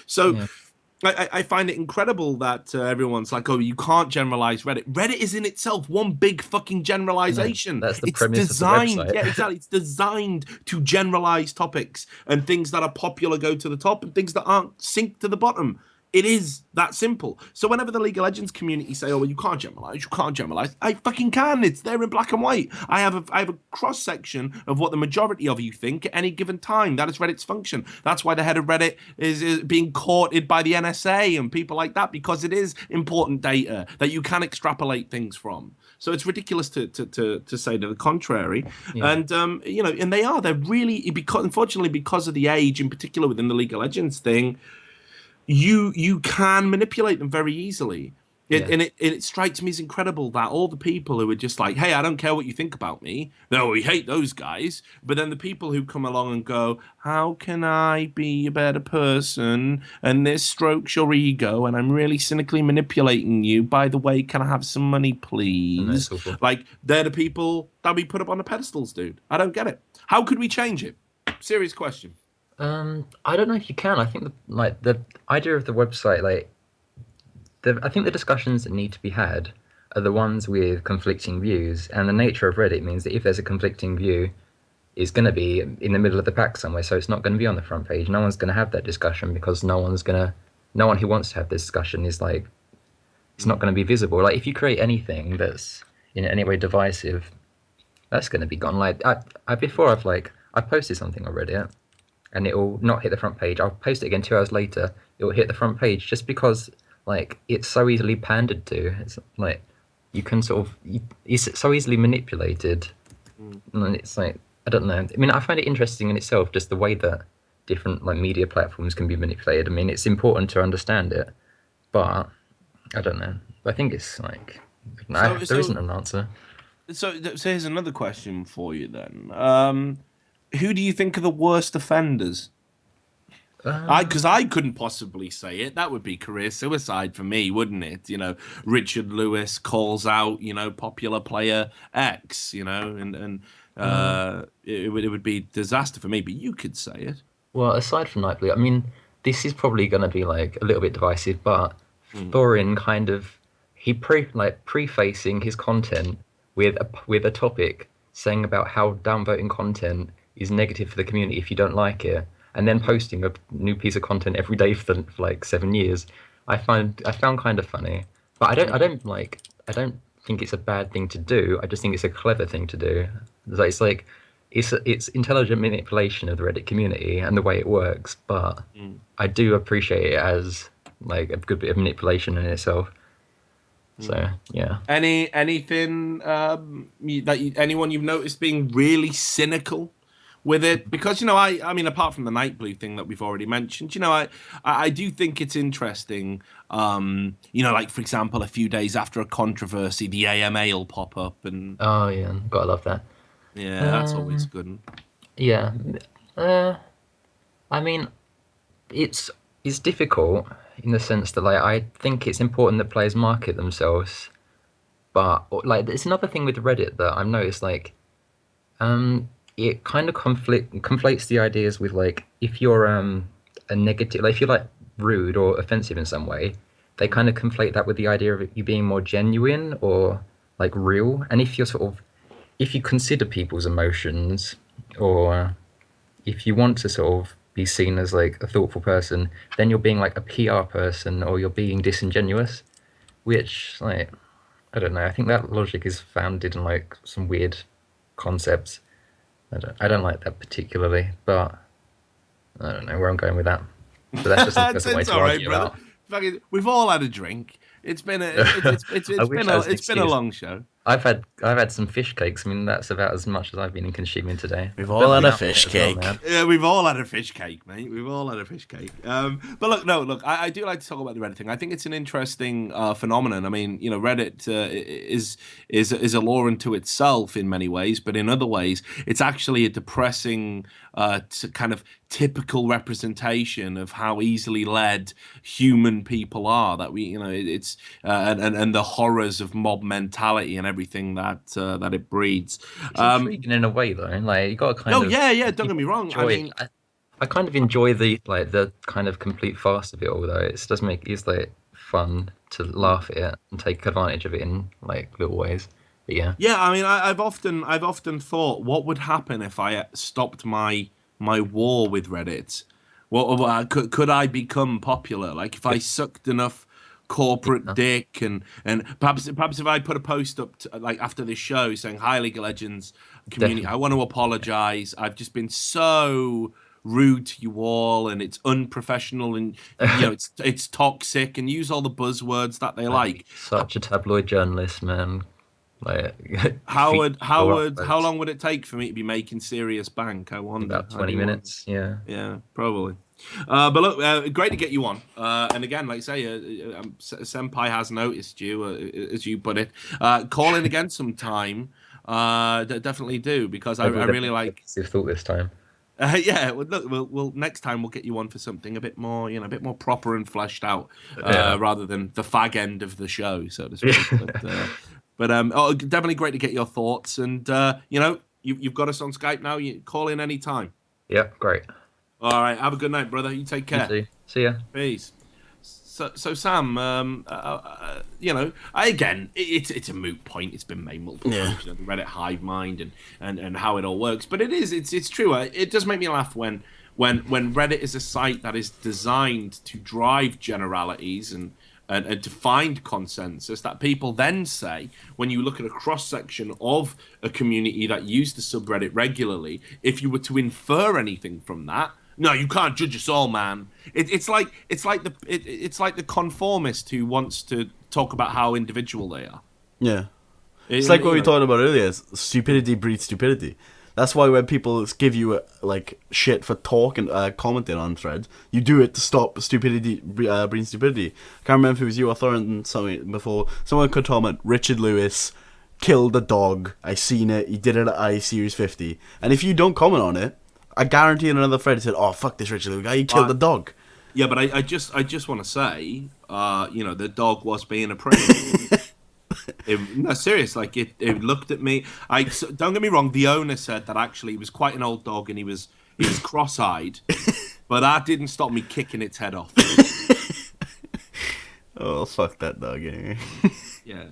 So Yeah. I find it incredible that everyone's like, oh, you can't generalize Reddit. Reddit is in itself one big fucking No, generalization. that's the It's premise of the designed, website. yeah, exactly. It's designed to generalize topics, and things that are popular go to the top and things that aren't sink to the bottom. It is that simple. So whenever the League of Legends community say, "Oh, well, you can't generalize," I fucking can. It's there in black and white. I have a cross section of what the majority of you think at any given time. That is Reddit's function. That's why the head of Reddit is being courted by the NSA and people like that, because it is important data that you can extrapolate things from. So it's ridiculous to say to the contrary. Yeah. And they're really, because unfortunately, because of the age in particular within the League of Legends thing, you can manipulate them very easily. It strikes me as incredible that all the people who are just like, hey, I don't care what you think about me. No, we hate those guys. But then the people who come along and go, how can I be a better person? And this strokes your ego, and I'm really cynically manipulating you. By the way, can I have some money, please? Like, they're the people that we put up on the pedestals, dude. I don't get it. How could we change it? Serious question. I don't know if you can. I think the idea of the website, I think the discussions that need to be had are the ones with conflicting views, and the nature of Reddit means that if there's a conflicting view, it's going to be in the middle of the pack somewhere, so it's not going to be on the front page. No one's going to have that discussion because no one who wants to have this discussion is like, it's not going to be visible. Like, if you create anything that's in any way divisive, that's going to be gone. Like, I've posted something on Reddit, and it'll not hit the front page. I'll post it again 2 hours later, it'll hit the front page just because, like, it's so easily pandered to. It's like, you can it's so easily manipulated. And it's like, I don't know. I mean, I find it interesting in itself, just the way that different like media platforms can be manipulated. I mean, it's important to understand it, but I don't know. I think it's like, there isn't an answer. So here's another question for you then. Who do you think are the worst offenders? Because I couldn't possibly say it. That would be career suicide for me, wouldn't it? You know, Richard Lewis calls out, popular player X, and it would be disaster for me. But you could say it. Well, aside from Nightblue, I mean, this is probably going to be like a little bit divisive, but Thorin kind of prefacing his content with a topic saying about how downvoting content is negative for the community if you don't like it, and then posting a new piece of content every day for like 7 years, I found kind of funny. But I don't think it's a bad thing to do. I just think it's a clever thing to do. It's intelligent manipulation of the Reddit community and the way it works. But I do appreciate it as like a good bit of manipulation in itself. So yeah. Anything anyone you've noticed being really cynical with it? Because I mean, apart from the Nightblue thing that we've already mentioned, I do think it's interesting. Like, for example, a few days after a controversy, the AMA will pop up, and oh yeah, gotta love that. Yeah, that's always good. Yeah, I mean, it's difficult in the sense that like I think it's important that players market themselves, but like it's another thing with Reddit that I've noticed, like it kind of conflates the ideas with like if you're a negative, like if you're like rude or offensive in some way, they kind of conflate that with the idea of you being more genuine or like real. And if you consider people's emotions, or if you want to sort of be seen as like a thoughtful person, then you're being like a PR person, or you're being disingenuous, which like, I don't know. I think that logic is founded in like some weird concepts. I don't like that particularly, but I don't know where I'm going with that. But that's just a way to argue about. We've all had a drink. It's been a long show. I've had some fish cakes. I mean, that's about as much as I've been consuming today. We've all had a fish cake. Yeah, we've all had a fish cake, mate. We've all had a fish cake. But look, I do like to talk about the Reddit thing. I think it's an interesting phenomenon. I mean, Reddit is a law unto itself in many ways, but in other ways, it's actually a depressing kind of typical representation of how easily led human people are. That it's and the horrors of mob mentality and everything that it breeds. It's intriguing in a way, though. Like, you got to kind of. Oh yeah. Don't get me wrong. I kind of enjoy the kind of complete farce of it all, though. It does make it's like fun to laugh at it and take advantage of it in like little ways. But yeah. Yeah, I mean, I've often thought, what would happen if I stopped my war with Reddit? What could I become popular? Like, if I sucked enough corporate dick, and perhaps if I put a post up like after this show saying, "Hi, League of Legends community, I want to apologize. I've just been so rude to you all, and it's unprofessional, and it's toxic," and use all the buzzwords that they like. Such a tabloid journalist, man. Like, How uploads. long would it take for me to be making serious bank? I wonder. About 20 minutes. Yeah. Yeah, probably. But look, great to get you on. And again, like I say, Senpai has noticed you, as you put it. Call in again sometime. Definitely do, because I really like. You've thought this time. Yeah, well, look, we'll next time we'll get you on for something a bit more, a bit more proper and fleshed out, rather than the fag end of the show, so to speak. But definitely great to get your thoughts, and you've got us on Skype now. You call in any time. Yeah, great. All right, have a good night, brother. You take care. You too. See ya. Peace. So Sam, again, it's a moot point. It's been made multiple times. The Reddit Hivemind and how it all works. But it's true. It does make me laugh when Reddit is a site that is designed to drive generalities and to find consensus that people then say, when you look at a cross-section of a community that use the subreddit regularly, if you were to infer anything from that, no, you can't judge us all, man. It's like the conformist who wants to talk about how individual they are. Yeah. It's like what we talked about earlier. Stupidity breeds stupidity. That's why when people give you shit for talking, commenting on threads, you do it to stop stupidity breeding stupidity. I can't remember if it was you or Thorin something before. Someone could comment, Richard Lewis killed a dog. I seen it. He did it at I Series 50. And if you don't comment on it, I guarantee in another thread said, "Oh fuck this Richard Lewis guy, he killed the dog." Yeah, but I just want to say, the dog was being a prick. No, serious. Like it looked at me. Don't get me wrong. The owner said that actually he was quite an old dog and he was cross-eyed, but that didn't stop me kicking its head off. Oh fuck that dog anyway. Yeah,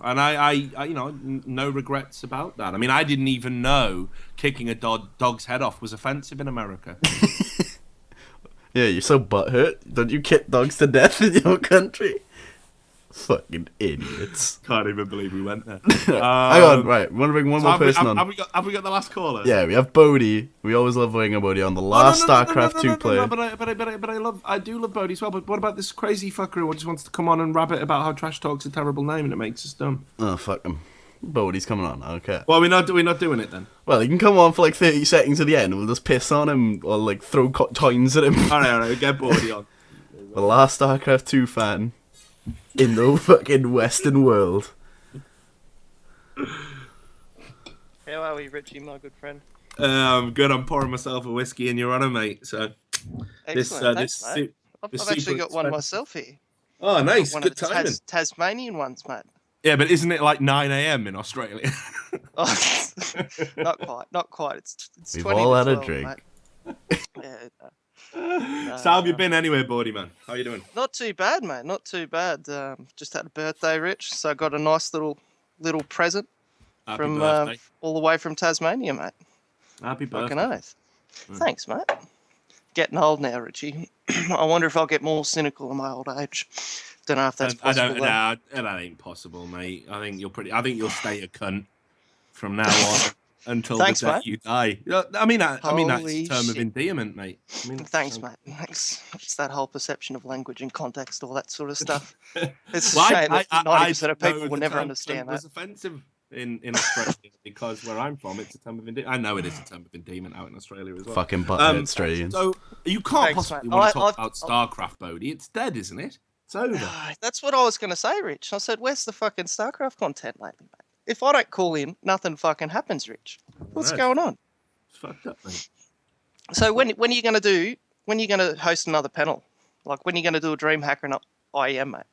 and I no regrets about that. I mean, I didn't even know kicking a dog's head off was offensive in America. Yeah, you're so butthurt. Don't you kick dogs to death in your country? Fucking idiots. Can't even believe we went there. Hang on, right. We want to bring one more person on. Have we got the last caller? Yeah, we have Bodie. We always love bringing Bodie on. The last Starcraft 2 player. But I do love Bodie as well. But what about this crazy fucker who just wants to come on and rabbit about how Trash Talk's a terrible name and it makes us dumb? Oh, fuck him. Bodie's coming on, okay. Well, we're not doing it then. Well, he can come on for 30 seconds at the end and we'll just piss on him or throw coins at him. Alright, get Bodie on. The last Starcraft 2 fan in the fucking Western world. How are we, Richie, my good friend? I'm good. I'm pouring myself a whiskey and you're on it, mate. So Excellent. Thanks, mate. I've actually got one myself here. Oh, nice. One Good of the timing. Tasmanian ones, mate. Yeah, but isn't it 9 a.m. in Australia? Oh, not quite. It's We've 20 all to had a 12, drink. Mate. Yeah, So how have you been anyway, Bodie, man? How you doing? Not too bad, mate. Not too bad. Just had a birthday, Rich. So I got a nice little present Happy from birthday. all the way from Tasmania, mate. Happy birthday. Fucking oath. Thanks, mate. Getting old now, Richie. I wonder if I'll get more cynical in my old age. Don't know if that's possible. That ain't possible, mate. I think you'll stay a cunt from now on until Thanks, the day mate. you die. I mean that's Holy a term of shit. endearment, mate. Thanks, mate. Thanks. It's that whole perception of language and context, all that sort of stuff. It's a Well, shame that 90% of know people will the never term understand was that. offensive in Australia because where I'm from, it's a term of endearment. I know it is a term of endearment out in Australia as well. Fucking butthead Australians. So you can't Thanks, possibly mate. want to talk about Starcraft, Bodie. It's dead, isn't it? It's over. That's what I was going to say, Rich. I said, where's the fucking StarCraft content lately, mate? If I don't call in, nothing fucking happens, Rich. What's going on? It's fucked up, mate. So when are you going to host another panel? Like, when are you going to do a DreamHack and IEM, mate?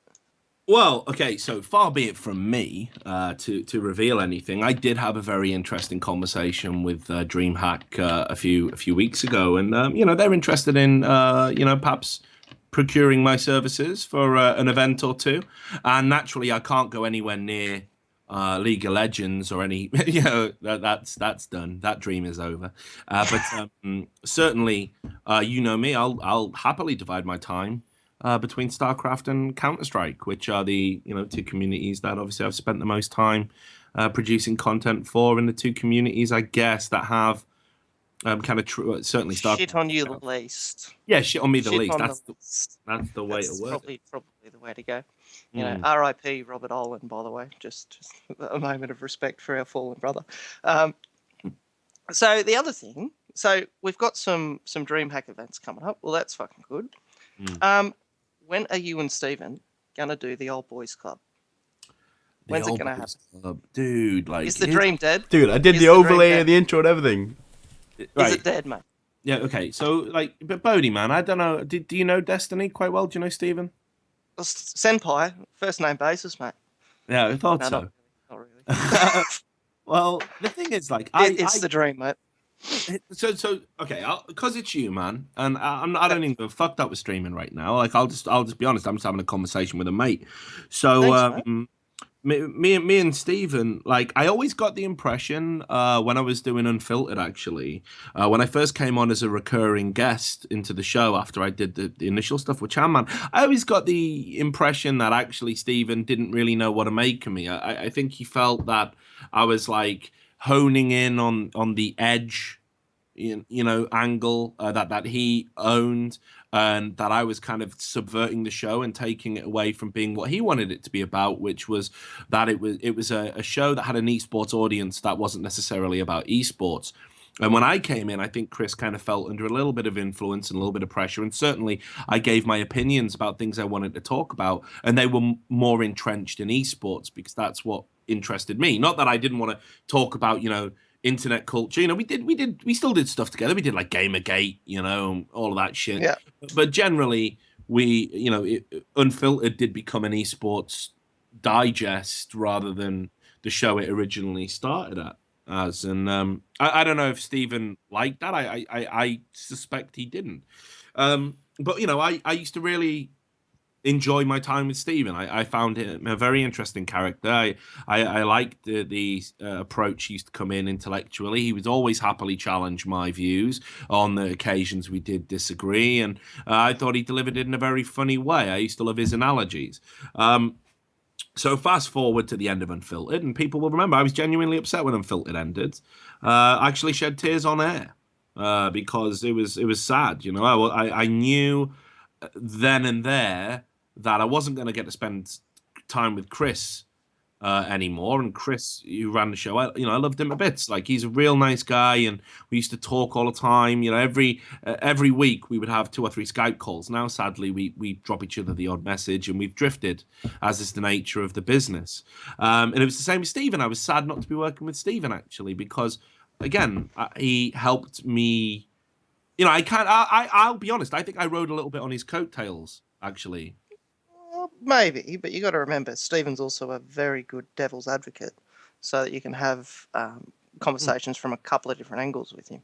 Well, okay, so far be it from me to reveal anything. I did have a very interesting conversation with DreamHack a few weeks ago, and they're interested in perhaps procuring my services for an event or two. And naturally, I can't go anywhere near League of Legends or any. That's done. That dream is over. But certainly, me, I'll happily divide my time between StarCraft and Counter-Strike, which are the two communities that obviously I've spent the most time producing content for, in the two communities, I guess, that have kind of certainly StarCraft. Shit on you the least. Yeah, shit on me the Shit least. on That's the least. the way That's to work. probably the way to go. You know, R.I.P. Robert Olin, by the way. Just a moment of respect for our fallen brother. So the other thing, so we've got some DreamHack events coming up. Well, that's fucking good. When are you and Stephen gonna do the Old Boys Club? When's it gonna happen? Dude, like... Is the dream dead? Dude, I did Is the the dream overlay dead? and the intro and everything. Is it dead, mate? Yeah, okay. So, like, but Bodie, man, I don't know. Do you know Destiny quite well? Do you know Stephen? Well, Senpai, first name basis, mate. Yeah, I thought No, so. not really. Well, the thing is, like, It's the dream, mate. So okay, because it's you, man, and I don't even go fucked up with streaming right now. Like, I'll just be honest. I'm just having a conversation with a mate. So, Thanks, mate. me and Stephen, like, I always got the impression when I was doing Unfiltered, actually, when I first came on as a recurring guest into the show after I did the initial stuff with Chamman, I always got the impression that actually Stephen didn't really know what to make of me. I think he felt that I was like honing in on the edge, angle that he owned, and that I was kind of subverting the show and taking it away from being what he wanted it to be about, which was that it was a show that had an esports audience that wasn't necessarily about esports. And when I came in, I think Chris kind of felt under a little bit of influence and a little bit of pressure. And certainly I gave my opinions about things I wanted to talk about. And they were more entrenched in esports because that's what interested me. Not that I didn't want to talk about, internet culture. We still did stuff together. We did like Gamergate, all of that shit. Yeah. But generally, Unfiltered did become an esports digest rather than the show it originally started at as. And I don't know if Stephen liked that. I suspect he didn't. But I used to really enjoy my time with Stephen. I found him a very interesting character. I liked the approach he used to come in intellectually. He would always happily challenge my views on the occasions we did disagree, and I thought he delivered it in a very funny way. I used to love his analogies. So fast forward to the end of Unfiltered, and people will remember I was genuinely upset when Unfiltered ended. I actually shed tears on air because it was sad. I knew then and there that I wasn't going to get to spend time with Chris anymore. And Chris, who ran the show, I loved him a bit. Like, he's a real nice guy, and we used to talk all the time. Every week we would have 2 or 3 Skype calls. Now, sadly, we drop each other the odd message, and we've drifted, as is the nature of the business. And it was the same with Stephen. I was sad not to be working with Stephen, actually, because, again, he helped me. I'll be honest. I think I rode a little bit on his coattails, actually. Well, maybe, but you got to remember, Stephen's also a very good devil's advocate, so that you can have conversations from a couple of different angles with him.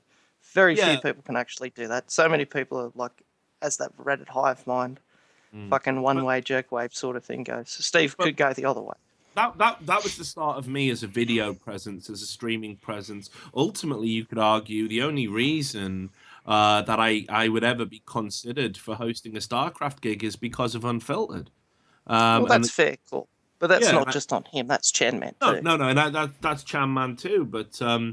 Very few people can actually do that. So many people are like, as that Reddit Hivemind, fucking one-way jerkwave sort of thing goes. So Steve could go the other way. That was the start of me as a video presence, as a streaming presence. Ultimately, you could argue the only reason that I would ever be considered for hosting a Starcraft gig is because of Unfiltered. Well, that's fair, cool. But that's not just on him. That's Chanman too. No, and that's Chanman too. But so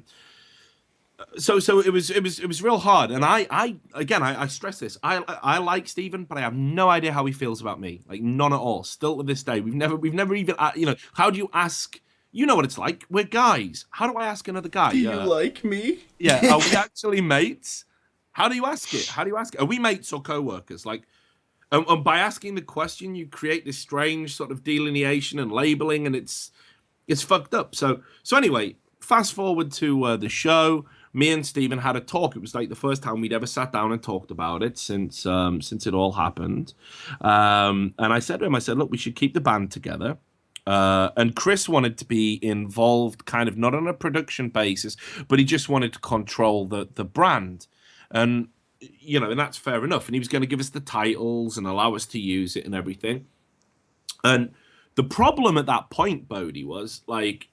it was real hard. And I stress this. I like Stephen, but I have no idea how he feels about me. Like, none at all. Still to this day, we've never even how do you ask? You know what it's like. We're guys. How do I ask another guy? Do you like me? Yeah. Are we actually mates? How do you ask it? Are we mates or co-workers? Like, and by asking the question, you create this strange sort of delineation and labeling, and it's fucked up. So anyway, fast forward to the show. Me and Stephen had a talk. It was like the first time we'd ever sat down and talked about it since it all happened. And I said to him, look, we should keep the band together. And Chris wanted to be involved, kind of not on a production basis, but he just wanted to control the brand. And and that's fair enough. And he was going to give us the titles and allow us to use it and everything. And the problem at that point, Bodie, was like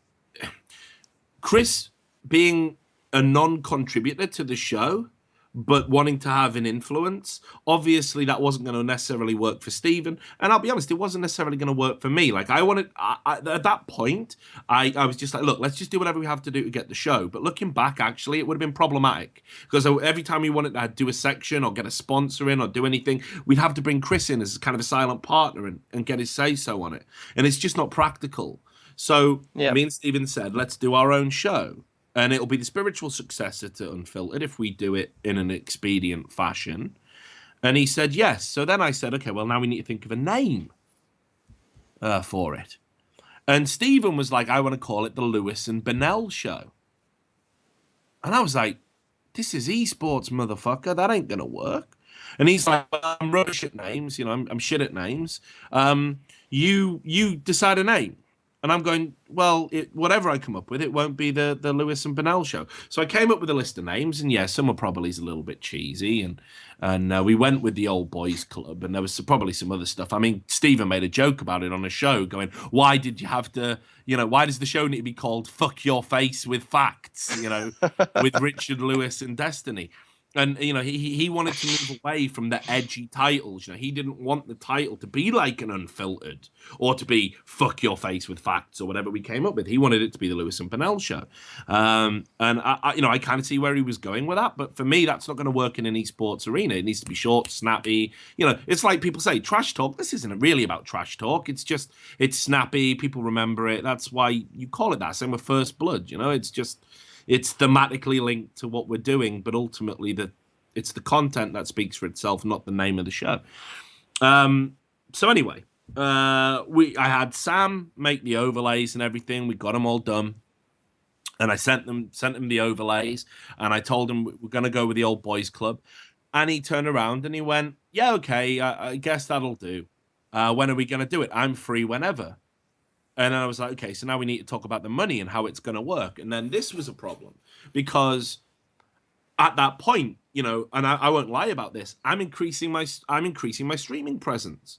Chris being a non-contributor to the show but wanting to have an influence. Obviously, that wasn't going to necessarily work for Stephen, and I'll be honest, it wasn't necessarily going to work for me. Like, at that point, I was just like, look, let's just do whatever we have to do to get the show. But looking back, actually, it would have been problematic because every time we wanted to do a section or get a sponsor in or do anything, we'd have to bring Chris in as kind of a silent partner and get his say-so on it. And it's just not practical. So me and Stephen said, let's do our own show. And it'll be the spiritual successor to Unfiltered if we do it in an expedient fashion. And he said yes. So then I said, okay, well, now we need to think of a name for it. And Stephen was like, I want to call it the Lewis and Bennell Show. And I was like, this is esports, motherfucker. That ain't going to work. And he's like, well, I'm rubbish at names. You know, I'm shit at names. You decide a name. And I'm going, well, whatever I come up with, it won't be the Lewis and Bennell Show. So I came up with a list of names, and yeah, some are probably a little bit cheesy, and we went with the Old Boys Club, and there was probably some other stuff. I mean, Stephen made a joke about it on a show, going, why did you have to, why does the show need to be called Fuck Your Face with Facts, with Richard Lewis and Destiny? And, he wanted to move away from the edgy titles. He didn't want the title to be like an Unfiltered or to be Fuck Your Face with Facts or whatever we came up with. He wanted it to be the Lewis and Bennell Show. And I kind of see where he was going with that. But for me, that's not going to work in an esports arena. It needs to be short, snappy. It's like people say, trash talk. This isn't really about trash talk. It's snappy. People remember it. That's why you call it that. Same with First Blood. It's thematically linked to what we're doing, but ultimately it's the content that speaks for itself, not the name of the show. So anyway, I had Sam make the overlays and everything. We got them all done, and I sent him the overlays, and I told him we're going to go with the Old Boys Club, and he turned around and he went, "Yeah, okay, I guess that'll do. When are we going to do it? I'm free whenever." And then I was like, okay, so now we need to talk about the money and how it's going to work. And then this was a problem because at that point, and I won't lie about this, I'm increasing my streaming presence.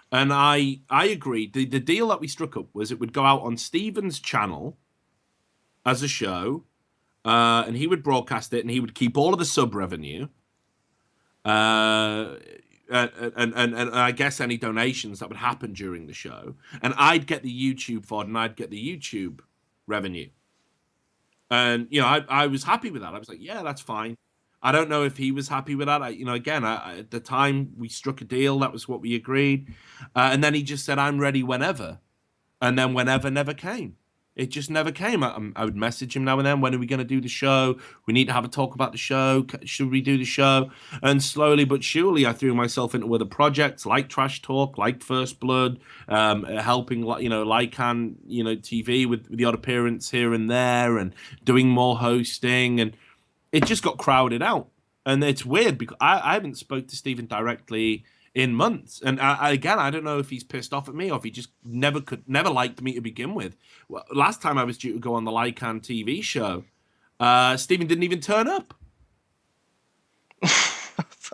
And I agreed. The deal that we struck up was it would go out on Stephen's channel as a show, and he would broadcast it, and he would keep all of the sub revenue. And I guess any donations that would happen during the show, and I'd get the YouTube VOD and I'd get the YouTube revenue. And I was happy with that. I was like, yeah, that's fine. I don't know if he was happy with that. At the time we struck a deal, that was what we agreed. And then he just said, I'm ready whenever. And then whenever never came. It just never came. I would message him now and then. When are we going to do the show? We need to have a talk about the show. Should we do the show? And slowly but surely, I threw myself into other projects like Trash Talk, like First Blood, helping Lycan, TV with the odd appearance here and there, and doing more hosting. And it just got crowded out. And it's weird because I haven't spoke to Stephen directly in months, and I don't know if he's pissed off at me or if he just never liked me to begin with. Well, last time I was due to go on the Lycan TV show, Stephen didn't even turn up.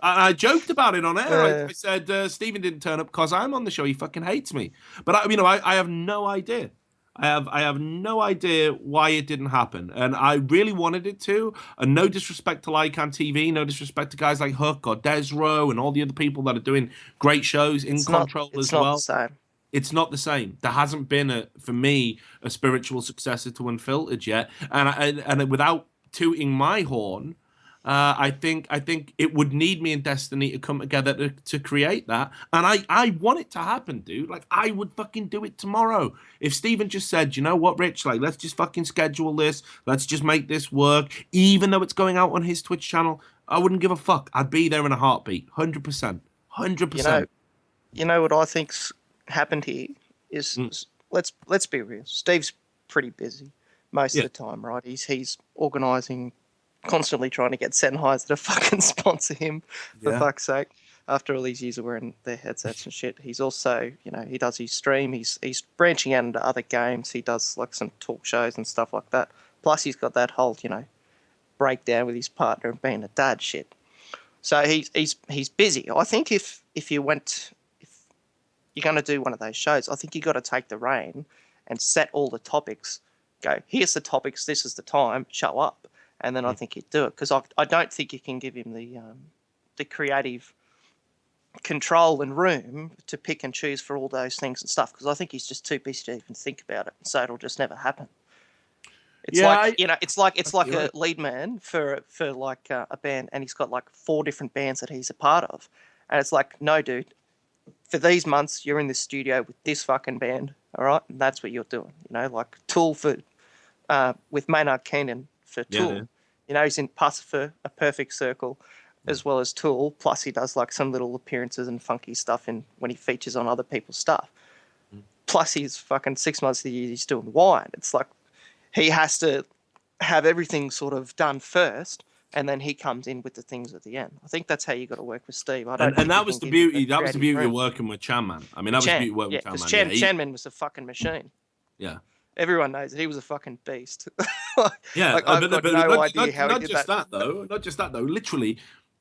I joked about it on air. I said Stephen didn't turn up because I'm on the show. He fucking hates me. But I have no idea. I have no idea why it didn't happen, and I really wanted it to. And no disrespect to Lycan TV, no disrespect to guys like Hook or Desro and all the other people that are doing great shows in Control as well. It's not the same. It's not the same. There hasn't been for me a spiritual successor to Unfiltered yet, and without tooting my horn. I think it would need me and Destiny to come together to create that. And I want it to happen, dude. Like, I would fucking do it tomorrow. If Stephen just said, you know what, Rich, like, let's just fucking schedule this. Let's just make this work. Even though it's going out on his Twitch channel, I wouldn't give a fuck. I'd be there in a heartbeat. 100%. 100%. You know what I think's happened here is, let's be real. Steve's pretty busy most of the time, right? He's organising, constantly trying to get Sennheiser to fucking sponsor him, for fuck's sake. After all these years of wearing their headsets and shit, he's also, he does his stream. He's branching out into other games. He does like some talk shows and stuff like that. Plus, he's got that whole, breakdown with his partner and being a dad shit. So he's busy. I think if you're going to do one of those shows, I think you got to take the reign and set all the topics. Go, here's the topics. This is the time. Show up. and then I think he'd do it, because I don't think you can give him the creative control and room to pick and choose for all those things and stuff, because I think he's just too busy to even think about it, so it'll just never happen. It's like a lead man for like a band, and he's got like 4 different bands that he's a part of, and it's like, no, dude, for these months you're in the studio with this fucking band, all right, and that's what you're doing. Like Tool for with Maynard Keenan for Tool. He's in Pacifier, A Perfect Circle, as well as Tool, plus he does like some little appearances and funky stuff when he features on other people's stuff. Plus he's fucking 6 months of the year he's doing Wine. It's like he has to have everything sort of done first, and then he comes in with the things at the end. I think that's how you got to work with Steve. And that was the beauty. That was the beauty of working with Chanman. I mean, that was the beauty of working with because Chanman. Chanman was a fucking machine. Yeah. Everyone knows that he was a fucking beast. Yeah, I've got no idea how he did that. Not just that though. Literally,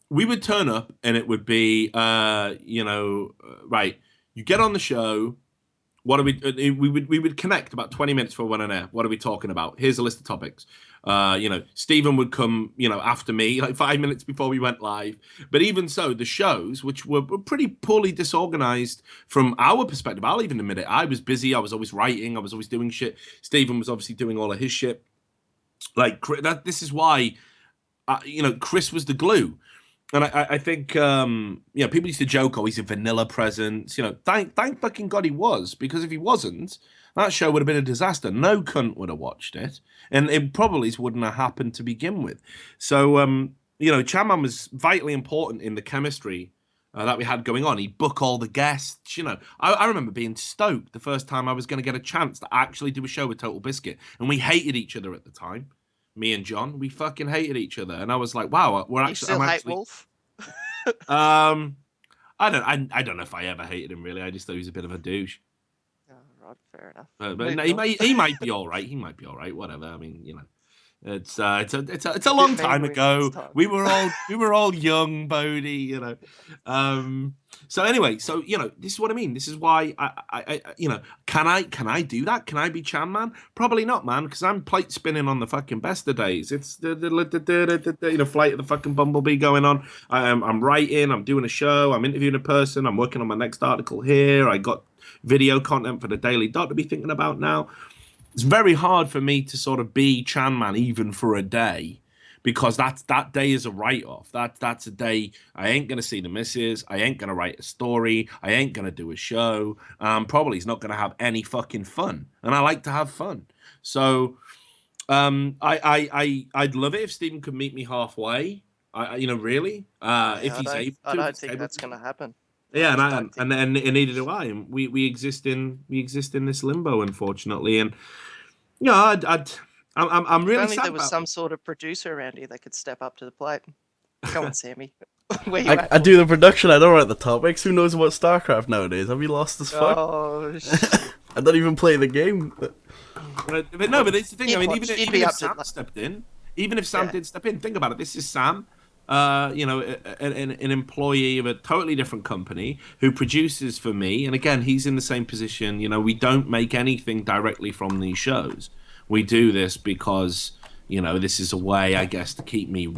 we would turn up and it would be, right, you get on the show. What are we would connect about 20 minutes for one on air. What are we talking about? Here's a list of topics. Stephen would come, after me, like 5 minutes before we went live. But even so, the shows, which were pretty poorly disorganized from our perspective, I'll even admit it. I was busy. I was always writing. I was always doing shit. Stephen was obviously doing all of his shit. This is why, Chris was the glue. And I think, people used to joke, oh, he's a vanilla presence. Thank fucking God he was, because if he wasn't, that show would have been a disaster. No cunt would have watched it, and it probably wouldn't have happened to begin with. So, Chanman was vitally important in the chemistry that we had going on. He'd book all the guests. I remember being stoked the first time I was going to get a chance to actually do a show with Total Biscuit, and we hated each other at the time. Me and John, we fucking hated each other, and I was like, "Wow, we're actually." You still hate Wolf? I don't know if I ever hated him really. I just thought he was a bit of a douche. Oh, right, fair enough. But no, he might be all right. He might be all right. Whatever. I mean, it's a long time ago. We were all young, Bodie. So anyway, this is what I mean. This is why I can I do that? Can I be Chanman? Probably not, man, because I'm plate spinning on the fucking best of days. It's the flight of the fucking bumblebee going on. I'm writing. I'm doing a show. I'm interviewing a person. I'm working on my next article here. I got video content for the Daily Dot to be thinking about now. It's very hard for me to sort of be Chanman even for a day, because that day is a write-off. That's a day I ain't going to see the missus. I ain't going to write a story. I ain't going to do a show. Probably he's not going to have any fucking fun. And I like to have fun. So I'd love it if Stephen could meet me halfway. Really. If he's able to. I don't think that's going to happen. Yeah, and neither do I. And we exist in this limbo, unfortunately. And I'm really if only sad there was about some it. sort of producer around here that could step up to the plate. Come on, Sammy. Where you I do the production. I don't write the topics. Who knows about Starcraft nowadays? Have you lost as fuck? Oh, shit. I don't even play the game. But it's the thing. I mean, even if Sam stepped in, even if Sam did step in, think about it. This is Sam. An employee of a totally different company who produces for me. And again, he's in the same position. We don't make anything directly from these shows. We do this because, this is a way, I guess, to keep me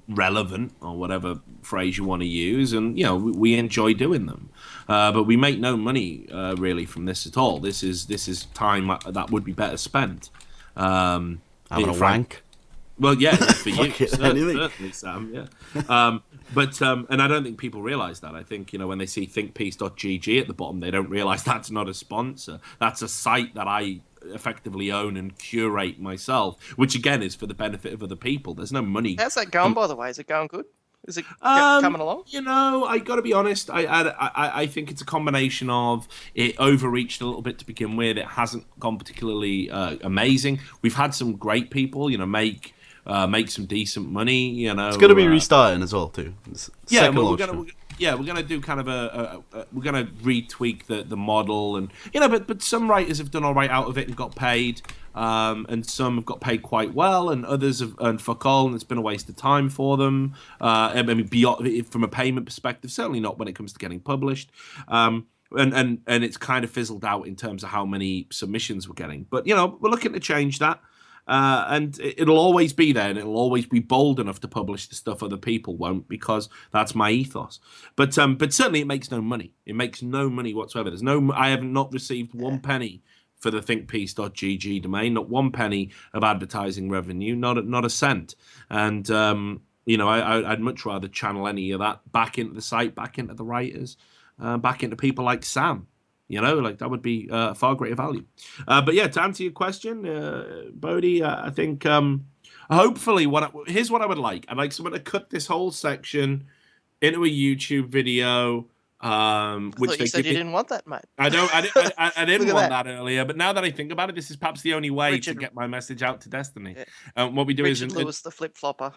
relevant, or whatever phrase you want to use. And, we enjoy doing them. But we make no money, really, from this at all. This is time that would be better spent. Having a wank. Well, yeah, for you, certainly, Sam. Yeah, and I don't think people realise that. I think when they see thinkpiece.gg at the bottom, they don't realise that's not a sponsor. That's a site that I effectively own and curate myself, which again is for the benefit of other people. There's no money. How's that going, by the way? Is it going good? Is it coming along? I got to be honest. I think it's a combination of it overreached a little bit to begin with. It hasn't gone particularly amazing. We've had some great people, make some decent money. It's going to be restarting as well too. Yeah, we're gonna do kind of we're gonna retweak the model, and but some writers have done all right out of it and got paid. And some have got paid quite well, and others have earned fuck all, and it's been a waste of time for them. I mean, beyond from a payment perspective, certainly not when it comes to getting published. And it's kind of fizzled out in terms of how many submissions we're getting. But we're looking to change that. And it'll always be there, and it'll always be bold enough to publish the stuff other people won't, because that's my ethos. But certainly it makes no money. It makes no money whatsoever. I have not received one penny for the thinkpiece.gg domain, not one penny of advertising revenue, not a cent. And I'd much rather channel any of that back into the site, back into the writers, back into people like Sam. That would be far greater value. But yeah, to answer your question, Bodie, I think hopefully here's what I would like. I'd like someone to cut this whole section into a YouTube video. I thought you said you didn't want that, mate. I didn't want that earlier, but now that I think about it, this is perhaps the only way to get my message out to Destiny. Yeah. What we do Richard Lewis, the flip flopper.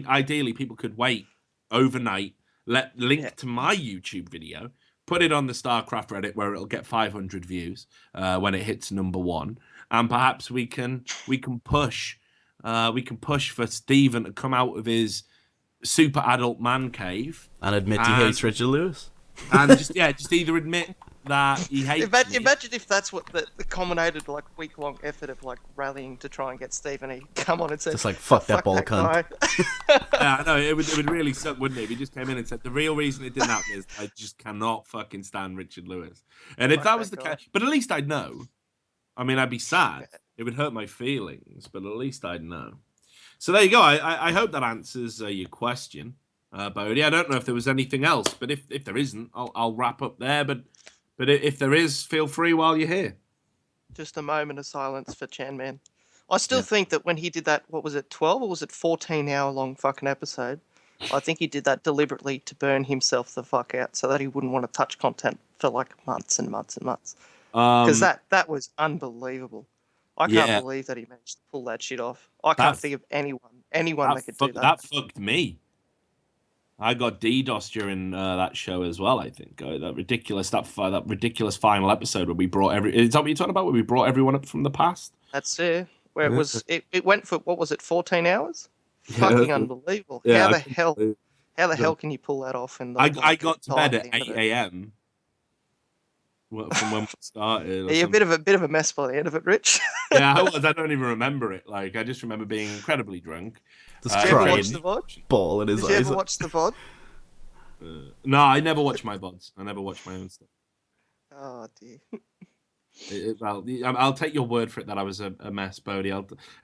Ideally, people could wait overnight, link to my YouTube video, put it on the Starcraft Reddit where it'll get 500 views when it hits number 1, and perhaps we can push for Steven to come out of his super adult man cave and admit he hates Richard Lewis, and just either admit that he hates. Imagine if that's what the culminated week-long effort of rallying to try and get Stephen. He come on and said, just fuck that ball cunt. Yeah, I know it would really suck, wouldn't it? If he just came in and said the real reason it didn't happen is I just cannot fucking stand Richard Lewis. And if that was the case, but at least I'd know. I mean, I'd be sad. It would hurt my feelings, but at least I'd know. So there you go. I hope that answers your question, Bodie. I don't know if there was anything else, but if there isn't, I'll wrap up there. But if there is, feel free while you're here. Just a moment of silence for Chan Man. I still think that when he did that, what was it, 12 or was it 14-hour-long fucking episode? I think he did that deliberately to burn himself the fuck out so that he wouldn't want to touch content for months and months and months. Because that was unbelievable. I can't believe that he managed to pull that shit off. I can't think of anyone that could do that. That fucked me. I got DDoS during that show as well. I think that ridiculous final episode where we brought is that what you're talking about? Where we brought everyone up from the past? That's it. Where it was, it went for what was it, 14 hours? Fucking unbelievable. Yeah, how the hell can you pull that off? I got to bed at 8 a.m. from when we started. Are you a bit of a mess by the end of it, Rich? Yeah, I was. I don't even remember it. I just remember being incredibly drunk. Just Did you ever watch the VOD? Ball in his eyes. Did you ever watch the VOD? No, I never watch my VODs. I never watch my own stuff. Oh dear. I'll take your word for it that I was a mess, Bodie.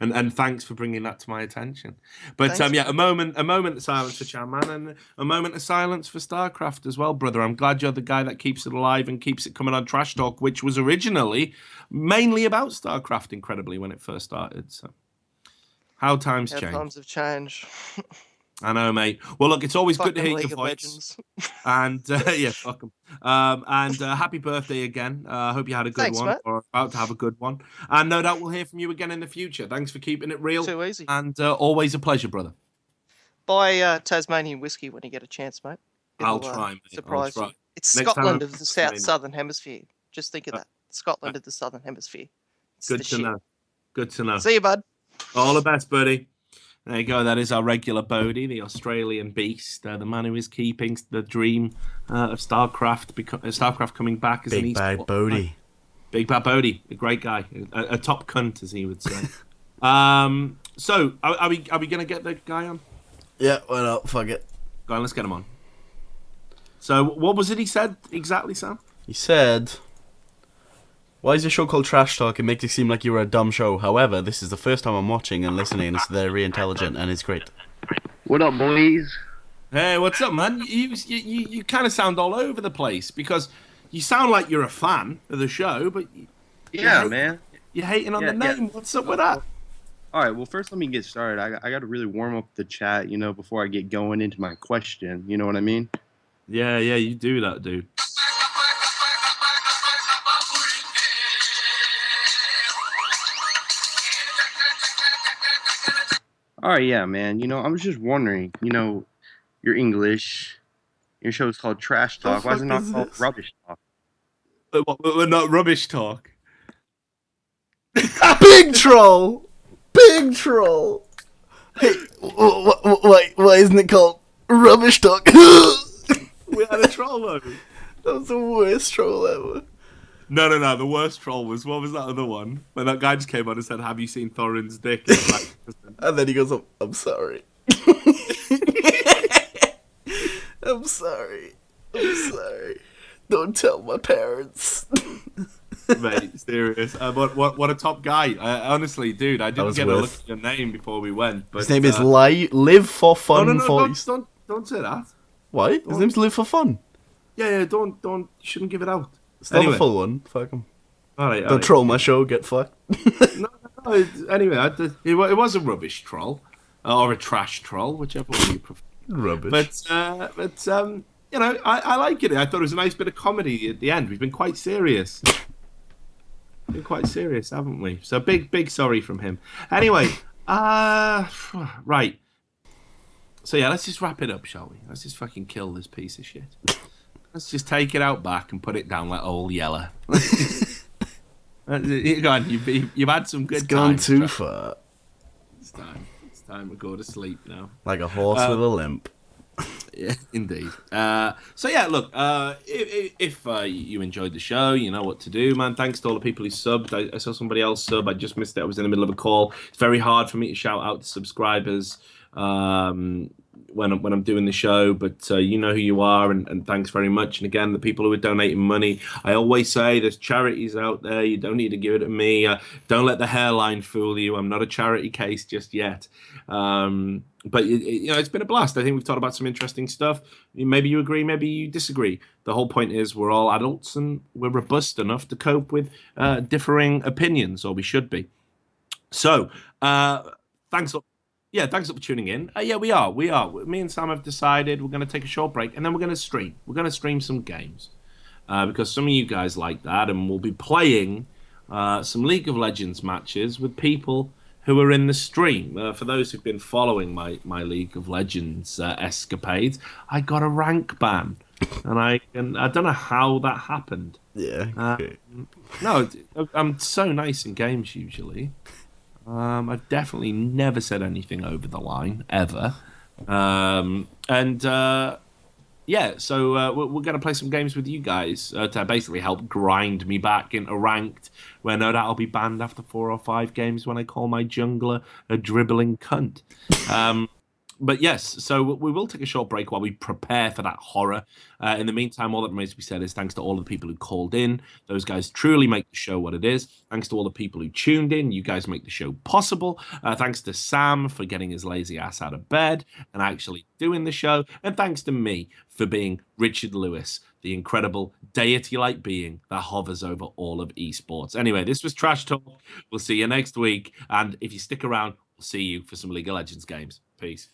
And thanks for bringing that to my attention. But Thanks. a moment of silence for Chan Man, and a moment of silence for Starcraft as well, brother. I'm glad you're the guy that keeps it alive and keeps it coming on Trash Talk, which was originally mainly about Starcraft, incredibly, when it first started. So how times change. Times have changed. I know, mate. Well, look, it's always Fuck good to hear League your of voice. Legends. And yeah, fuck 'em. And happy birthday again. I hope you had a good Thanks, one, mate. or about to have a good one. And no doubt we'll hear from you again in the future. Thanks for keeping it real. Too easy. And always a pleasure, brother. Buy Tasmanian whiskey when you get a chance, mate. I'll try, mate. Surprise I'll try. you. It's Next time Scotland I'm of the Tasmania. southern hemisphere. Just think of that. Scotland of the southern hemisphere. It's Good the to shit. know. Good to know. See you, bud. All the best, buddy. There you go. That is our regular Bodie, the Australian beast, the man who is keeping the dream of Starcraft, Starcraft coming back as an Big bad esport. Bodie. Big bad Bodie, a great guy, a top cunt, as he would say. So, are we gonna get the guy on? Yeah, why not? Fuck it. Go on, let's get him on. So, what was it he said exactly, Sam? He said, "Why is your show called Trash Talk? It makes it seem like you're a dumb show. However, this is the first time I'm watching and listening, and it's very intelligent and it's great." What up, boys? Hey, what's up, man? You kind of sound all over the place because you sound like you're a fan of the show, but Man. you're hating on the name. What's up with that? All right, well, first let me get started. I got to really warm up the chat, before I get going into my question. You know what I mean? Yeah, you do that, dude. All right, yeah, man. I was just wondering, you're English. Your show's called Trash Talk. Why is it not called Rubbish Talk? We're not rubbish talk. Big troll! Big troll! Hey, why isn't it called Rubbish Talk? We had a troll though. That was the worst troll ever. No. The worst troll was, what was that other one? When that guy just came on and said, "Have you seen Thorin's dick?" It's like, And then he goes, I'm sorry. I'm sorry. I'm sorry. Don't tell my parents. mate, serious. What a top guy. Honestly, dude, I didn't was get a look with- at your name before we went. But, His name is Live for Fun. No, don't say that. Why? His name's Live for Fun. Yeah, don't. You shouldn't give it out. It's not the full one. Fuck him. All right. Don't troll my show. Get fucked. No. Anyway, it was a rubbish troll or a trash troll, whichever one you prefer. Rubbish. But you know, I like it. I thought it was a nice bit of comedy at the end. We've been quite serious. Haven't we? So big sorry from him. Anyway, right. So yeah, let's just wrap it up, shall we? Let's just fucking kill this piece of shit. Let's just take it out back and put it down like old Yeller. Go on, you've had some good Gone times. too far. It's time to go to sleep now. Like a horse with a limp. Yeah, indeed. So yeah, look, if you enjoyed the show, you know what to do, man. Thanks to all the people who subbed. I saw somebody else sub. I just missed it. I was in the middle of a call. It's very hard for me to shout out to subscribers when I'm doing the show, but you know who you are, and thanks very much. And again, the people who are donating money, I always say there's charities out there. You don't need to give it to me. Don't let the hairline fool you. I'm not a charity case just yet. But you know, it's been a blast. I think we've talked about some interesting stuff. Maybe you agree, maybe you disagree. The whole point is we're all adults and we're robust enough to cope with differing opinions, or we should be. So, thanks. Thanks for tuning in. We are. Me and Sam have decided we're going to take a short break, and then we're going to stream. We're going to stream some games because some of you guys like that, and we'll be playing some League of Legends matches with people who are in the stream. For those who've been following my League of Legends escapades, I got a rank ban, and I don't know how that happened. Yeah. Okay. No, I'm so nice in games usually. I've definitely never said anything over the line ever, so we're going to play some games with you guys to basically help grind me back into ranked, where no doubt I'll be banned after 4 or 5 games when I call my jungler a dribbling cunt. But yes, so we will take a short break while we prepare for that horror. In the meantime, all that remains to be said is thanks to all of the people who called in. Those guys truly make the show what it is. Thanks to all the people who tuned in. You guys make the show possible. Thanks to Sam for getting his lazy ass out of bed and actually doing the show. And thanks to me for being Richard Lewis, the incredible deity-like being that hovers over all of esports. Anyway, this was Trash Talk. We'll see you next week. And if you stick around, we'll see you for some League of Legends games. Peace.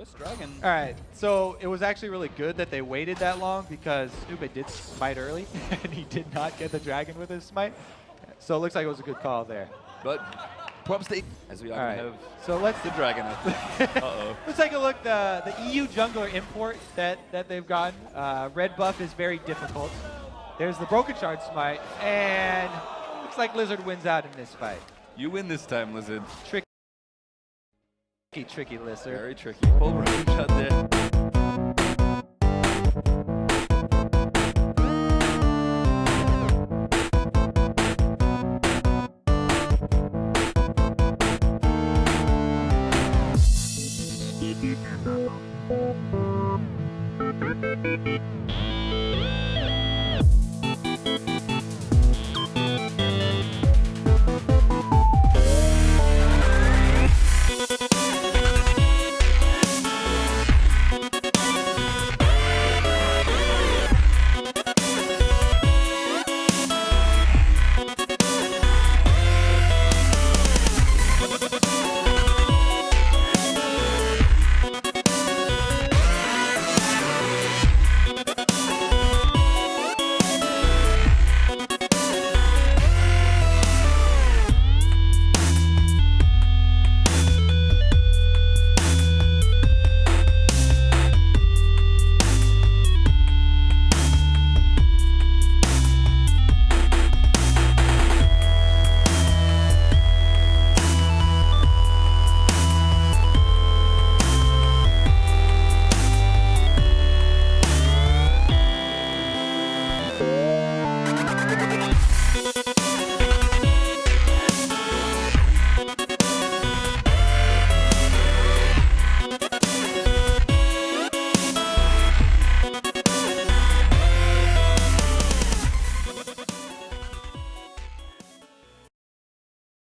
this dragon. All right, so it was actually really good that they waited that long because Ube did smite early, and he did not get the dragon with his smite. So it looks like it was a good call there. But props to as we are All going right, to have so let's the dragon. Uh-oh. let's take a look. The EU jungler import that they've gotten. Red buff is very difficult. There's the broken shard smite, and looks like Lizard wins out in this fight. You win this time, Lizard. Tricky Lizard. Very tricky. Pull broken shot there.